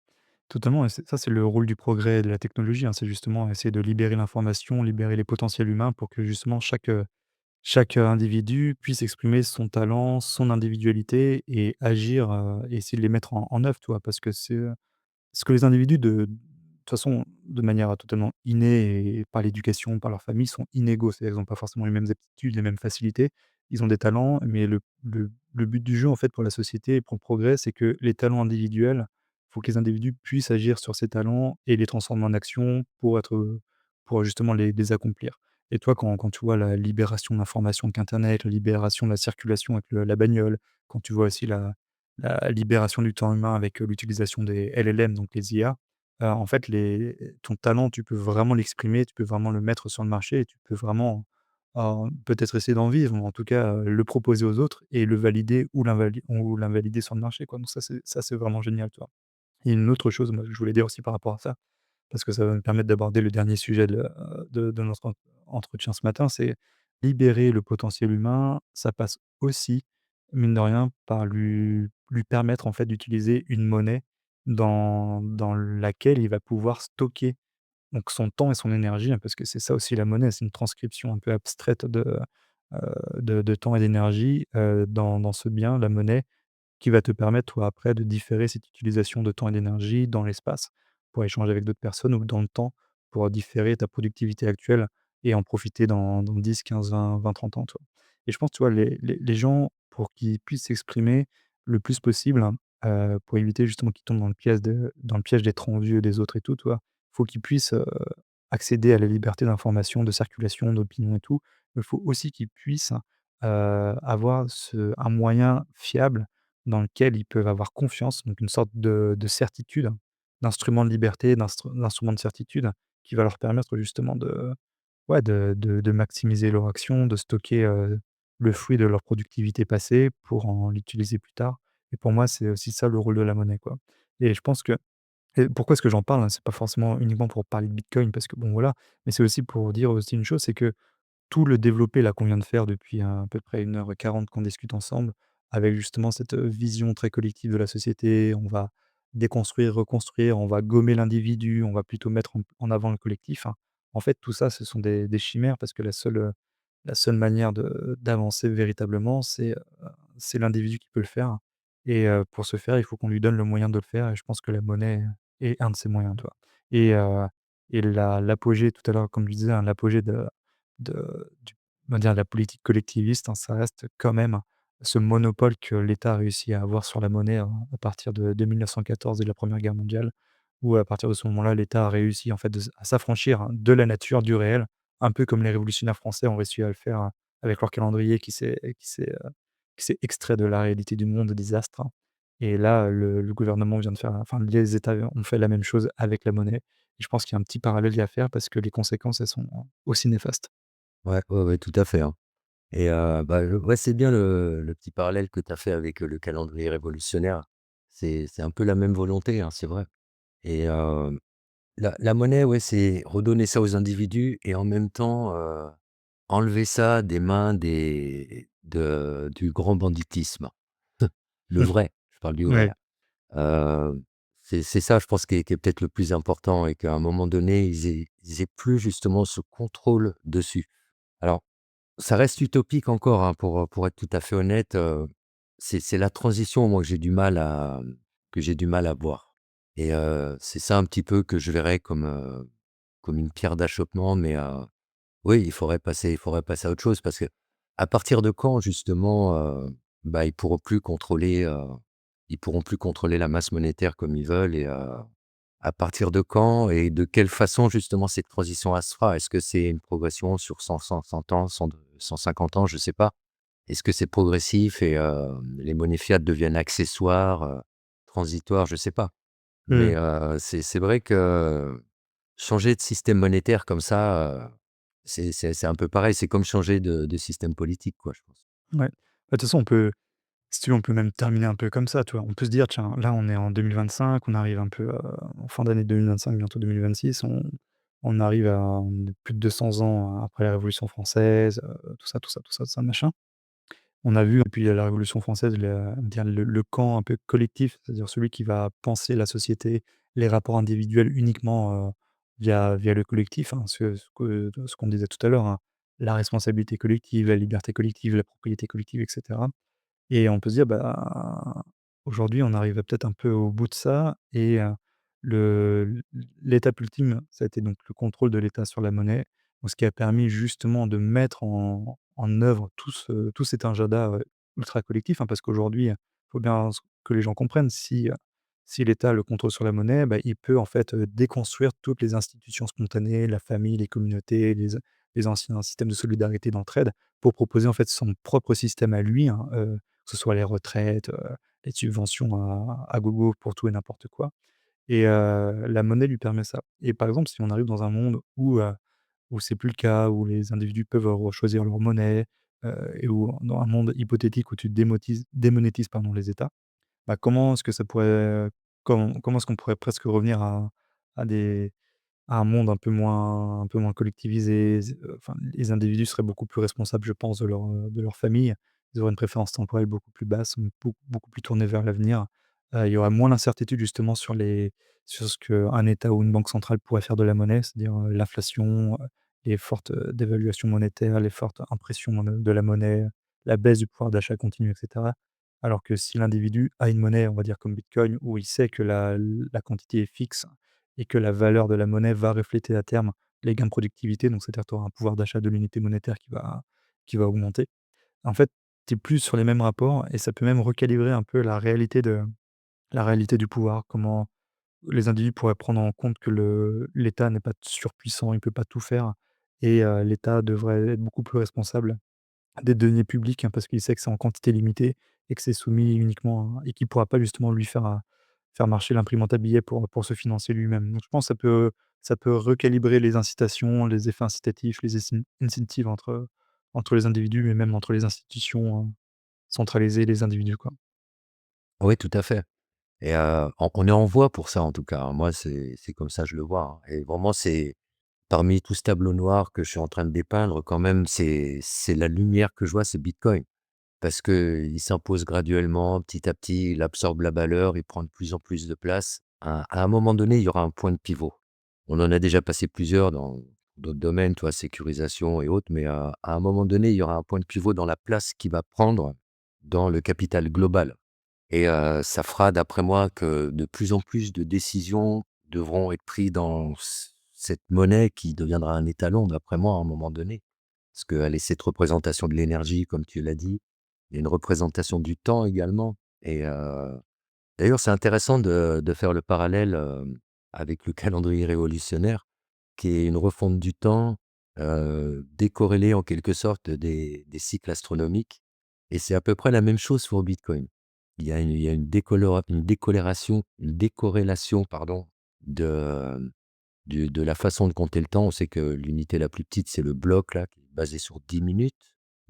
Totalement et c'est le rôle du progrès et de la technologie, hein. C'est justement essayer de libérer l'information, libérer les potentiels humains pour que justement chaque individu puisse exprimer son talent, son individualité et agir, et essayer de les mettre en œuvre, tu vois? Parce que ce que les individus de toute façon, de manière totalement innée et par l'éducation, par leur famille, sont inégaux. C'est-à-dire ils ont pas forcément les mêmes aptitudes, les mêmes facilités. Ils ont des talents, mais le but du jeu, en fait, pour la société et pour le progrès, c'est que les talents individuels, il faut que les individus puissent agir sur ces talents et les transformer en action pour justement les accomplir. Et toi, quand tu vois la libération de l'information avec internet, la libération de la circulation avec la bagnole, quand tu vois aussi la libération du temps humain avec, l'utilisation des LLM, donc les IA, en fait, ton talent, tu peux vraiment l'exprimer, tu peux vraiment le mettre sur le marché et tu peux vraiment, peut-être essayer d'en vivre ou en tout cas, le proposer aux autres et le valider ou l'invalider sur le marché, quoi. Donc ça, c'est vraiment génial, tu vois? Et une autre chose, moi, que je voulais dire aussi par rapport à ça, parce que ça va me permettre d'aborder le dernier sujet de notre entretien ce matin, c'est libérer le potentiel humain. Ça passe aussi, mine de rien, par lui permettre, en fait, d'utiliser une monnaie dans laquelle il va pouvoir stocker donc son temps et son énergie, hein, parce que c'est ça aussi la monnaie, c'est une transcription un peu abstraite de temps et d'énergie, dans ce bien, la monnaie qui va te permettre, toi, après, de différer cette utilisation de temps et d'énergie dans l'espace, pour échanger avec d'autres personnes ou dans le temps, pour différer ta productivité actuelle et en profiter dans 10, 15, 20, 30 ans, tu vois? Et je pense, tu vois, les gens, pour qu'ils puissent s'exprimer le plus possible, hein, pour éviter justement qu'ils tombent dans le piège d'être envieux des autres et tout, tu vois? Faut qu'ils puissent, accéder à la liberté d'information, de circulation, d'opinion et tout. Il faut aussi qu'ils puissent, avoir un moyen fiable dans lequel ils peuvent avoir confiance, donc une sorte de certitude, d'instrument de liberté, d'instrument de certitude qui va leur permettre justement ouais, de maximiser leur action, de stocker, le fruit de leur productivité passée pour en l'utiliser plus tard et pour moi, c'est aussi ça le rôle de la monnaie, quoi. Et je pense que et pourquoi est-ce que j'en parle, hein? C'est pas forcément uniquement pour parler de bitcoin parce que bon, voilà, mais c'est aussi pour dire aussi une chose, c'est que tout le développé là qu'on vient de faire depuis à peu près 1h40 qu'on discute ensemble, avec justement cette, vision très collective de la société. On va déconstruire, reconstruire, on va gommer l'individu, on va plutôt mettre en avant le collectif, hein. En fait, tout ça, ce sont des chimères parce que la seule manière de d'avancer véritablement, c'est l'individu qui peut le faire et pour ce faire, il faut qu'on lui donne le moyen de le faire et je pense que la monnaie est un de ces moyens, tu vois? Et l'apogée tout à l'heure, comme je disais, hein, l'apogée du on va dire la politique collectiviste, hein, ça reste quand même ce monopole que l'État a réussi à avoir sur la monnaie, à partir de 1914 et de la Première Guerre mondiale, où à partir de ce moment-là, l'État a réussi en fait à s'affranchir, hein, de la nature, du réel, un peu comme les révolutionnaires français ont réussi à le faire, avec leur calendrier qui s'est extrait de la réalité du monde des astres, hein. Et là, le gouvernement vient de faire enfin les États ont fait la même chose avec la monnaie et je pense qu'il y a un petit parallèle à faire parce que les conséquences, elles sont aussi néfastes. Ouais, ouais, ouais, tout à fait, hein. Et bah, ouais, c'est bien le petit parallèle que tu as fait avec, le calendrier révolutionnaire. C'est un peu la même volonté, hein, c'est vrai. Et la monnaie, ouais, c'est redonner ça aux individus et en même temps, enlever ça des mains du grand banditisme. Le vrai, je parle du vrai. Ouais. Heu, c'est ça, je pense, qui est peut-être le plus important et qu'à un moment donné, ils aient plus justement ce contrôle dessus. Alors, ça reste utopique encore, hein, pour être tout à fait honnête, c'est la transition, moi, que j'ai du mal à voir. Et c'est ça un petit peu que je verrais comme une pierre d'achoppement, mais oui, il faudrait passer à autre chose parce que à partir de quand justement, bah, ils pourront plus contrôler la masse monétaire comme ils veulent et à partir de quand et de quelle façon justement cette transition elle se fera? Est-ce que c'est une progression sur 100 ans, 150 ans? Je sais pas. Est-ce que c'est progressif et les monnaies fiat deviennent accessoires, transitoires? Je sais pas. Mais Mmh. c'est vrai que changer de système monétaire comme ça, c'est un peu pareil. C'est comme changer de système politique, quoi, je pense. Ouais. Bah, de toute façon, on peut si tu veux, on peut même terminer un peu comme ça, tu vois? On peut se dire: «Tiens, là, on est en 2025, on arrive un peu, en fin d'année 2025, bientôt 2026, on arrive à on est plus de 200 ans après la Révolution française, tout ça, machin». On a vu depuis la Révolution française on va dire le camp un peu collectif, c'est-à-dire celui qui va penser la société, les rapports individuels uniquement, via le collectif, hein, ce qu'on disait tout à l'heure, hein, la responsabilité collective, la liberté collective, la propriété collective et cetera. Et on peut se dire, bah, aujourd'hui, on arrive peut-être un peu au bout de ça et le l'étape ultime, ça a été donc le contrôle de l'État sur la monnaie. Donc ce qui a permis justement de mettre en œuvre tout cet agenda, ultra collectif, hein, parce qu'aujourd'hui, il faut bien que les gens comprennent, si l'État a le contrôle sur la monnaie, bah, il peut en fait, déconstruire toutes les institutions spontanées, la famille, les communautés, les anciens systèmes de solidarité, d'entraide, pour proposer en fait son propre système à lui, hein, que ce soit les retraites, les subventions à gogo pour tout et n'importe quoi et la monnaie lui permet ça et par exemple, si on arrive dans un monde où c'est plus le cas, où les individus peuvent, choisir leur monnaie, et où dans un monde hypothétique où tu démonétises, pardon, les États, bah, comment est-ce qu'on pourrait presque revenir à des à un monde un peu moins collectivisé, enfin, les individus seraient beaucoup plus responsables, je pense, de leur famille. Ils auraient une préférence temporelle beaucoup plus basse, beaucoup plus tournée vers l'avenir. Il y aurait moins d'incertitude justement sur ce qu'un État ou une banque centrale pourrait faire de la monnaie, c'est-à-dire, l'inflation, les fortes, dévaluations monétaires, les fortes impressions de la monnaie, la baisse du pouvoir d'achat continu et cetera. Alors que si l'individu a une monnaie, on va dire comme Bitcoin, où il sait que la quantité est fixe et que la valeur de la monnaie va refléter à terme les gains de productivité, donc c'est-à-dire tu auras un pouvoir d'achat de l'unité monétaire qui va augmenter. En fait, tu es plus sur les mêmes rapports et ça peut même recalibrer un peu la réalité du pouvoir. Comment les individus pourraient prendre en compte que l'État n'est pas surpuissant, il ne peut pas tout faire et l'État devrait être beaucoup plus responsable des deniers publics, hein, parce qu'il sait que c'est en quantité limitée et que c'est soumis uniquement et qu'il pourra pas justement lui faire marcher l'imprimante à billets pour se financer lui-même. Donc je pense que ça peut recalibrer les incitations, les effets incitatifs, les incentives entre les individus, mais même entre les institutions, centralisées et les individus, quoi. Oui, tout à fait. Et on est en voie pour ça en tout cas, hein. Moi, c'est comme ça que je le vois, hein, et vraiment c'est parmi tout ce tableau noir que je suis en train de dépeindre quand même, c'est la lumière que je vois, c'est Bitcoin. Parce qu'il s'impose graduellement, petit à petit, il absorbe la valeur, il prend de plus en plus de place. À un moment donné, il y aura un point de pivot. On en a déjà passé plusieurs dans d'autres domaines, toi, sécurisation et autres, mais à un moment donné, il y aura un point de pivot dans la place qu'il va prendre dans le capital global. Et ça fera, d'après moi, que de plus en plus de décisions devront être prises dans cette monnaie qui deviendra un étalon, d'après moi, à un moment donné. Parce qu'elle est cette représentation de l'énergie, comme tu l'as dit. Il y a une représentation du temps également. Et d'ailleurs, c'est intéressant de faire le parallèle avec le calendrier révolutionnaire, qui est une refonte du temps décorrélée en quelque sorte des cycles astronomiques. Et c'est à peu près la même chose pour Bitcoin. Il y a une décorrélation pardon, de, de la façon de compter le temps. On sait que l'unité la plus petite, c'est le bloc, là, qui est basé sur 10 minutes,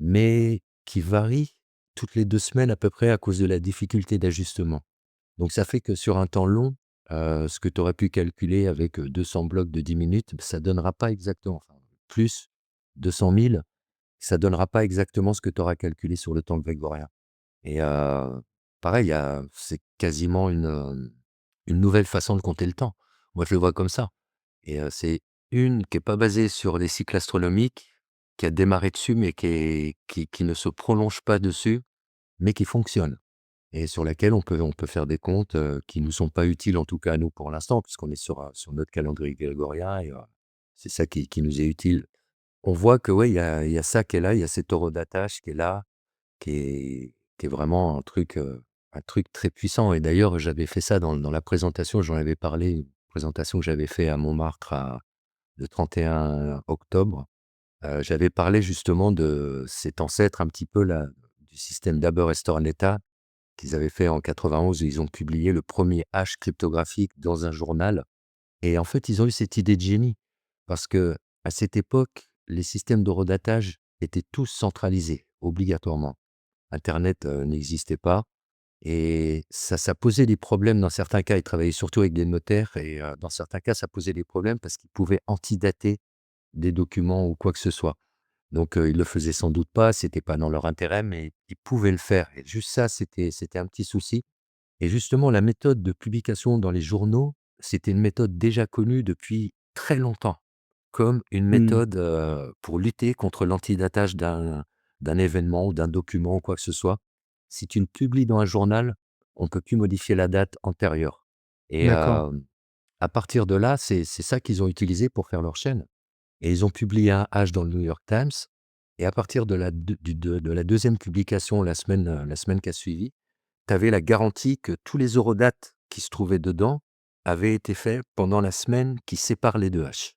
mais qui varie toutes les 2 semaines à peu près à cause de la difficulté d'ajustement. Donc ça fait que sur un temps long, ce que tu aurais pu calculer avec 200 blocs de 10 minutes, ça donnera pas exactement, enfin plus 200 000, ça donnera pas exactement ce que tu auras calculé sur le temps grégorien. Et pareil, c'est quasiment une nouvelle façon de compter le temps. Moi, je le vois comme ça. Et c'est une qui est pas basée sur les cycles astronomiques, qui a démarré dessus, mais qui ne se prolonge pas dessus, mais qui fonctionne et sur laquelle on peut faire des comptes, qui nous sont pas utiles, en tout cas à nous pour l'instant, puisqu'on est sur notre calendrier grégorien et c'est ça qui nous est utile. On voit que ouais, il y a ça qui est là, il y a cet horodatage qui est là, qui est vraiment un truc très puissant et d'ailleurs, j'avais fait ça dans la présentation, j'en avais parlé, une présentation que j'avais fait à Montmartre le 31 octobre. J'avais parlé justement de cet ancêtre un petit peu là, du système d'Haber-Esterleta qu'ils avaient fait en 91 où ils ont publié le premier hash cryptographique dans un journal et en fait, ils ont eu cette idée de génie parce que à cette époque, les systèmes d'horodatage étaient tous centralisés, obligatoirement. Internet, n'existait pas et ça posait des problèmes dans certains cas. Ils travaillaient surtout avec des notaires et dans certains cas, ça posait des problèmes parce qu'ils pouvaient antidater des documents ou quoi que ce soit. Donc ils le faisaient sans doute pas, c'était pas dans leur intérêt, mais ils pouvaient le faire et juste ça, c'était un petit souci et justement la méthode de publication dans les journaux, c'était une méthode déjà connue depuis très longtemps, comme une Mmh. méthode, pour lutter contre l'antidatage d'un événement ou d'un document ou quoi que ce soit. Si tu le publies dans un journal, on ne peut plus modifier la date antérieure et D'accord, à partir de là, c'est ça qu'ils ont utilisé pour faire leur chaîne et ils ont publié un hash dans le New York Times et à partir de de la 2e publication la semaine qui a suivi, tu avais la garantie que tous les horodates qui se trouvaient dedans avaient été faits pendant la semaine qui sépare les 2 haches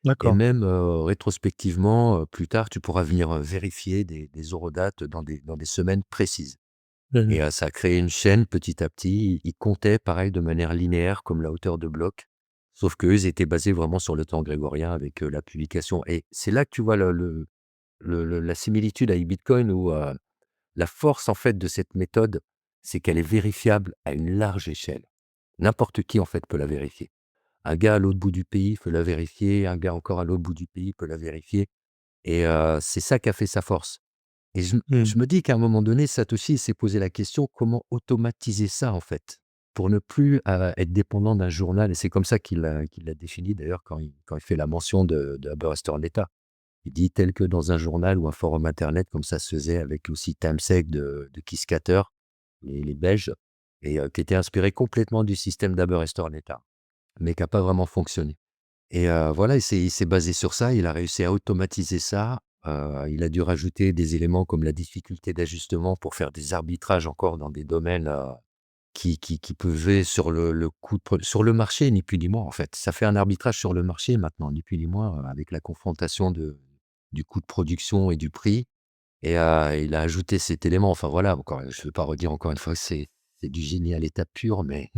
et d'accord. même, rétrospectivement, plus tard, tu pourras venir, vérifier des horodates dans des semaines précises Mmh. et ça a créé une chaîne petit à petit. Ils comptaient pareil de manière linéaire comme la hauteur de bloc, sauf qu'eux, ils étaient basés vraiment sur le temps grégorien avec, la publication et c'est là que tu vois la similitude avec Bitcoin où, la force, en fait, de cette méthode, c'est qu'elle est vérifiable à une large échelle. N'importe qui, en fait, peut la vérifier. Un gars à l'autre bout du pays peut la vérifier, un gars encore à l'autre bout du pays peut la vérifier et c'est ça qui a fait sa force et Mmh. je me dis qu'à un moment donné, Satoshi, il s'est posé la question: «Comment automatiser ça, en fait?» pour ne plus, être dépendant d'un journal et c'est comme ça qu'il l'a défini d'ailleurs quand il fait la mention de Haber-Esterleta. Il dit tel que dans un journal ou un forum internet comme ça se faisait avec aussi TimeSec de Kiskater, les Belges et qui était inspiré complètement du système d'Haber-Esterleta, mais qui a pas vraiment fonctionné et voilà, il s'est basé sur ça, il a réussi à automatiser ça, il a dû rajouter des éléments comme la difficulté d'ajustement pour faire des arbitrages encore dans des domaines, qui pesaient sur le coût de sur le marché, ni plus ni moins, en fait. Ça fait un arbitrage sur le marché maintenant, ni plus ni moins, avec la confrontation du coût de production et du prix et il a ajouté cet élément. Enfin voilà, encore je ne veux pas redire encore une fois que c'est du génie à l'état pur, mais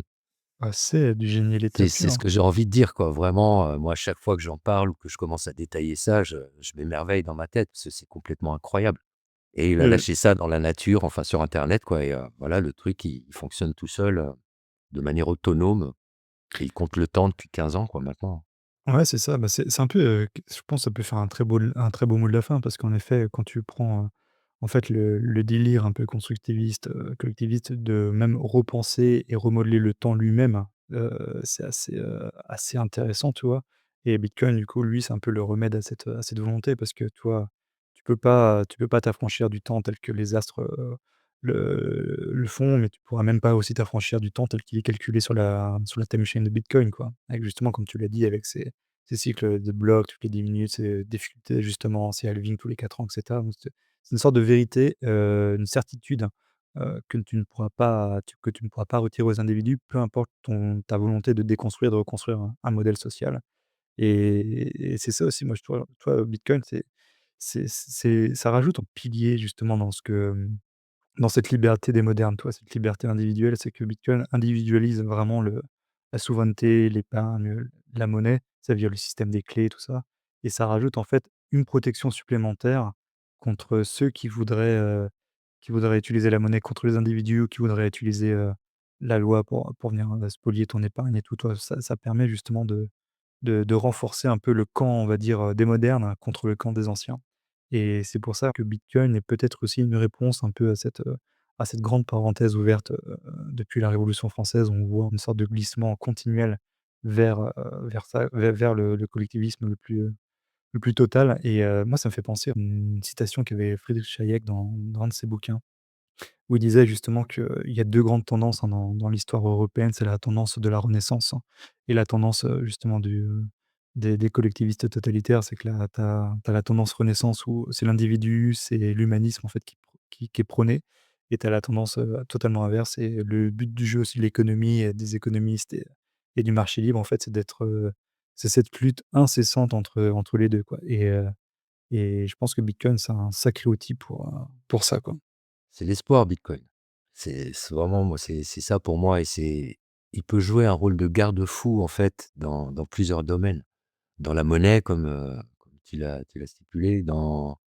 Ah, c'est du génie à l'état c'est ce pur. que j'ai envie de dire, quoi. Vraiment, moi, à chaque fois que j'en parle ou que je commence à détailler ça, je m'émerveille dans ma tête parce que c'est complètement incroyable et il a Mmh. lâché ça dans la nature, enfin sur internet quoi et voilà le truc il fonctionne tout seul, de manière autonome et il compte le temps depuis 15 ans quoi maintenant. Ouais, c'est ça, bah, c'est un peu, q je pense que ça peut faire un très beau mot de la fin parce qu'en effet, quand tu prends, en fait, le délire un peu constructiviste, collectiviste de même repenser et remodeler le temps lui-même, c'est assez intéressant, tu vois? Et Bitcoin, du coup, lui, c'est un peu le remède à cette volonté parce que, toi, tu peux pas t'affranchir du temps tel que les astres, le font, mais tu pourras même pas aussi t'affranchir du temps tel qu'il est calculé sur la time chain de Bitcoin, quoi. Avec justement, comme tu l'as dit, avec ces cycles de blocs toutes les 10 minutes, ces difficultés d'ajustement, ces halvings tous les 4 ans et cetera. Donc c'est une sorte de vérité, une certitude, que tu ne pourras pas retirer aux individus, peu importe ta volonté de déconstruire, de reconstruire un modèle social. Et c'est ça aussi, moi, je trouve, tu vois, Bitcoin, ça rajoute un pilier justement dans cette liberté des modernes, toi, cette liberté individuelle, c'est que Bitcoin individualise vraiment la souveraineté, l'épargne, la monnaie, ça via le système des clés, tout ça, et ça rajoute en fait une protection supplémentaire contre ceux qui voudraient utiliser la monnaie contre les individus ou qui voudraient utiliser, la loi pour venir, spolier ton épargne et tout, toi. Ça permet justement de renforcer un peu le camp, on va dire, des modernes contre le camp des anciens, et c'est pour ça que Bitcoin est peut-être aussi une réponse un peu à cette grande parenthèse ouverte, depuis la Révolution française. On voit une sorte de glissement continuel vers ça, vers le collectivisme le plus total, et moi ça me fait penser à une citation qu'avait Friedrich Hayek dans un de ses bouquins, où il disait justement qu'il y a 2 grandes tendances, hein, dans l'histoire européenne. C'est la tendance de la Renaissance, hein, et la tendance, justement des collectivistes totalitaires. C'est que là, tu as la tendance Renaissance où c'est l'individu, c'est l'humanisme en fait qui est prôné, et tu as la tendance, totalement inverse, c'est le but du jeu aussi de l'économie et des économistes et du marché libre en fait, c'est cette lutte incessante entre les 2 quoi, et je pense que Bitcoin, c'est un sacré outil pour ça, quoi. C'est l'espoir Bitcoin. C'est vraiment moi c'est ça pour moi et c'est il peut jouer un rôle de garde-fou en fait dans plusieurs domaines. Dans la monnaie comme tu l'as stipulé, dans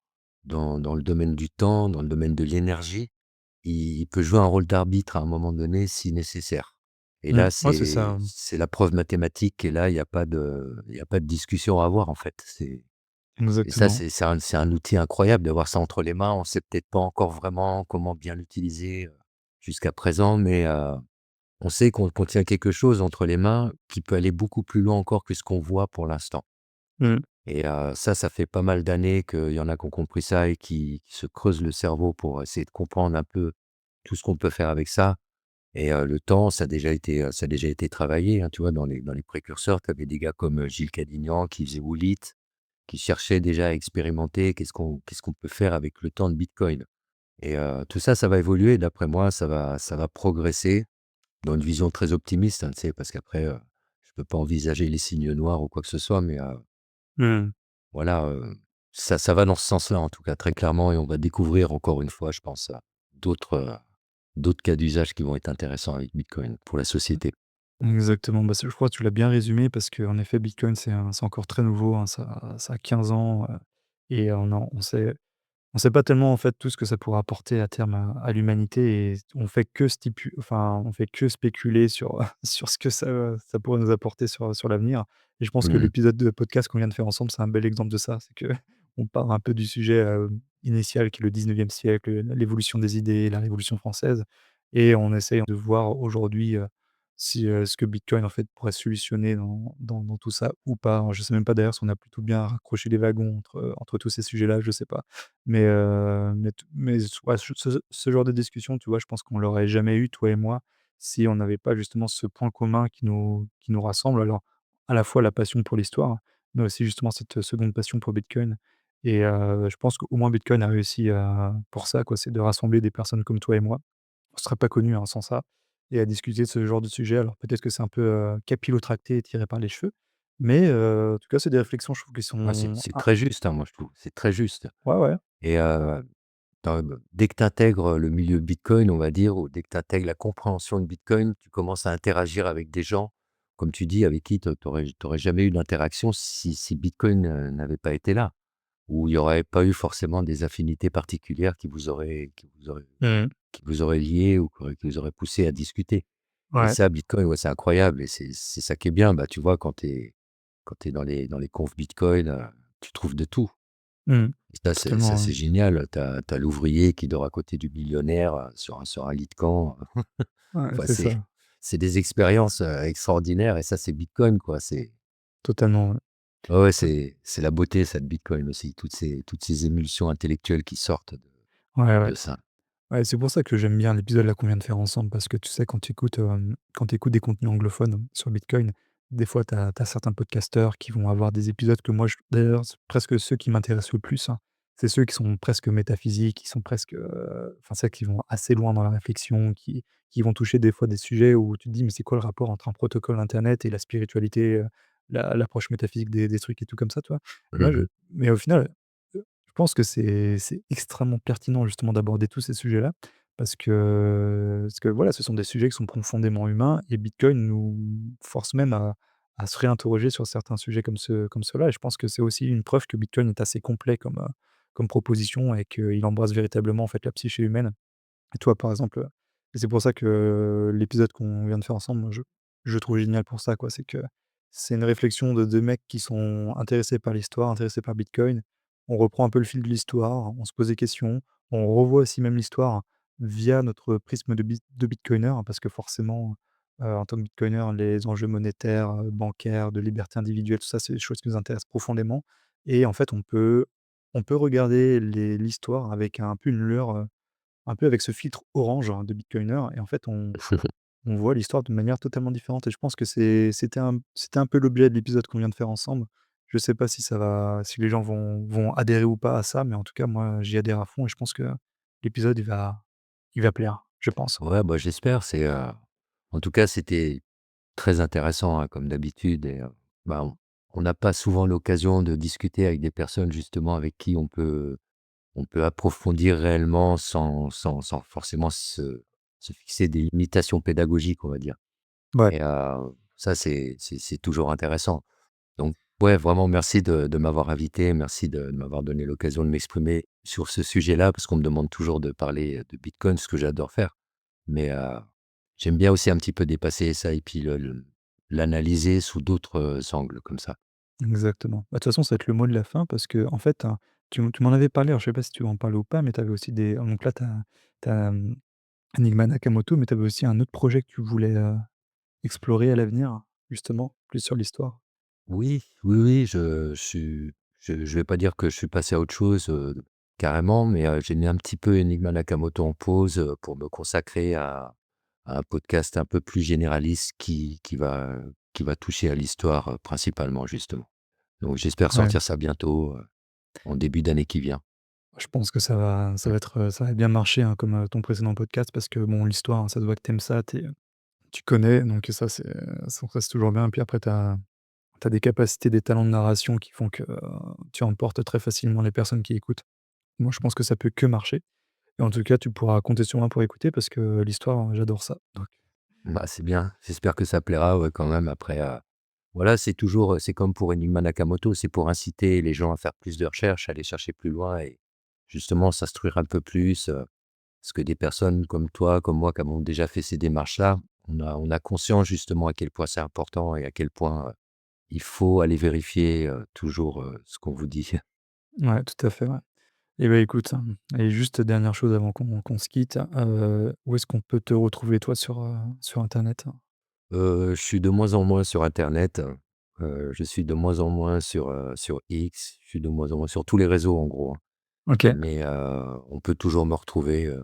le domaine du temps, dans le domaine de l'énergie. Il peut jouer un rôle d'arbitre à un moment donné si nécessaire. Et Mmh. là, Ouais, c'est ça, c'est la preuve mathématique et là, il y a pas de discussion à avoir en fait. Et ça, exactement. c'est un outil incroyable d'avoir ça entre les mains. On sait peut-être pas encore vraiment comment bien l'utiliser, jusqu'à présent, mais on sait qu'on tient quelque chose entre les mains qui peut aller beaucoup plus loin encore que ce qu'on voit pour l'instant. Mmh. Et ça fait pas mal d'années qu'il y en a qui ont compris ça et qui se creusent le cerveau pour essayer de comprendre un peu tout ce qu'on peut faire avec ça. Et le temps, ça a déjà été travaillé, hein, tu vois? Dans les précurseurs, tu avais des gars comme, Gilles Cadignan qui faisait Woolit, qui cherchait déjà à expérimenter qu'est-ce qu'on peut faire avec le temps de Bitcoin. Et tout ça, ça va évoluer d'après moi, ça va progresser dans une vision très optimiste, hein, tu sais? Parce qu'après, je peux pas envisager les signes noirs ou quoi que ce soit, mais Mmh. voilà, ça va dans ce sens-là, en tout cas, très clairement et on va découvrir encore une fois, je pense, d'autres, d'autres cas d'usage qui vont être intéressants avec Bitcoin pour la société. Exactement. Bah, je crois que tu l'as bien résumé parce qu'en effet, Bitcoin, c'est encore très nouveau, hein, ça a 15 ans, et on sait pas tellement, en fait, tout ce que ça pourra apporter à terme à l'humanité, et on fait que spéculer sur, sur ce que ça pourrait nous apporter sur l'avenir, et je pense que Mmh. l'épisode de podcast qu'on vient de faire ensemble, c'est un bel exemple de ça. C'est que on part un peu du sujet, initial qui est le 19e siècle, l'évolution des idées, la Révolution française, et on essaye de voir aujourd'hui, si, ce que Bitcoin, en fait, pourrait solutionner dans tout ça ou pas. Je sais même pas d'ailleurs si on a plutôt bien raccroché les wagons entre tous ces sujets-là, je sais pas. Mais ouais, ce genre de discussion, tu vois, je pense qu'on l'aurait jamais eu, toi et moi, si on n'avait pas justement ce point commun qui nous rassemble. Alors, à la fois la passion pour l'histoire, mais aussi justement cette seconde passion pour Bitcoin, et je pense qu'au moins Bitcoin a réussi à pour ça, quoi, c'est de rassembler des personnes comme toi et moi. On serait pas connus, hein, sans ça, et à discuter de ce genre de sujet. Alors peut-être que c'est un peu, capillotracté et tiré par les cheveux, mais en tout cas, c'est des réflexions, je trouve, qui Ouais, sont c'est très juste, hein, moi, je trouve. C'est très juste ouais, ouais. et dès que tu intègres le milieu Bitcoin, on va dire, ou dès que tu intègres la compréhension de Bitcoin, tu commences à interagir avec des gens, comme tu dis, avec qui tu aurais jamais eu d'interaction si Bitcoin, n'avait pas été là. où il y aurait pas eu forcément des affinités particulières Mmh. qui vous auraient liés ou qui vous auraient poussé à discuter. Et Ouais. ça, Bitcoin, ouais, c'est incroyable et c'est ça qui est bien. Bah, tu vois, quand tu es dans les confs Bitcoin, tu trouves de tout. Mmh. Et ça, Totalement, c'est ouais. génial. Tu as l'ouvrier qui dort à côté du millionnaire, sur un lit de camp. Ouais, Enfin, c'est c'est ça. c'est des expériences, extraordinaires et ça, c'est Bitcoin, quoi. Totalement, ouais. Ouais, ouais, Tot c'est la beauté, ça, de Bitcoin aussi, toutes ces émulsions intellectuelles qui sortent ouais, ouais. de ça. Ouais, c'est pour ça que j'aime bien l'épisode là qu'on vient de faire ensemble parce que tu sais quand tu écoutes des contenus anglophones sur Bitcoin, des fois tu as certains podcasteurs qui vont avoir des épisodes que moi je d'ailleurs c'est presque ceux qui m'intéressent le plus, hein. C'est ceux qui sont presque métaphysiques, qui sont presque, enfin c'est qui vont assez loin dans la réflexion, qui vont toucher des fois des sujets où tu te dis: «Mais c'est quoi le rapport entre un protocole internet et la spiritualité, l'approche métaphysique des trucs et tout comme ça», tu vois? Et moi je Mmh. mais au final, je pense que c'est extrêmement pertinent justement d'aborder tous ces sujets-là parce que voilà, ce sont des sujets qui sont profondément humains et Bitcoin nous force même à se réinterroger sur certains sujets comme ceux-là et je pense que c'est aussi une preuve que Bitcoin est assez complet comme proposition et qu'il embrasse véritablement en fait la psyché humaine. Et toi, par exemple, et c'est pour ça que l'épisode qu'on vient de faire ensemble, moi, je le trouve génial pour ça, quoi. C'est que c'est une réflexion de 2 mecs qui sont intéressés par l'histoire, intéressés par Bitcoin. On reprend un peu le fil de l'histoire, on se pose des questions, on revoit aussi même l'histoire via notre prisme de bitcoiner, parce que forcément, en tant que bitcoiner, les enjeux monétaires, bancaires, de liberté individuelle, tout ça, c'est des choses qui nous intéressent profondément et en fait, on peut regarder l'histoire avec un peu une lueur, un peu avec ce filtre orange hein, de bitcoiner et en fait on voit l'histoire d'une manière totalement différente et je pense que c'était un peu l'objet de l'épisode qu'on vient de faire ensemble. Je sais pas si les gens vont adhérer ou pas à ça, mais en tout cas moi j'y adhère à fond et je pense que l'épisode il va plaire, je pense. Ouais, bah, j'espère, en tout cas, c'était très intéressant, hein, comme d'habitude et bah, on n'a pas souvent l'occasion de discuter avec des personnes justement avec qui on peut approfondir réellement sans forcément se fixer des limitations pédagogiques, on va dire. Ouais, Et ça, c'est toujours intéressant. Donc ouais, vraiment merci de m'avoir invité, merci de m'avoir donné l'occasion de m'exprimer sur ce sujet-là, parce qu'on me demande toujours de parler, de Bitcoin, ce que j'adore faire. Mais j'aime bien aussi un petit peu dépasser ça et puis l'analyser sous d'autres, angles comme ça. exactement. Bah, de toute façon ça va être le mot de la fin parce que en fait, hein, tu m'en avais parlé, alors je sais pas si tu veux en parler ou pas, mais tu avais aussi des donc là tu as, Enigma Nakamoto, mais tu avais aussi un autre projet que tu voulais, explorer à l'avenir, justement, plus sur l'histoire? Oui, oui, oui, je vais pas dire que je suis passé à autre chose, carrément, mais j'ai mis un petit peu Enigma Nakamoto en pause, pour me consacrer à un podcast un peu plus généraliste qui va toucher à l'histoire, principalement, justement. Donc j'espère Ouais, sortir ça bientôt, en début d'année qui vient. je pense que ça va bien marcher, hein, comme, ton précédent podcast parce que bon, l'histoire, hein, ça se voit que tu aimes ça, tu connais, donc ça reste toujours bien et puis après tu as des capacités, des talents de narration qui font que, tu emportes très facilement les personnes qui écoutent. Moi, je pense que ça peut que marcher et en tout cas, tu pourras compter sur moi pour écouter parce que l'histoire, j'adore ça, donc Bah, c'est bien, j'espère que ça plaira, ouais, quand même. Après, voilà, c'est comme pour Enigma Nakamoto, c'est pour inciter les gens à faire plus de recherches, à aller chercher plus loin et justement s'instruire un peu plus, parce que des personnes comme toi, comme moi, qui avons déjà fait ces démarches-là, on a conscience justement à quel point c'est important et à quel point, il faut aller vérifier, toujours, ce qu'on vous dit. ouais, tout à fait, ouais. Et bah, écoute, et juste dernière chose avant qu'on se quitte, où est-ce qu'on peut te retrouver toi sur internet? Je suis de moins en moins sur internet, je suis de moins en moins sur X, je suis de moins en moins sur tous les réseaux en gros, hein. OK. Mais on peut toujours me retrouver,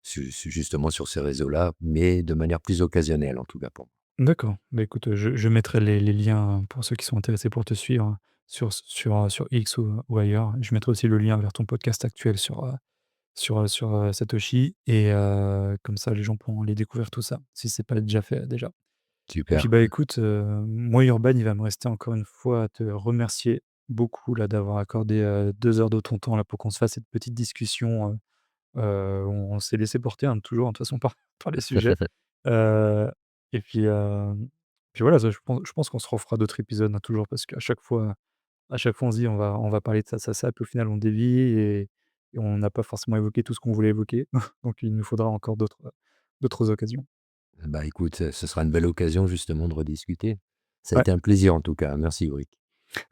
justement sur ces réseaux-là, mais de manière plus occasionnelle en tout cas pour moi. D'accord. Bah, écoute, je mettrai les liens pour ceux qui sont intéressés pour te suivre sur X ou ailleurs. Je mettrai aussi le lien vers ton podcast actuel sur Satoshi et comme ça les gens pourront aller découvrir tout ça, si c'est pas déjà fait déjà. Et puis, Super. bah, écoute, moi Urban, il va me rester encore une fois à te remercier beaucoup là d'avoir accordé, 2 heures de ton temps là pour qu'on se fasse cette petite discussion, on s'est laissé porter, hein, toujours, hein, de toute façon par par les sujets. Heu et puis voilà, ça je pense qu'on se refera d'autres épisodes, hein, toujours parce qu'à chaque fois, à chaque fois on se dit: «On va parler de ça, ça», puis au final on dévie et on n'a pas forcément évoqué tout ce qu'on voulait évoquer. Donc il nous faudra encore d'autres occasions. Bah, écoute, ce sera une belle occasion justement de rediscuter. Ça a Ouais, été un plaisir en tout cas. Merci Ulrich.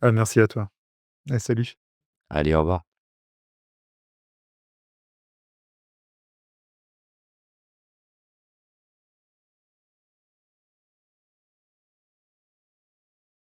merci à toi. Et salut. Allez, au revoir.